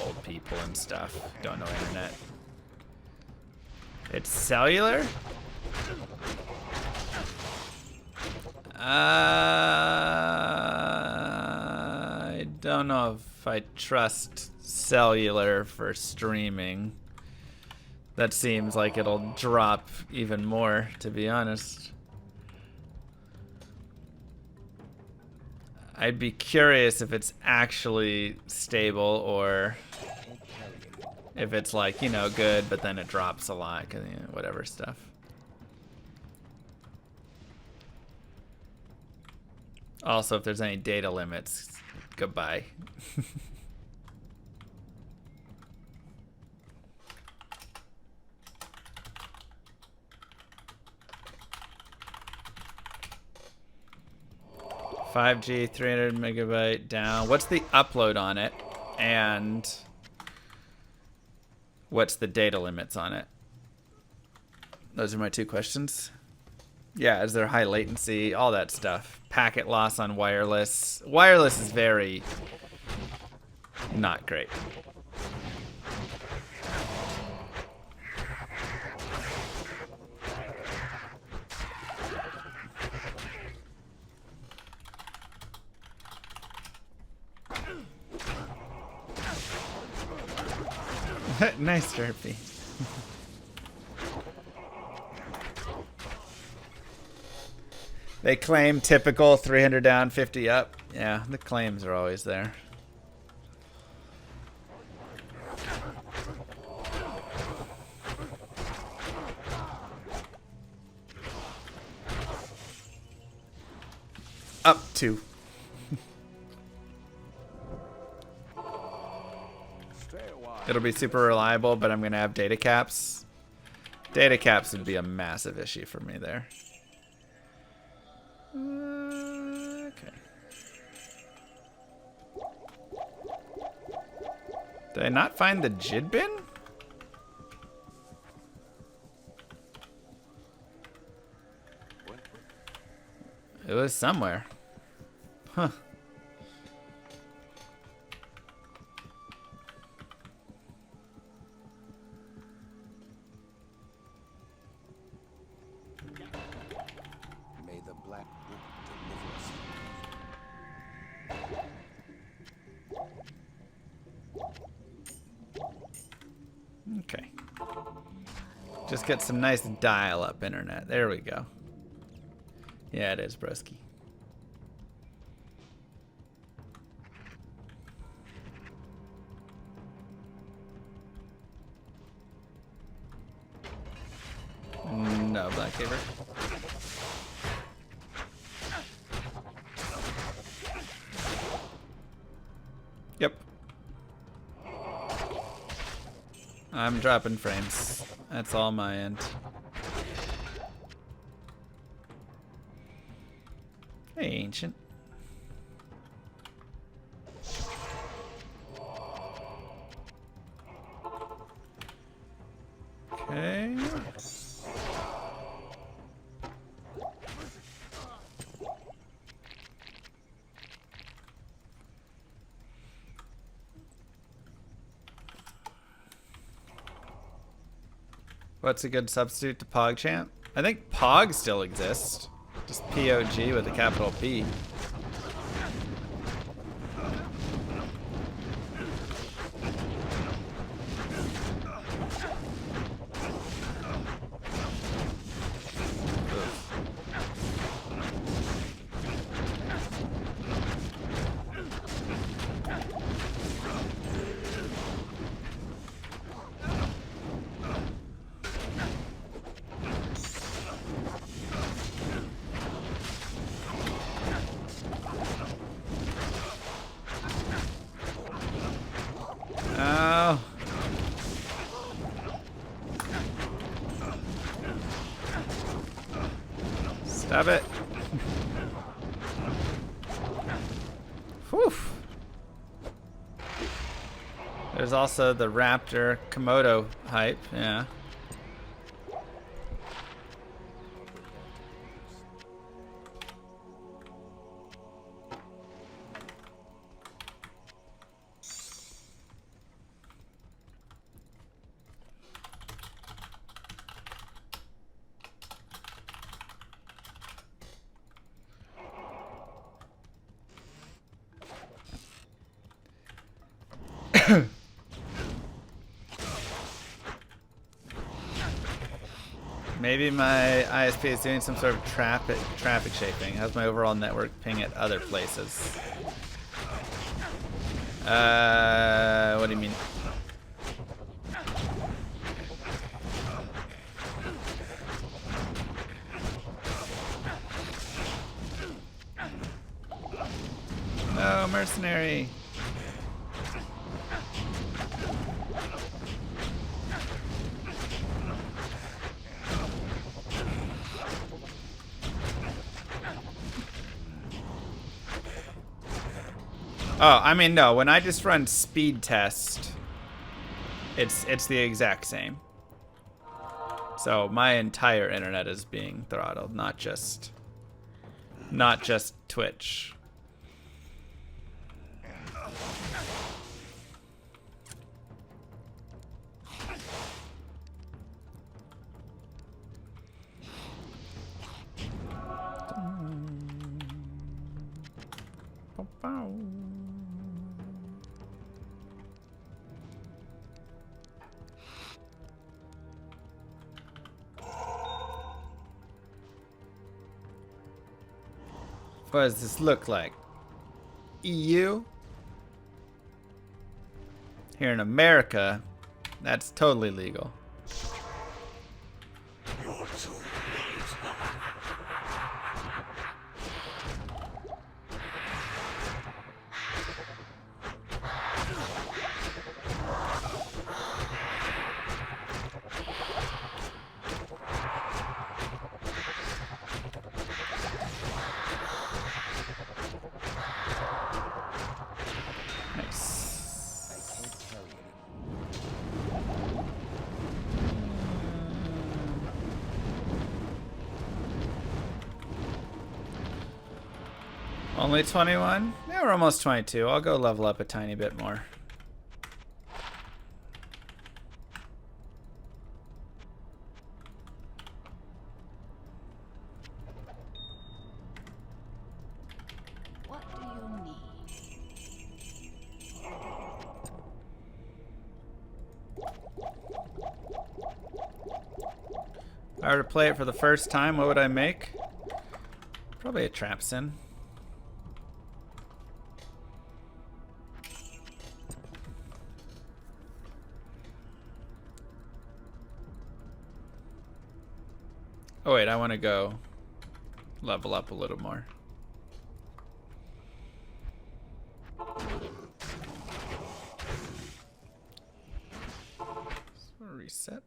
old people and stuff. Don't know internet. It's cellular? I don't know if I trust cellular for streaming. That seems like it'll drop even more, to be honest. I'd be curious if it's actually stable or if it's like, you know, good, but then it drops a lot, 'cause, you know, whatever stuff. Also, if there's any data limits, goodbye. $5G, 300 megabyte down. What's the upload on it? And what's the data limits on it? Those are my two questions. Yeah, is there high latency? All that stuff. Packet loss on wireless. Wireless is very not great. Nice, Derpy. They claim typical 300 down, 50 up. Yeah, the claims are always there. Up 2. It'll be super reliable, but I'm going to have data caps. Data caps would be a massive issue for me there. Okay. Did I not find the JID bin? It was somewhere. Huh. May the black book deliver us. Okay. Just get some nice dial-up internet. There we go. Yeah, it is, broski. No, Black Caver. Yep. I'm dropping frames. That's all my end. Hey, Ancient. Okay. What's a good substitute to PogChamp? I think Pog still exists. Just POG with a capital P. Oh. Stop it. Whew. There's also the Raptor Komodo hype, yeah. Maybe my ISP is doing some sort of traffic shaping. How's my overall network ping at other places? What do you mean? No, Mercenary. Oh, I mean, no. When I just run speed test, it's the exact same. So my entire internet is being throttled, not just Twitch. What does this look like? EU? Here in America, that's totally legal. Only 21? Yeah, we're almost 22. I'll go level up a tiny bit more. What do you need? If I were to play it for the first time, what would I make? Probably a trap sin. Oh wait, I want to go level up a little more. So reset.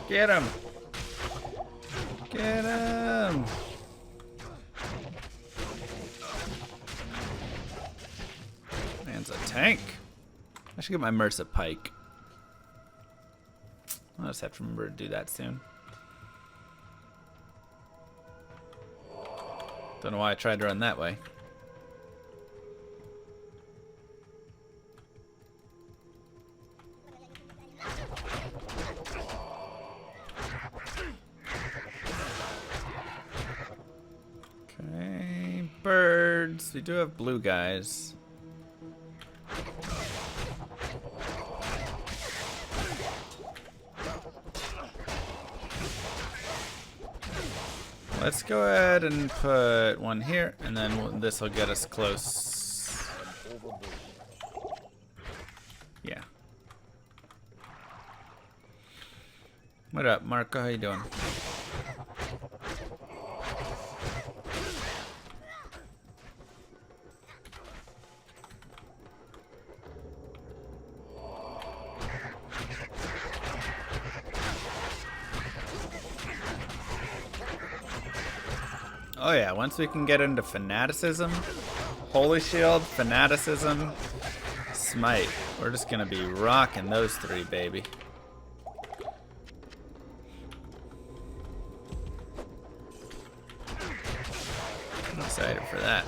Get him! Get him! Man's a tank. I should get my Merc pike. I'll just have to remember to do that soon. Don't know why I tried to run that way. Okay, birds. We do have blue guys. Let's go ahead and put one here, and then this will get us close. Yeah. What up, Marco? How you doing? Oh yeah, once we can get into fanaticism, Holy Shield, fanaticism, smite, we're just gonna be rocking those three, baby. I'm excited for that.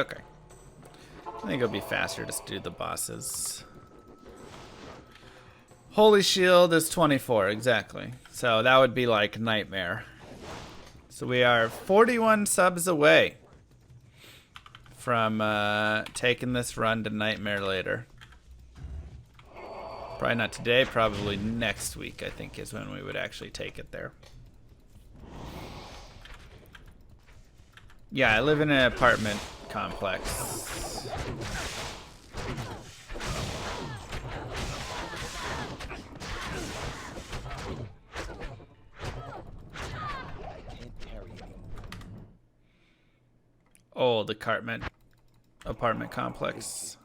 Okay. I think it'll be faster just to do the bosses. Holy Shield is 24, exactly. So that would be like Nightmare. So we are 41 subs away from taking this run to Nightmare later. Probably not today, probably next week, I think, is when we would actually take it there. Yeah, I live in an apartment complex. Old apartment complex.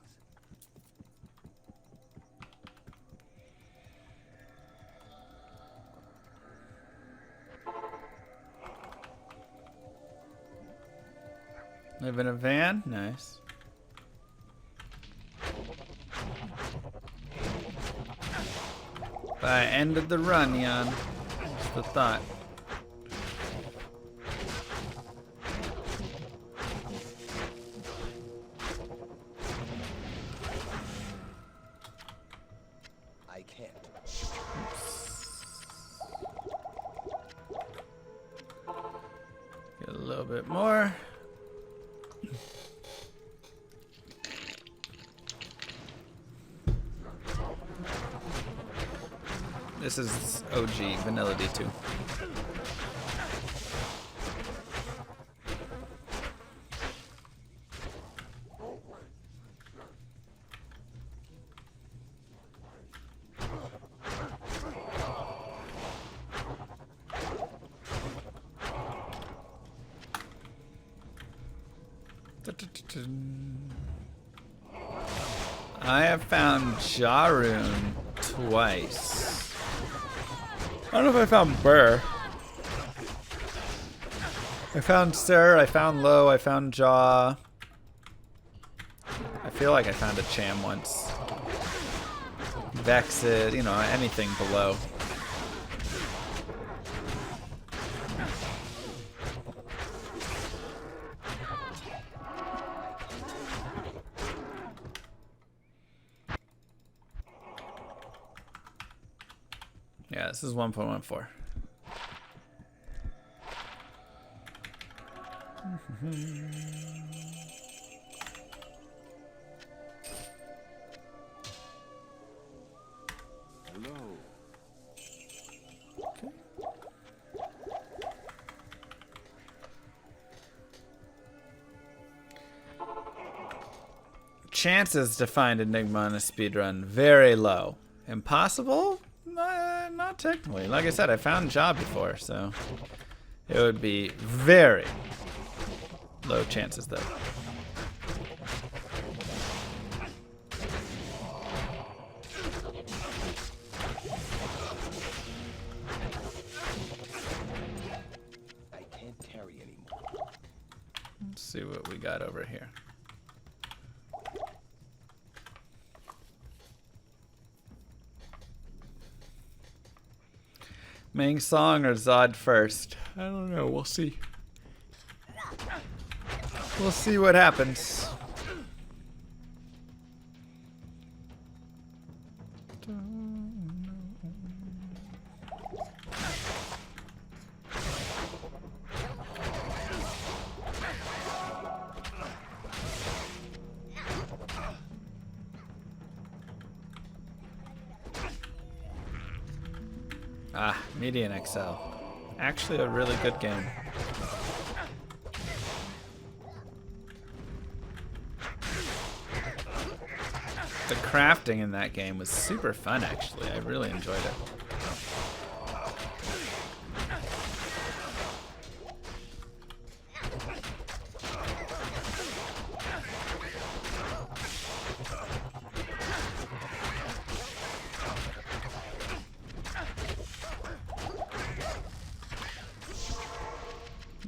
Live in a van? Nice. I ended the run, Jan. That's the thought. I can't. Get a little bit more. This is OG Vanilla D2. I have found Jarun twice. I don't know if I found Burr. I found Sir, I found Low, I found Jaw. I feel like I found a Cham once. Vexed, you know, anything below. Yeah, this is 1.14. Hello. Okay. Chances to find Enigma on a speedrun, very low. Impossible? Not technically. Like I said, I found Job before, so it would be very low chances though. I can't carry anymore. Let's see what we got over here. Main song or Zod first? I don't know. We'll see. We'll see what happens. Ah, Median XL. Actually a really good game. The crafting in that game was super fun, actually. I really enjoyed it.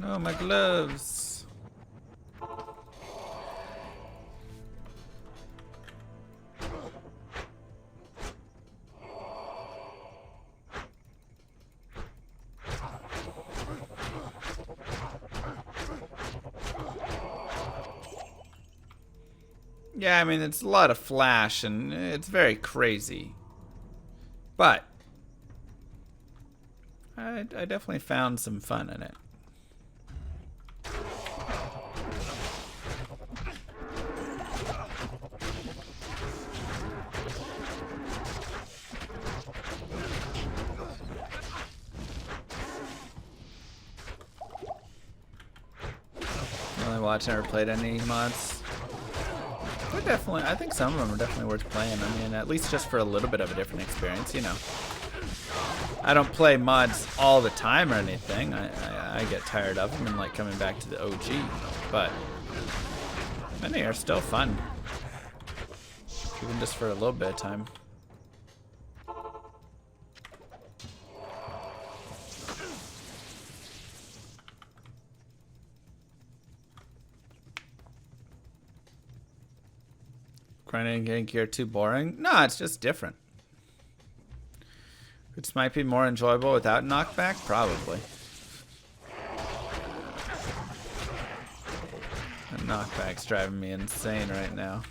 Oh, my gloves. Yeah, I mean, it's a lot of flash and it's very crazy. But I definitely found some fun in it. Only watched, never played any mods. They're definitely, I think some of them are definitely worth playing. I mean, at least just for a little bit of a different experience, you know. I don't play mods all the time or anything. I get tired of them and like coming back to the OG, but many are still fun, even just for a little bit of time. Grinding and getting gear too boring? No, it's just different. Which might be more enjoyable without knockback? Probably. The knockback's driving me insane right now.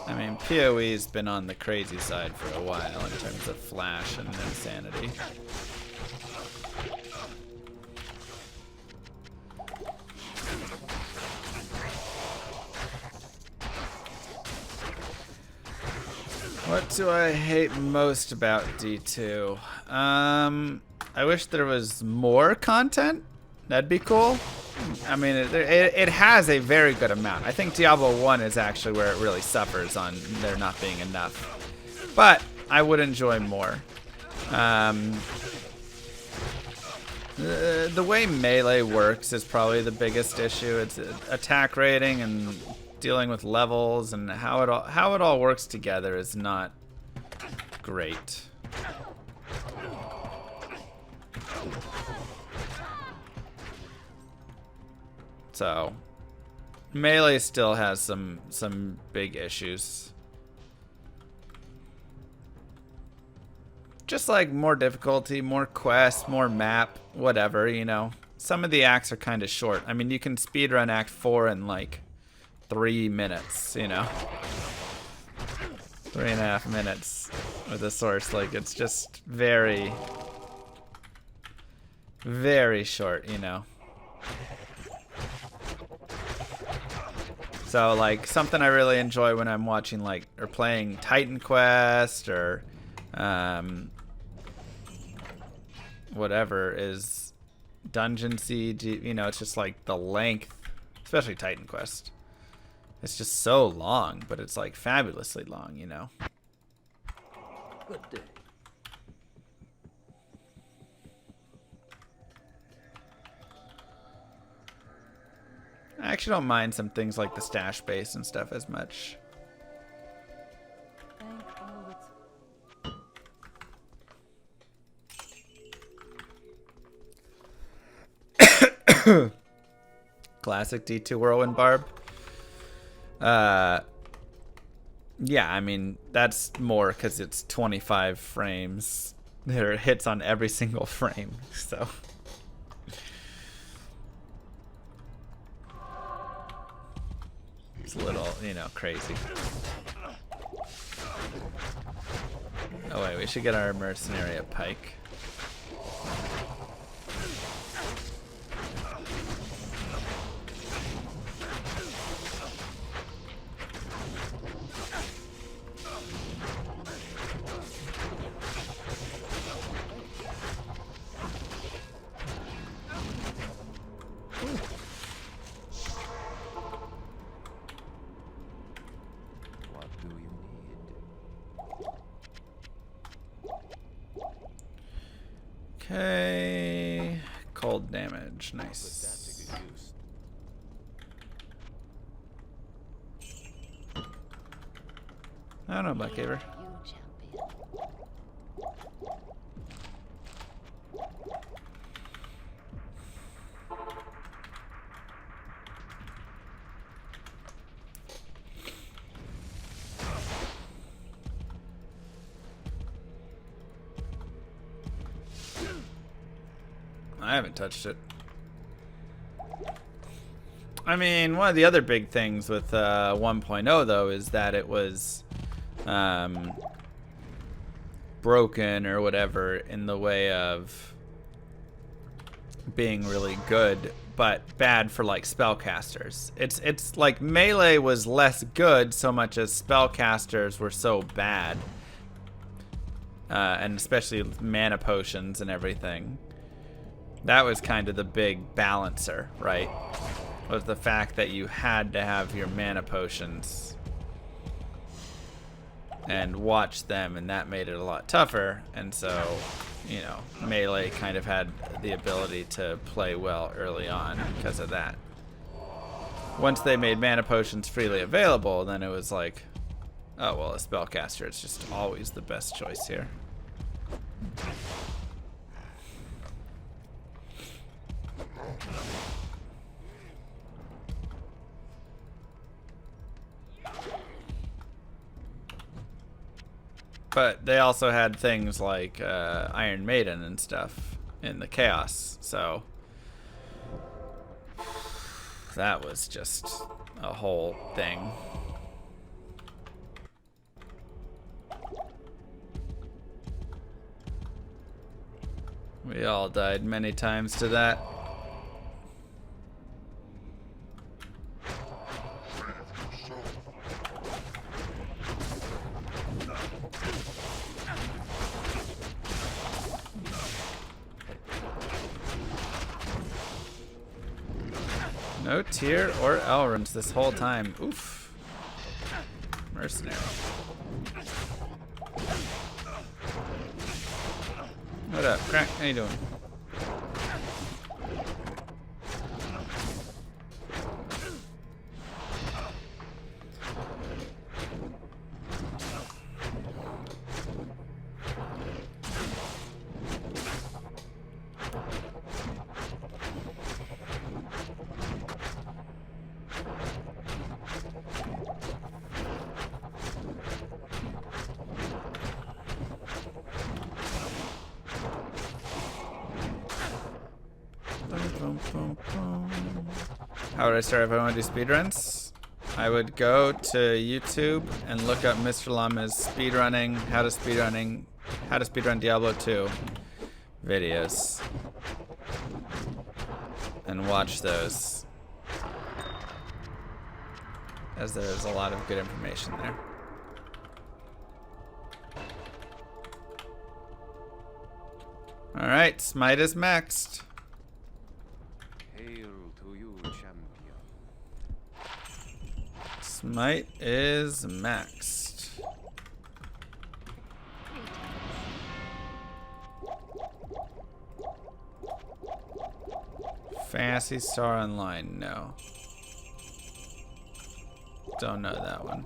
I mean, PoE's been on the crazy side for a while in terms of flash and insanity. What do I hate most about D2? I wish there was more content. That'd be cool. I mean, it has a very good amount. I think Diablo 1 is actually where it really suffers on there not being enough. But I would enjoy more. The way melee works is probably the biggest issue. It's attack rating and dealing with levels and how it all works together is not great. So melee still has some big issues. Just like more difficulty, more quests, more map, whatever, you know. Some of the acts are kind of short. I mean, you can speedrun Act 4 in like 3 minutes, you know. 3.5 minutes with a source. Like, it's just very, very short, you know. So, like, something I really enjoy when I'm watching, like, or playing Titan Quest or whatever is Dungeon Siege. You know, it's just like the length, especially Titan Quest. It's just so long, but it's like fabulously long, you know. Good day. I actually don't mind some things like the stash base and stuff as much. Classic D2 Whirlwind Barb. Yeah, I mean, that's more because it's 25 frames. There are hits on every single frame, so. It's a little, you know, crazy. Oh wait, we should get our Mercenary at Pike. Okay, cold damage, nice. I don't know, Black Gaver. I haven't touched it. I mean, one of the other big things with 1.0 though is that it was broken or whatever in the way of being really good, but bad for like spellcasters. It's like melee was less good so much as spellcasters were so bad, and especially mana potions and everything. That was kind of the big balancer, right? Was the fact that you had to have your mana potions and watch them, and that made it a lot tougher. And so, you know, melee kind of had the ability to play well early on because of that. Once they made mana potions freely available, then it was like, oh well, a spellcaster is just always the best choice here. But they also had things like Iron Maiden and stuff in the Chaos, so that was just a whole thing. We all died many times to that. No tier or Elrons this whole time. Oof. Mercenary. What up, Crack? How you doing? How would I start if I want to do speedruns? I would go to YouTube and look up Mr. Llama's speedrunning, how to speedrun Diablo 2 videos. And watch those, as there's a lot of good information there. Alright, Smite is maxed. Hail to you, champion. Smite is maxed. Fantasy Star Online, no. Don't know that one.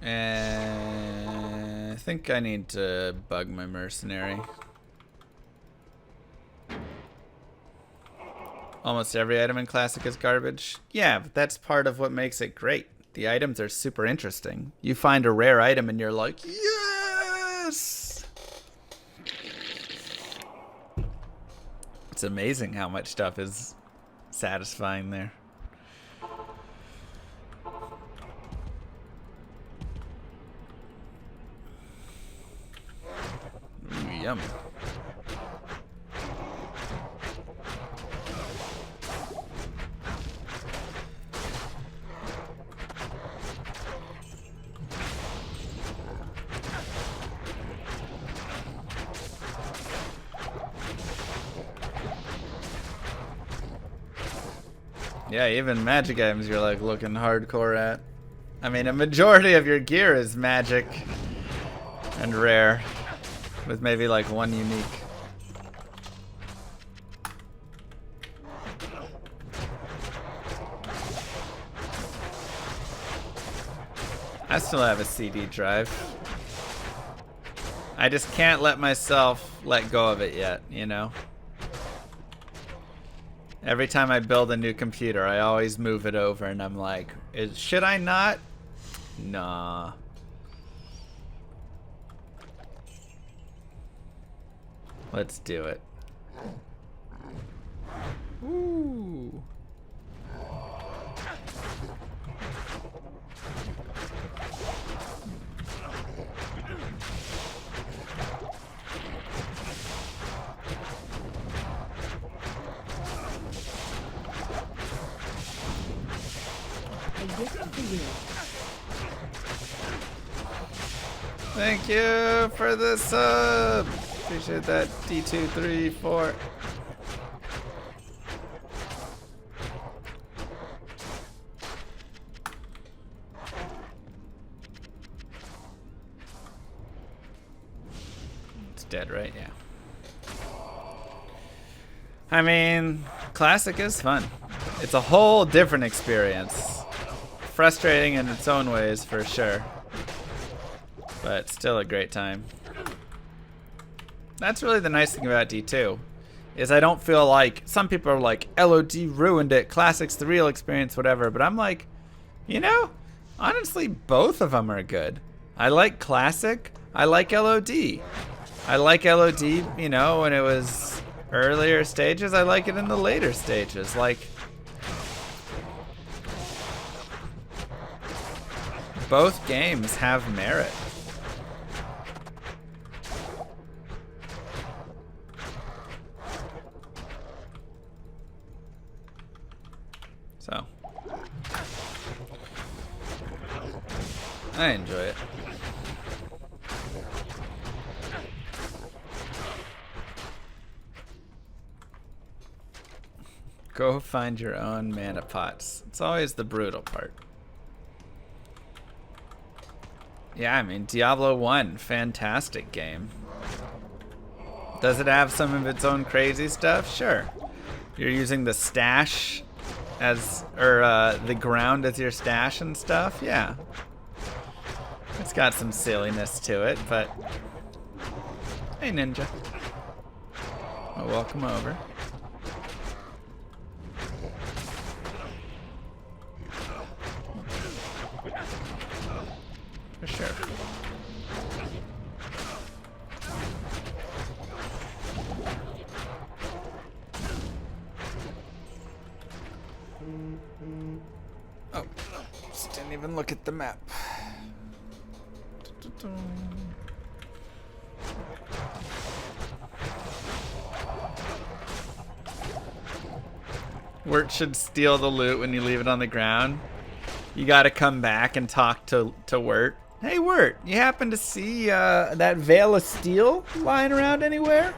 And I think I need to bug my mercenary. Almost every item in Classic is garbage. Yeah, but that's part of what makes it great. The items are super interesting. You find a rare item and you're like, yes! It's amazing how much stuff is satisfying there. Ooh, yum. Yeah, even magic items you're like looking hardcore at. I mean, a majority of your gear is magic and rare, with maybe like one unique. I still have a CD drive. I just can't let myself let go of it yet, you know? Every time I build a new computer, I always move it over, and I'm like, should I not? Nah. Let's do it. Ooh. Thank you for the sub. Appreciate that. D234. It's dead, right? Yeah. I mean, classic is fun. It's a whole different experience. Frustrating in its own ways, for sure. But still a great time. That's really the nice thing about D2, is I don't feel like, some people are like, LOD ruined it, Classic's the real experience, whatever, but I'm like, you know, honestly, both of them are good. I like Classic, I like LOD. I like LOD, you know, when it was earlier stages, I like it in the later stages, like, both games have merit. So, I enjoy it. Go find your own mana pots. It's always the brutal part. Yeah, I mean, Diablo 1, fantastic game. Does it have some of its own crazy stuff? Sure. You're using the stash as, or the ground as your stash and stuff? Yeah. It's got some silliness to it, but... Hey, Ninja. Well, welcome over. For sure. Oh, just didn't even look at the map. Wirt should steal the loot when you leave it on the ground. You gotta come back and talk to Wirt. Hey Wirt, you happen to see that Veil of Steel lying around anywhere?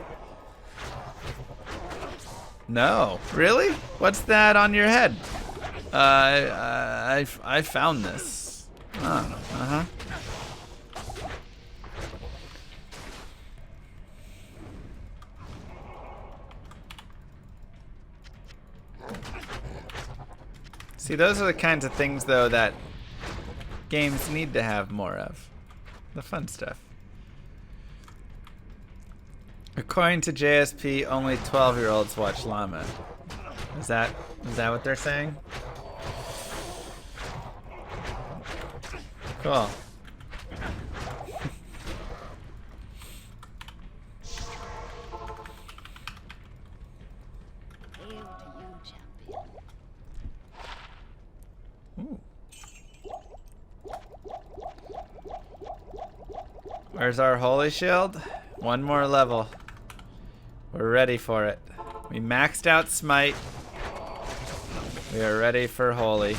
No. Really? What's that on your head? I found this. Oh, uh-huh. See, those are the kinds of things, though, that games need to have more of. The fun stuff. According to JSP, only 12-year-olds watch Llama. Is that what they're saying? Cool. Ooh. Where's our holy shield? One more level. We're ready for it. We maxed out smite. We are ready for holy.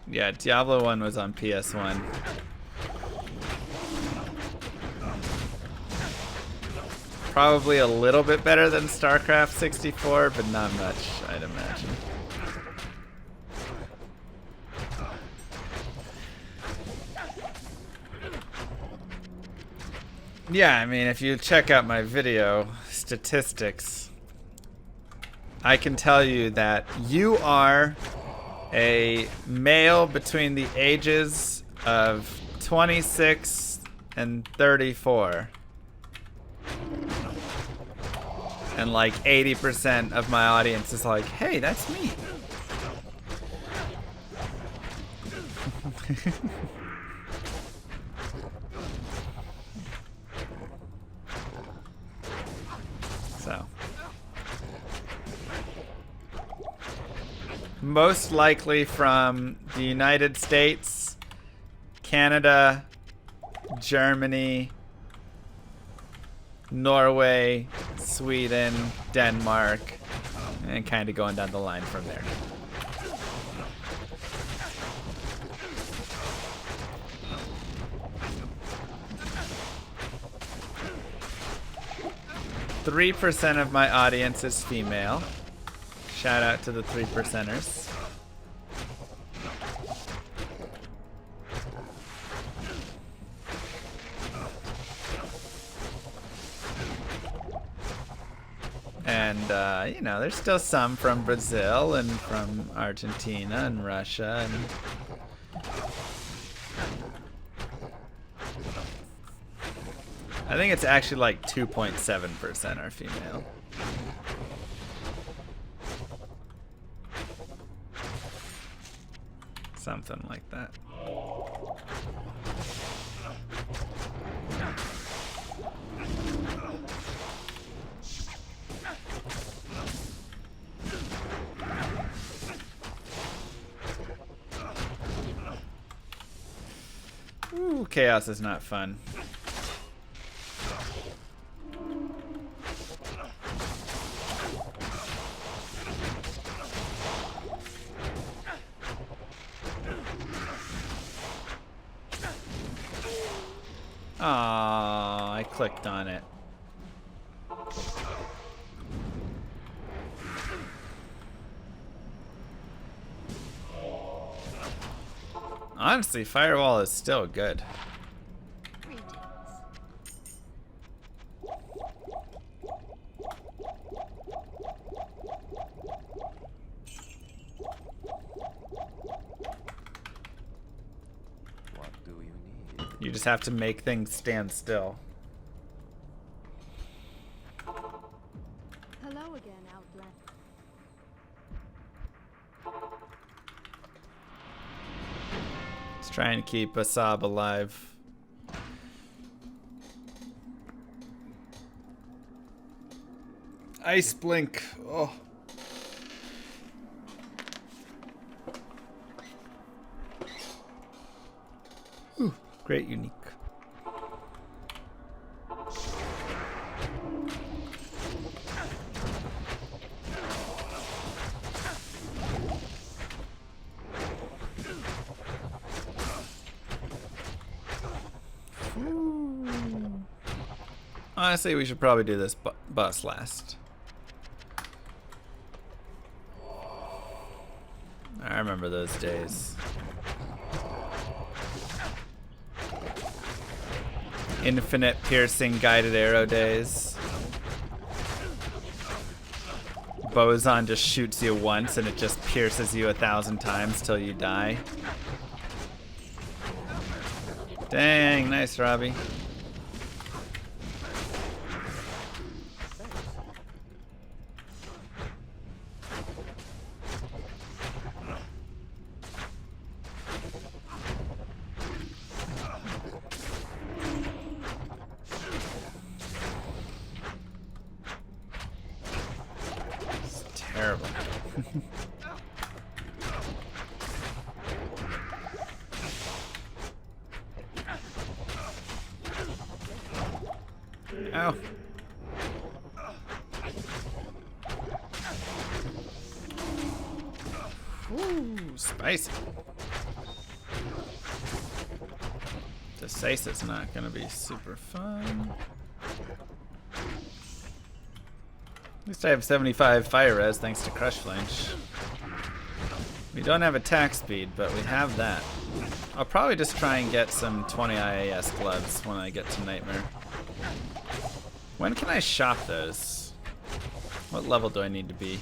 Yeah, Diablo 1 was on PS1. Probably a little bit better than StarCraft 64, but not much, I'd imagine. Yeah, I mean, if you check out my video statistics, I can tell you that you are a male between the ages of 26 and 34. And like 80% of my audience is like, hey, that's me. So. Most likely from the United States, Canada, Germany, Norway, Sweden, Denmark, and kind of going down the line from there. .3% of my audience is female. Shout out to the 3%ers. And, you know, there's still some from Brazil and from Argentina and Russia. And I think it's actually like 2.7% are female. Something like that. Ooh, chaos is not fun. Aw, I clicked on it. Honestly, Firewall is still good. What do you need? You just have to make things stand still. Hello again, Outlet. Let's try and keep Asab alive. Ice Blink. Oh. Ooh, great unique. Honestly, we should probably do this bus last. I remember those days. Infinite piercing guided arrow days. Boson just shoots you once and it just pierces you 1,000 times till you die. Dang, nice, Robbie. Terrible. Ow. Ooh, spicy. Decisive's not gonna be super fun. At least I have 75 fire res thanks to Crush Flinch. We don't have attack speed, but we have that. I'll probably just try and get some 20 IAS gloves when I get to Nightmare. When can I shop those? What level do I need to be?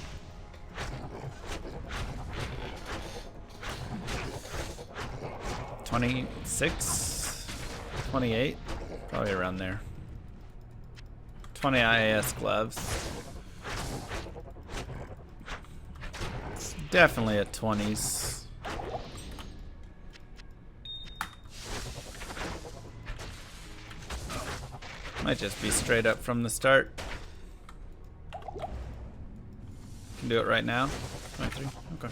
26, 28, probably around there. 20 IAS gloves. It's definitely a 20s. Might just be straight up from the start. Can do it right now. 23. Okay.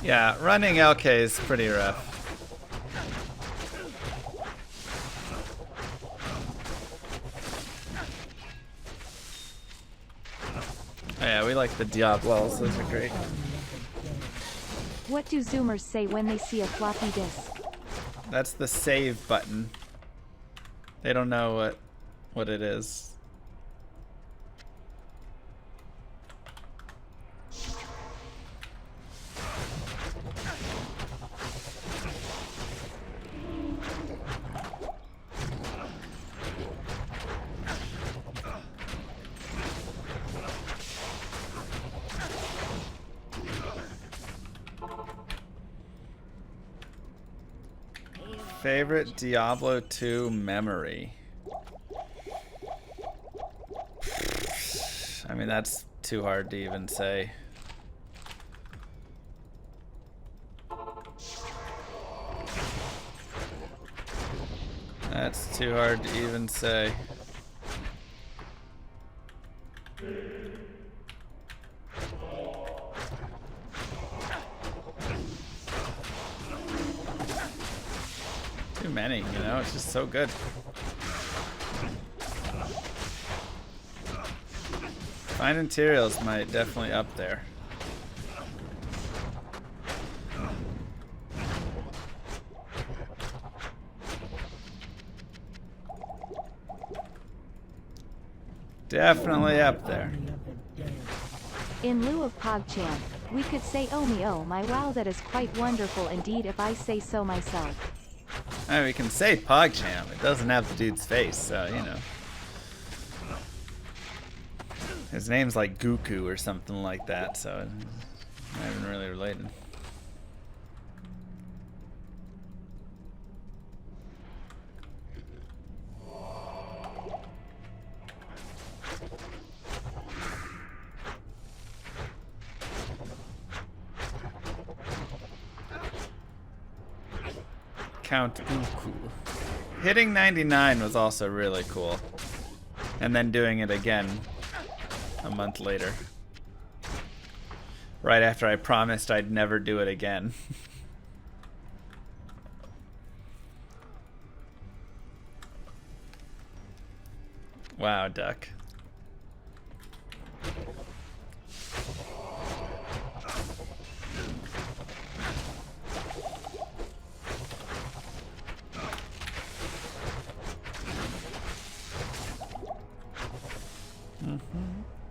Yeah, running LK is pretty rough. Oh yeah, we like the Diablos. Those are great. What do Zoomers say when they see a floppy disk? That's the save button. They don't know what it is. Favorite Diablo II memory? I mean, that's too hard to even say. That's too hard to even say. Too many, you know, it's just so good. Fine Materials might definitely up there. Definitely up there. In lieu of PogChamp, we could say oh me oh my wow, that is quite wonderful indeed if I say so myself. I mean, we can say PogChamp. It doesn't have the dude's face, so, you know. His name's like Goku or something like that, so it's not even really related. Count Dooku. Hitting 99 was also really cool. And then doing it again a month later. Right after I promised I'd never do it again. Wow, Duck.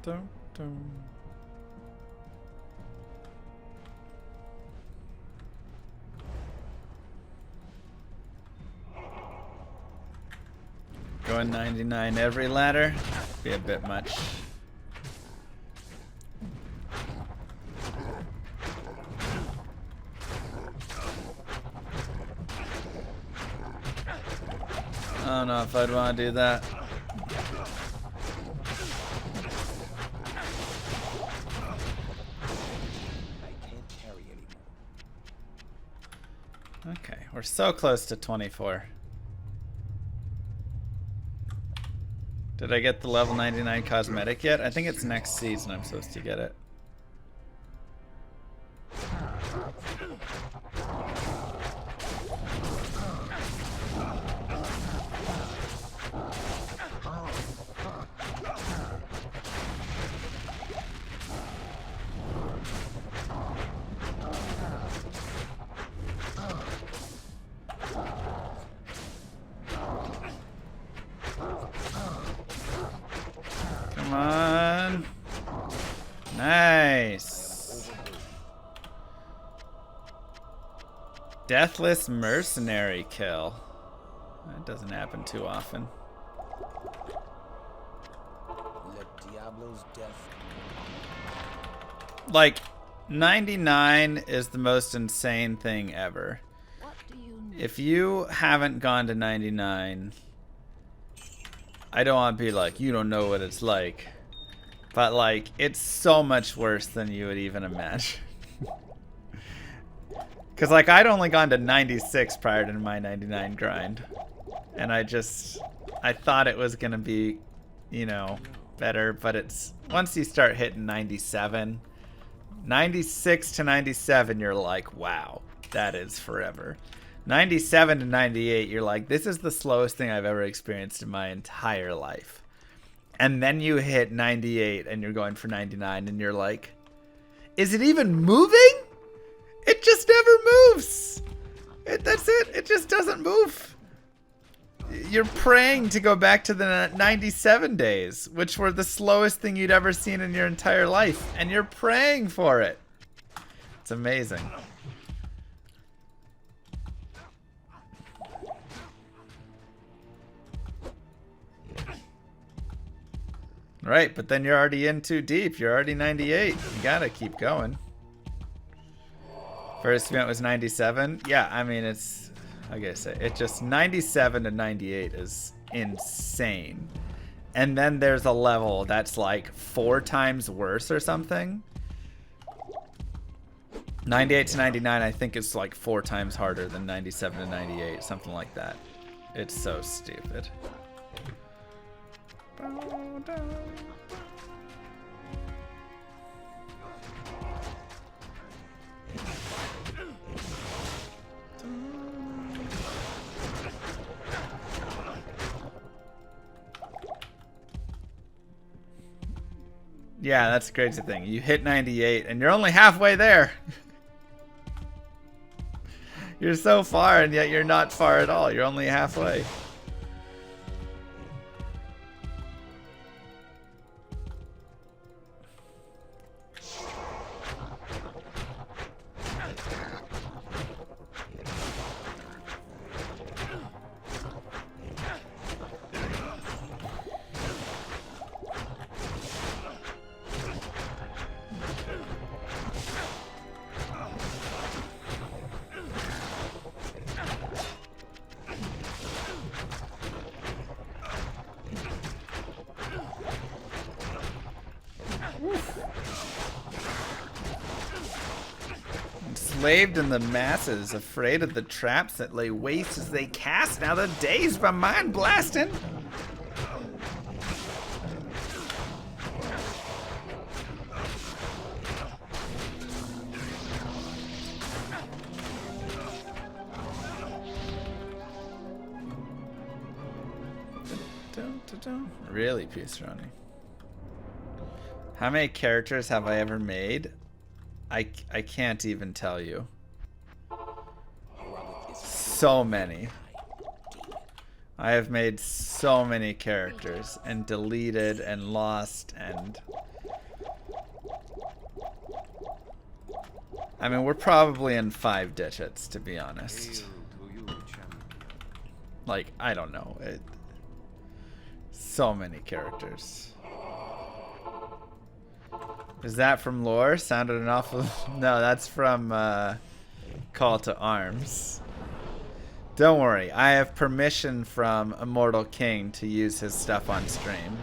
Dun, dun. Going 99 every ladder? Be a bit much. I don't know if I'd want to do that. Okay, we're so close to 24. Did I get the level 99 cosmetic yet? I think it's next season I'm supposed to get it. Come on. Nice. Deathless Mercenary kill. That doesn't happen too often. Let Diablo's death. Like, 99 is the most insane thing ever. What do you need? If you haven't gone to 99, I don't want to be like, you don't know what it's like. But like, it's so much worse than you would even imagine. Because like, I'd only gone to 96 prior to my 99 grind. And I thought it was going to be, you know, better. But it's, once you start hitting 97, 96 to 97, you're like, wow, that is forever. 97 to 98, you're like, this is the slowest thing I've ever experienced in my entire life. And then you hit 98 and you're going for 99 and you're like, is it even moving? It just never moves. That's it. It just doesn't move. You're praying to go back to the 97 days, which were the slowest thing you'd ever seen in your entire life. And you're praying for it. It's amazing. Right, but then you're already in too deep. You're already 98. You gotta keep going. First event was 97. Yeah, I mean, it's, I gotta say, it just 97 to 98 is insane. And then there's a level that's like 4 times worse or something. 98 to 99, I think it's like 4 times harder than 97 to 98, something like that. It's so stupid. Yeah, that's the crazy thing. You hit 98 and you're only halfway there. You're so far and yet you're not far at all. You're only halfway. Enslaved in the masses, afraid of the traps that lay waste as they cast. Now the days by mind blasting. Really, Peace Ronnie. How many characters have I ever made? I can't even tell you. So many. I have made so many characters and deleted and lost and... I mean, we're probably in 5 digits, to be honest. Like, I don't know. So many characters. Is that from lore? Sounded an awful... No, that's from Call to Arms. Don't worry. I have permission from Immortal King to use his stuff on stream.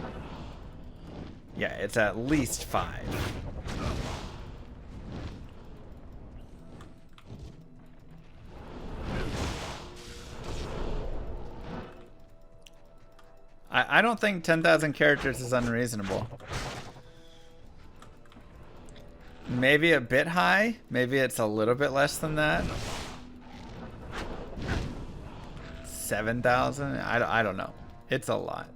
Yeah, it's at least 5. I don't think 10,000 characters is unreasonable. Maybe a bit high. Maybe it's a little bit less than that. 7,000? I don't know. It's a lot.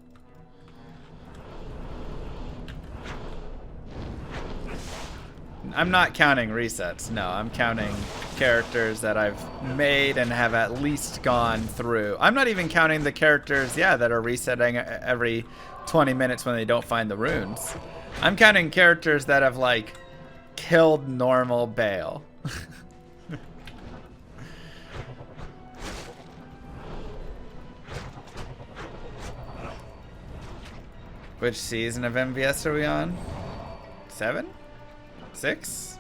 I'm not counting resets. No, I'm counting characters that I've made and have at least gone through. I'm not even counting the characters, yeah, that are resetting every 20 minutes when they don't find the runes. I'm counting characters that have, like, killed normal Bale. Which season of MVS are we on? 7? 6?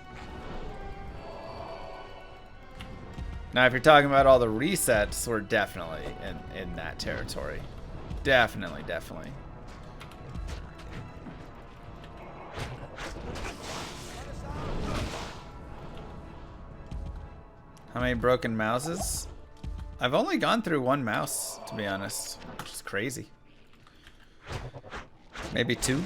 Now, if you're talking about all the resets, we're definitely in that territory. Definitely. How many broken mouses? I've only gone through one mouse, to be honest, which is crazy. Maybe 2.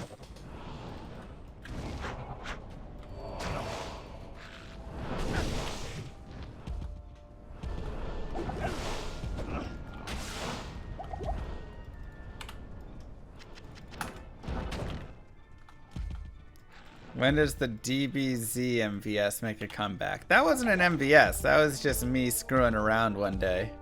When does the DBZ MVS make a comeback? That wasn't an MVS. That was just me screwing around one day.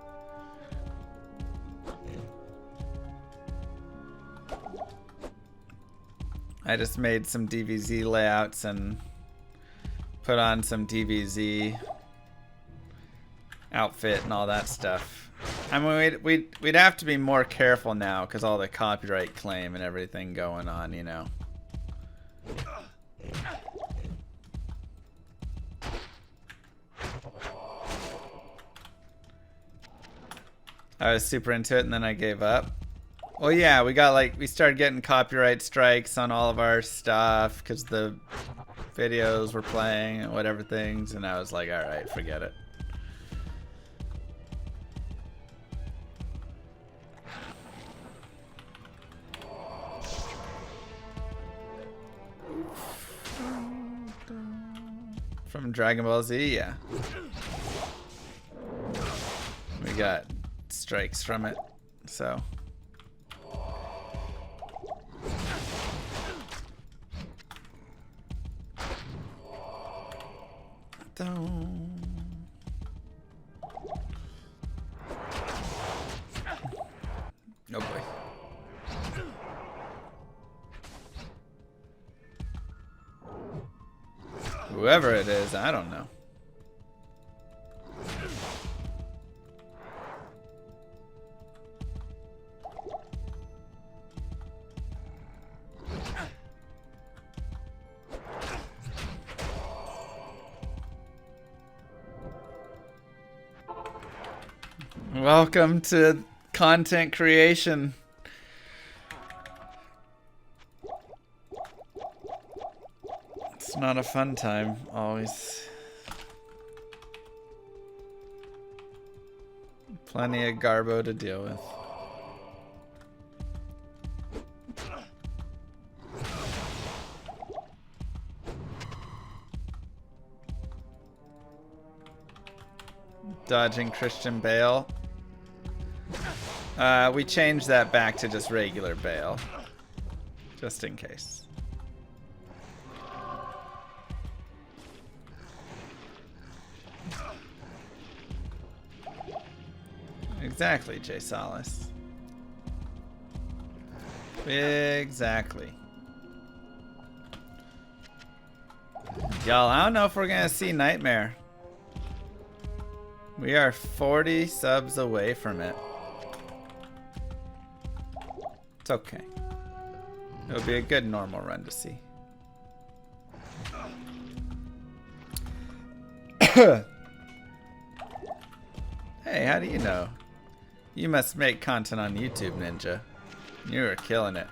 I just made some DBZ layouts and put on some DBZ outfit and all that stuff. I mean, we'd have to be more careful now because all the copyright claim and everything going on, you know. I was super into it and then I gave up. Well, yeah, we started getting copyright strikes on all of our stuff because the videos were playing and whatever things, and I was like, all right, forget it. From Dragon Ball Z, yeah. We got strikes from it, so. Oh boy. Whoever it is, I don't know. Welcome to content creation. It's not a fun time, always. Plenty of garbo to deal with. Dodging Christian Bale. We changed that back to just regular Bale. Just in case. Exactly, Jay Solace. Exactly. Y'all, I don't know if we're gonna see Nightmare. We are 40 subs away from it. It's okay. It'll be a good normal run to see. Hey, how do you know? You must make content on YouTube, Ninja. You are killing it.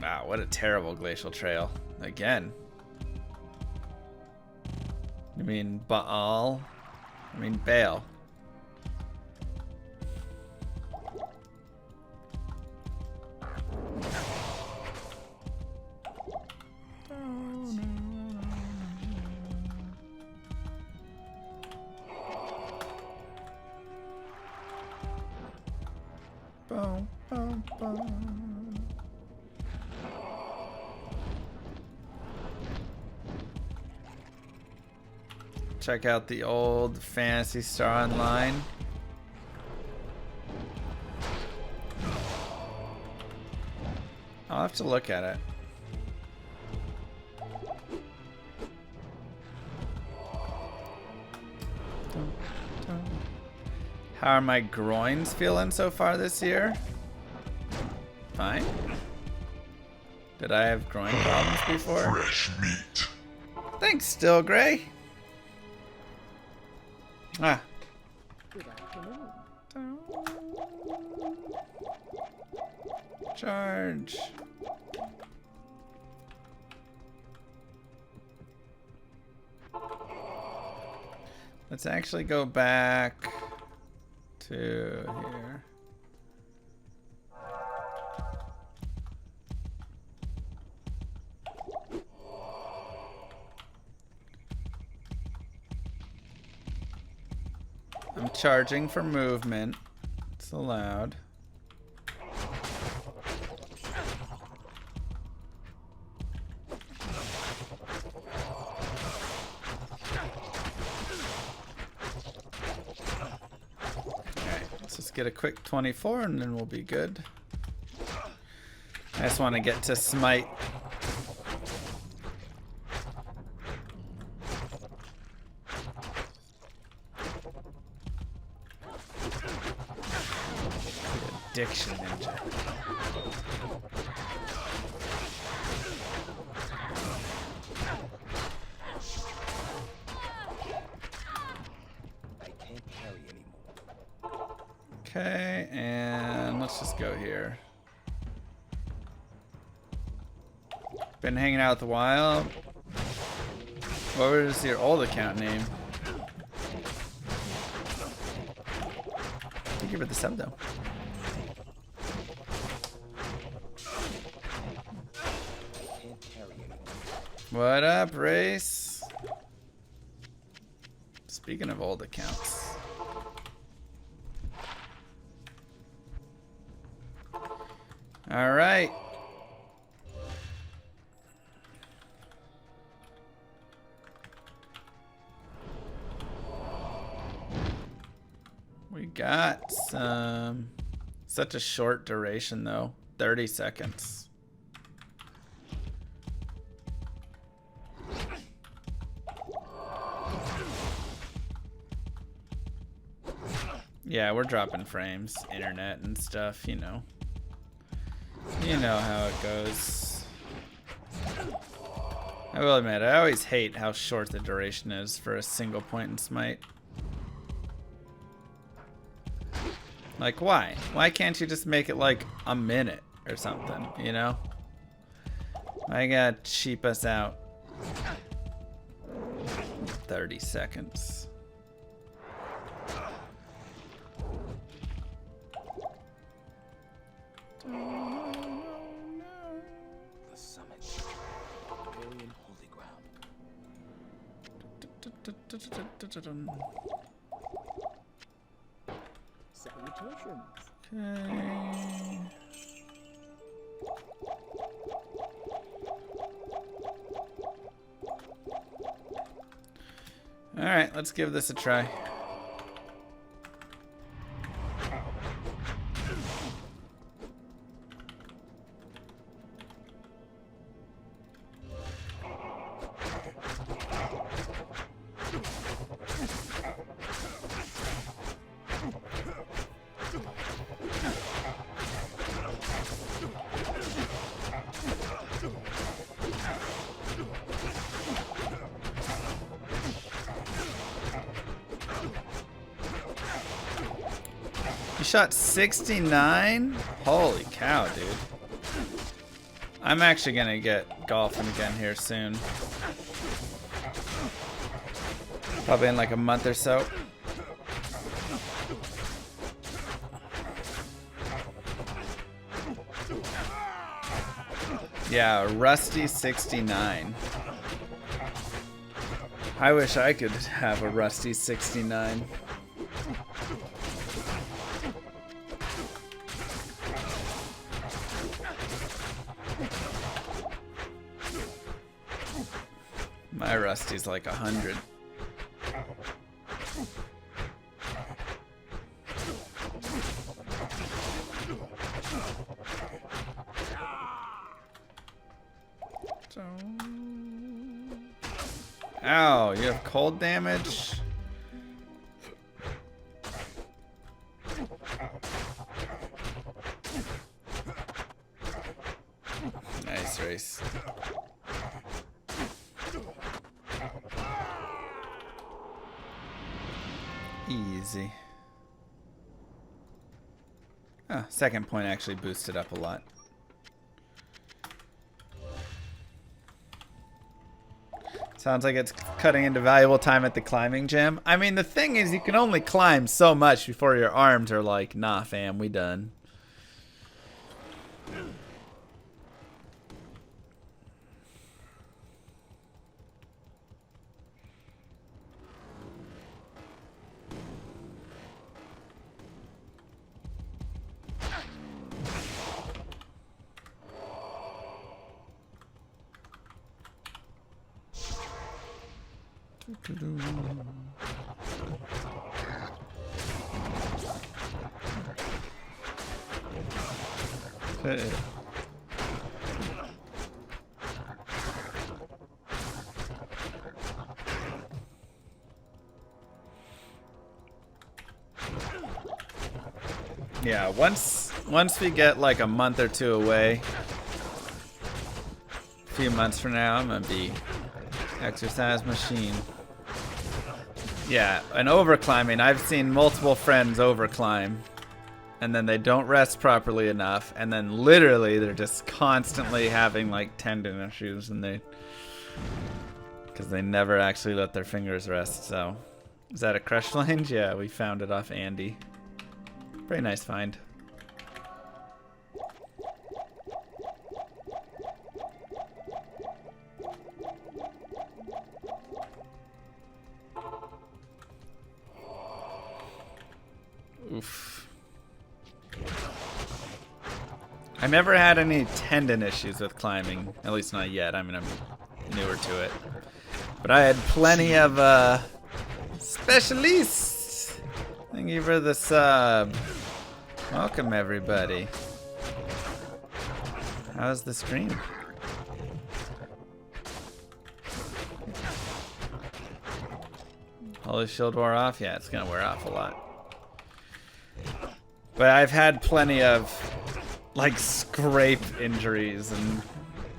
Wow, what a terrible glacial trail. Again. You mean Baal? I mean Baal. Boom, boom, boom. Check out the old Phantasy Star Online. I'll have to look at it. How are my groins feeling so far this year? Fine. Did I have groin problems before? Fresh meat. Thanks, Still Gray. Ah. Good afternoon. Charge. Let's actually go back to here. I'm charging for movement. It's allowed. Get a quick 24 and then we'll be good. I just want to get to Smite. Addiction ninja. I can't carry anymore. Okay, and let's just go here. Been hanging out with the Wild. What was your old account name? Thank you for the sub though. I can't carry anymore. What up, Race? Speaking of old accounts. All right. We got some. Such a short duration though. 30 seconds. Yeah, we're dropping frames, internet and stuff, you know. You know how it goes. I will admit, I always hate how short the duration is for a single point in Smite. Like, why? Why can't you just make it like a minute or something, you know? I gotta cheap us out. 30 seconds. The summit. Alien holy ground. Salutations. Okay. All right, let's give this a try. You shot 69? Holy cow, dude. I'm actually gonna get golfing again here soon. Probably in like a month or so. Yeah, Rusty 69. I wish I could have a Rusty 69. My Rusty's like 100. Ow, you have cold damage? Nice race. Easy. Oh, second point actually boosted up a lot. Sounds like it's cutting into valuable time at the climbing gym. I mean, the thing is, you can only climb so much before your arms are like, nah, fam, we done. Yeah, once we get like a month or two away, a few months from now, I'm gonna be exercise machine. Yeah, and overclimbing, I've seen multiple friends overclimb, and then they don't rest properly enough, and then literally they're just constantly having like tendon issues, and because they never actually let their fingers rest. So, is that a crush lange? Yeah, we found it off Andy. Very nice find. Oof. I've never had any tendon issues with climbing, at least not yet. I mean, I'm newer to it. But I had plenty of specialists. Thank you for the sub. Welcome, everybody. How's the stream? Holy shield wore off? Yeah, it's gonna wear off a lot. But I've had plenty of like scrape injuries and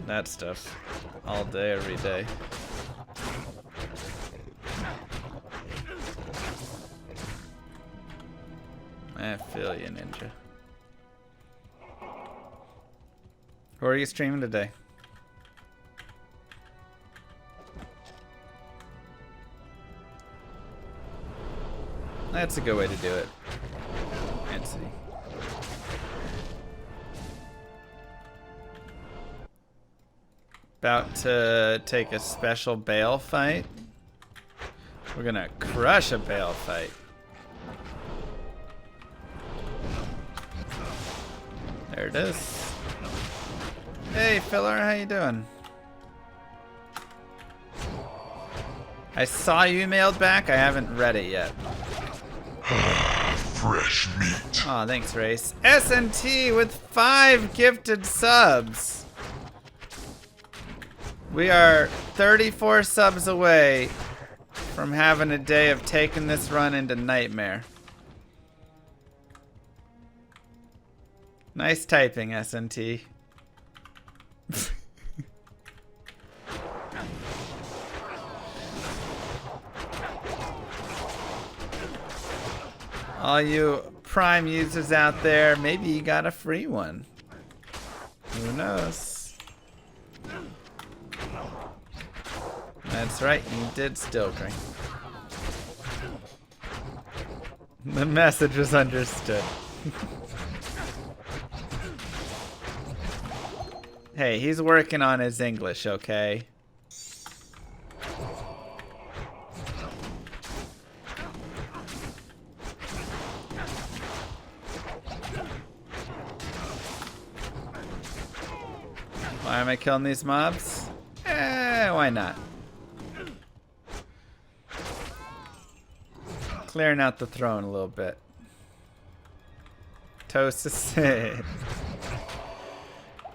that stuff all day, every day. I feel you, Ninja. Who are you streaming today? That's a good way to do it. Let's see. About to take a special Bale fight. We're gonna crush a Bale fight. There it is. Hey, filler, how you doing? I saw you emailed back. I haven't read it yet. Fresh meat. Aw, thanks, Race. S&T with 5 gifted subs. We are 34 subs away from having a day of taking this run into nightmare. Nice typing, S&T. All you Prime users out there, maybe you got a free one. Who knows? That's right, you did still drink. The message was understood. Hey, he's working on his English, okay? Why am I killing these mobs? Why not? Clearing out the throne a little bit. Tosis.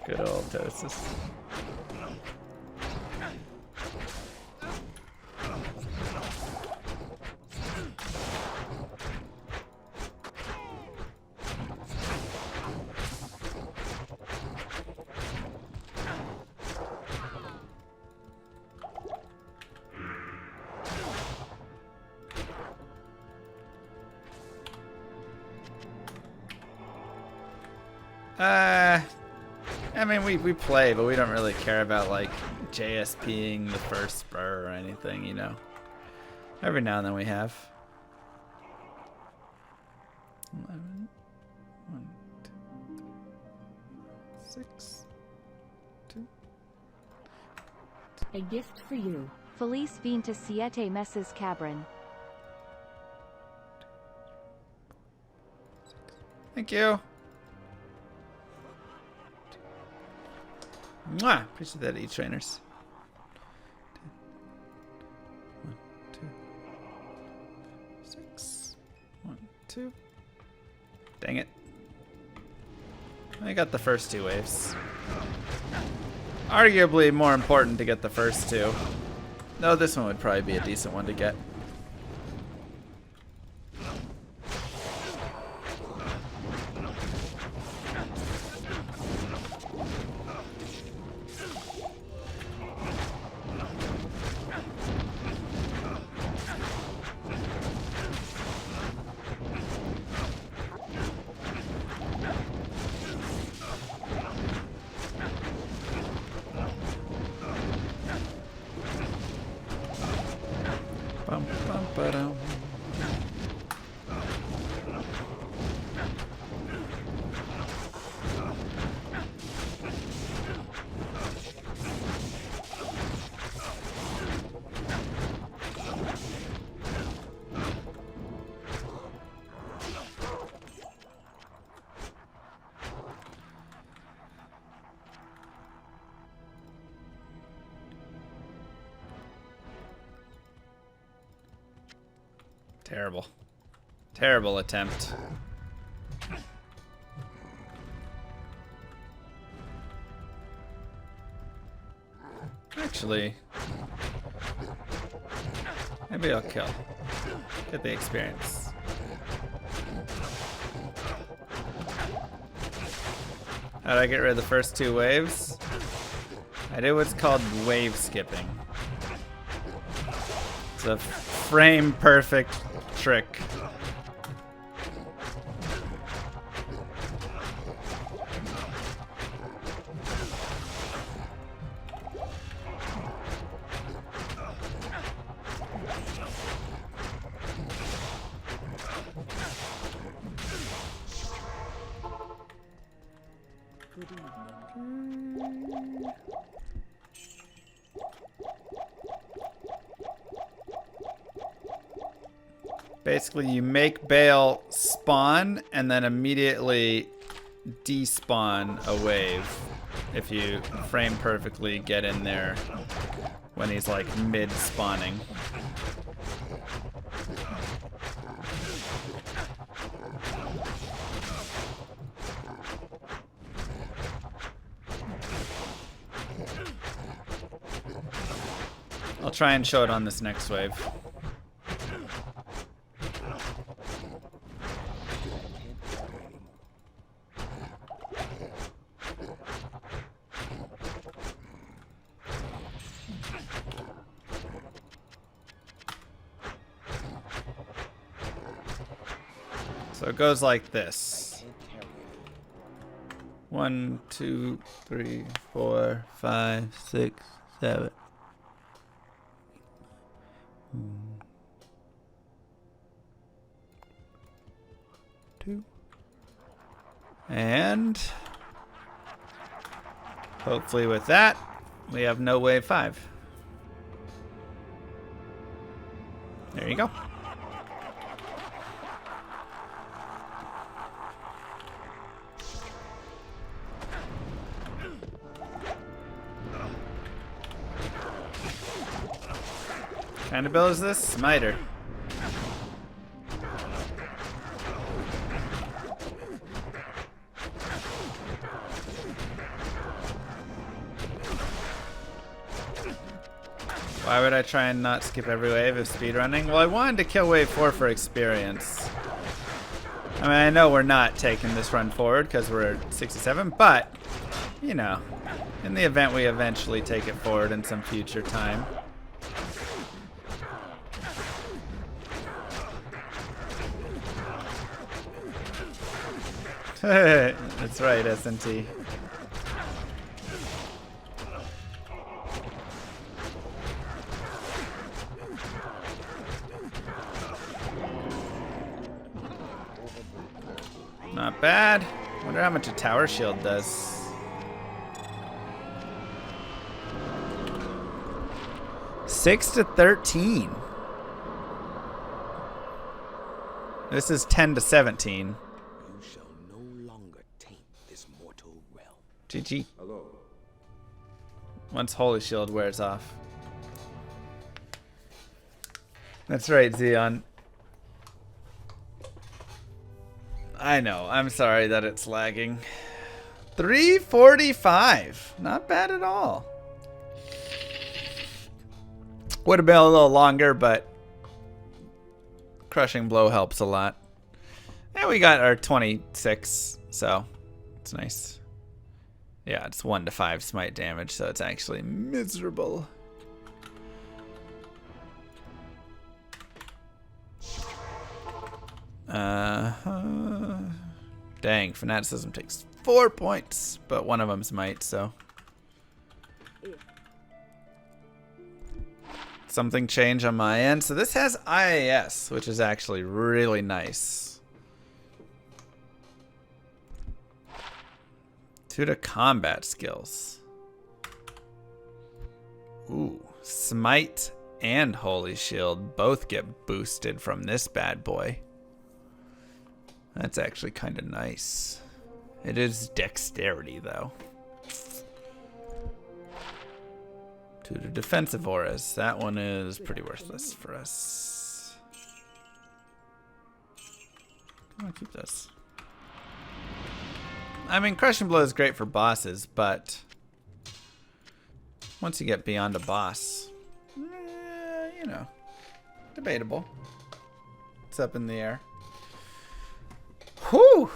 Good old Tosis. I mean, we play, but we don't really care about, like, JSPing the first spur or anything, you know. Every now and then we have. 11, 1, 2, 3, 6, 2. A gift for you. Feliz 27 meses cabron. Thank you. Mwah! Appreciate that, E-trainers. 1, 2, 6, 1, 2. Dang it. I got the first 2 waves. Arguably more important to get the first 2. Though this one would probably be a decent one to get. Bum, bum, ba-dum. Terrible. Terrible attempt. Actually, maybe I'll kill. Get the experience. How'd I get rid of the first 2 waves? I did what's called wave skipping. It's a frame perfect trick. Basically, you make Bale spawn and then immediately despawn a wave if you frame perfectly get in there when he's like mid-spawning. I'll try and show it on this next wave. So it goes like this. 1, 2, 3, 4, 5, 6, 7. 2. And hopefully with that, we have no wave 5. There you go. What kind of bill is this? Smiter. Why would I try and not skip every wave of speedrunning? Well, I wanted to kill wave 4 for experience. I mean, I know we're not taking this run forward because we're at 67, but, you know, in the event we eventually take it forward in some future time. That's right, SNT. Not bad. Wonder how much a tower shield does. Six to 13. This is 10 to 17. You shall no longer taint this mortal realm. GG. Hello. Once Holy Shield wears off. That's right, Xeon. I know. I'm sorry that it's lagging. 345. Not bad at all. Would have been a little longer, but crushing blow helps a lot. And we got our 26, so it's nice. Yeah, it's 1 to 5 smite damage, so it's actually miserable. Dang, fanaticism takes 4 points, but one of them's might, so. Something changed on my end. So this has IAS, which is actually really nice. 2 to combat skills. Ooh, smite and holy shield both get boosted from this bad boy. That's actually kind of nice. It is dexterity, though. 2 to defensive auras. That one is pretty worthless for us. I'm gonna keep this. I mean, crushing blow is great for bosses, but once you get beyond a boss, you know, debatable. It's up in the air. Whew!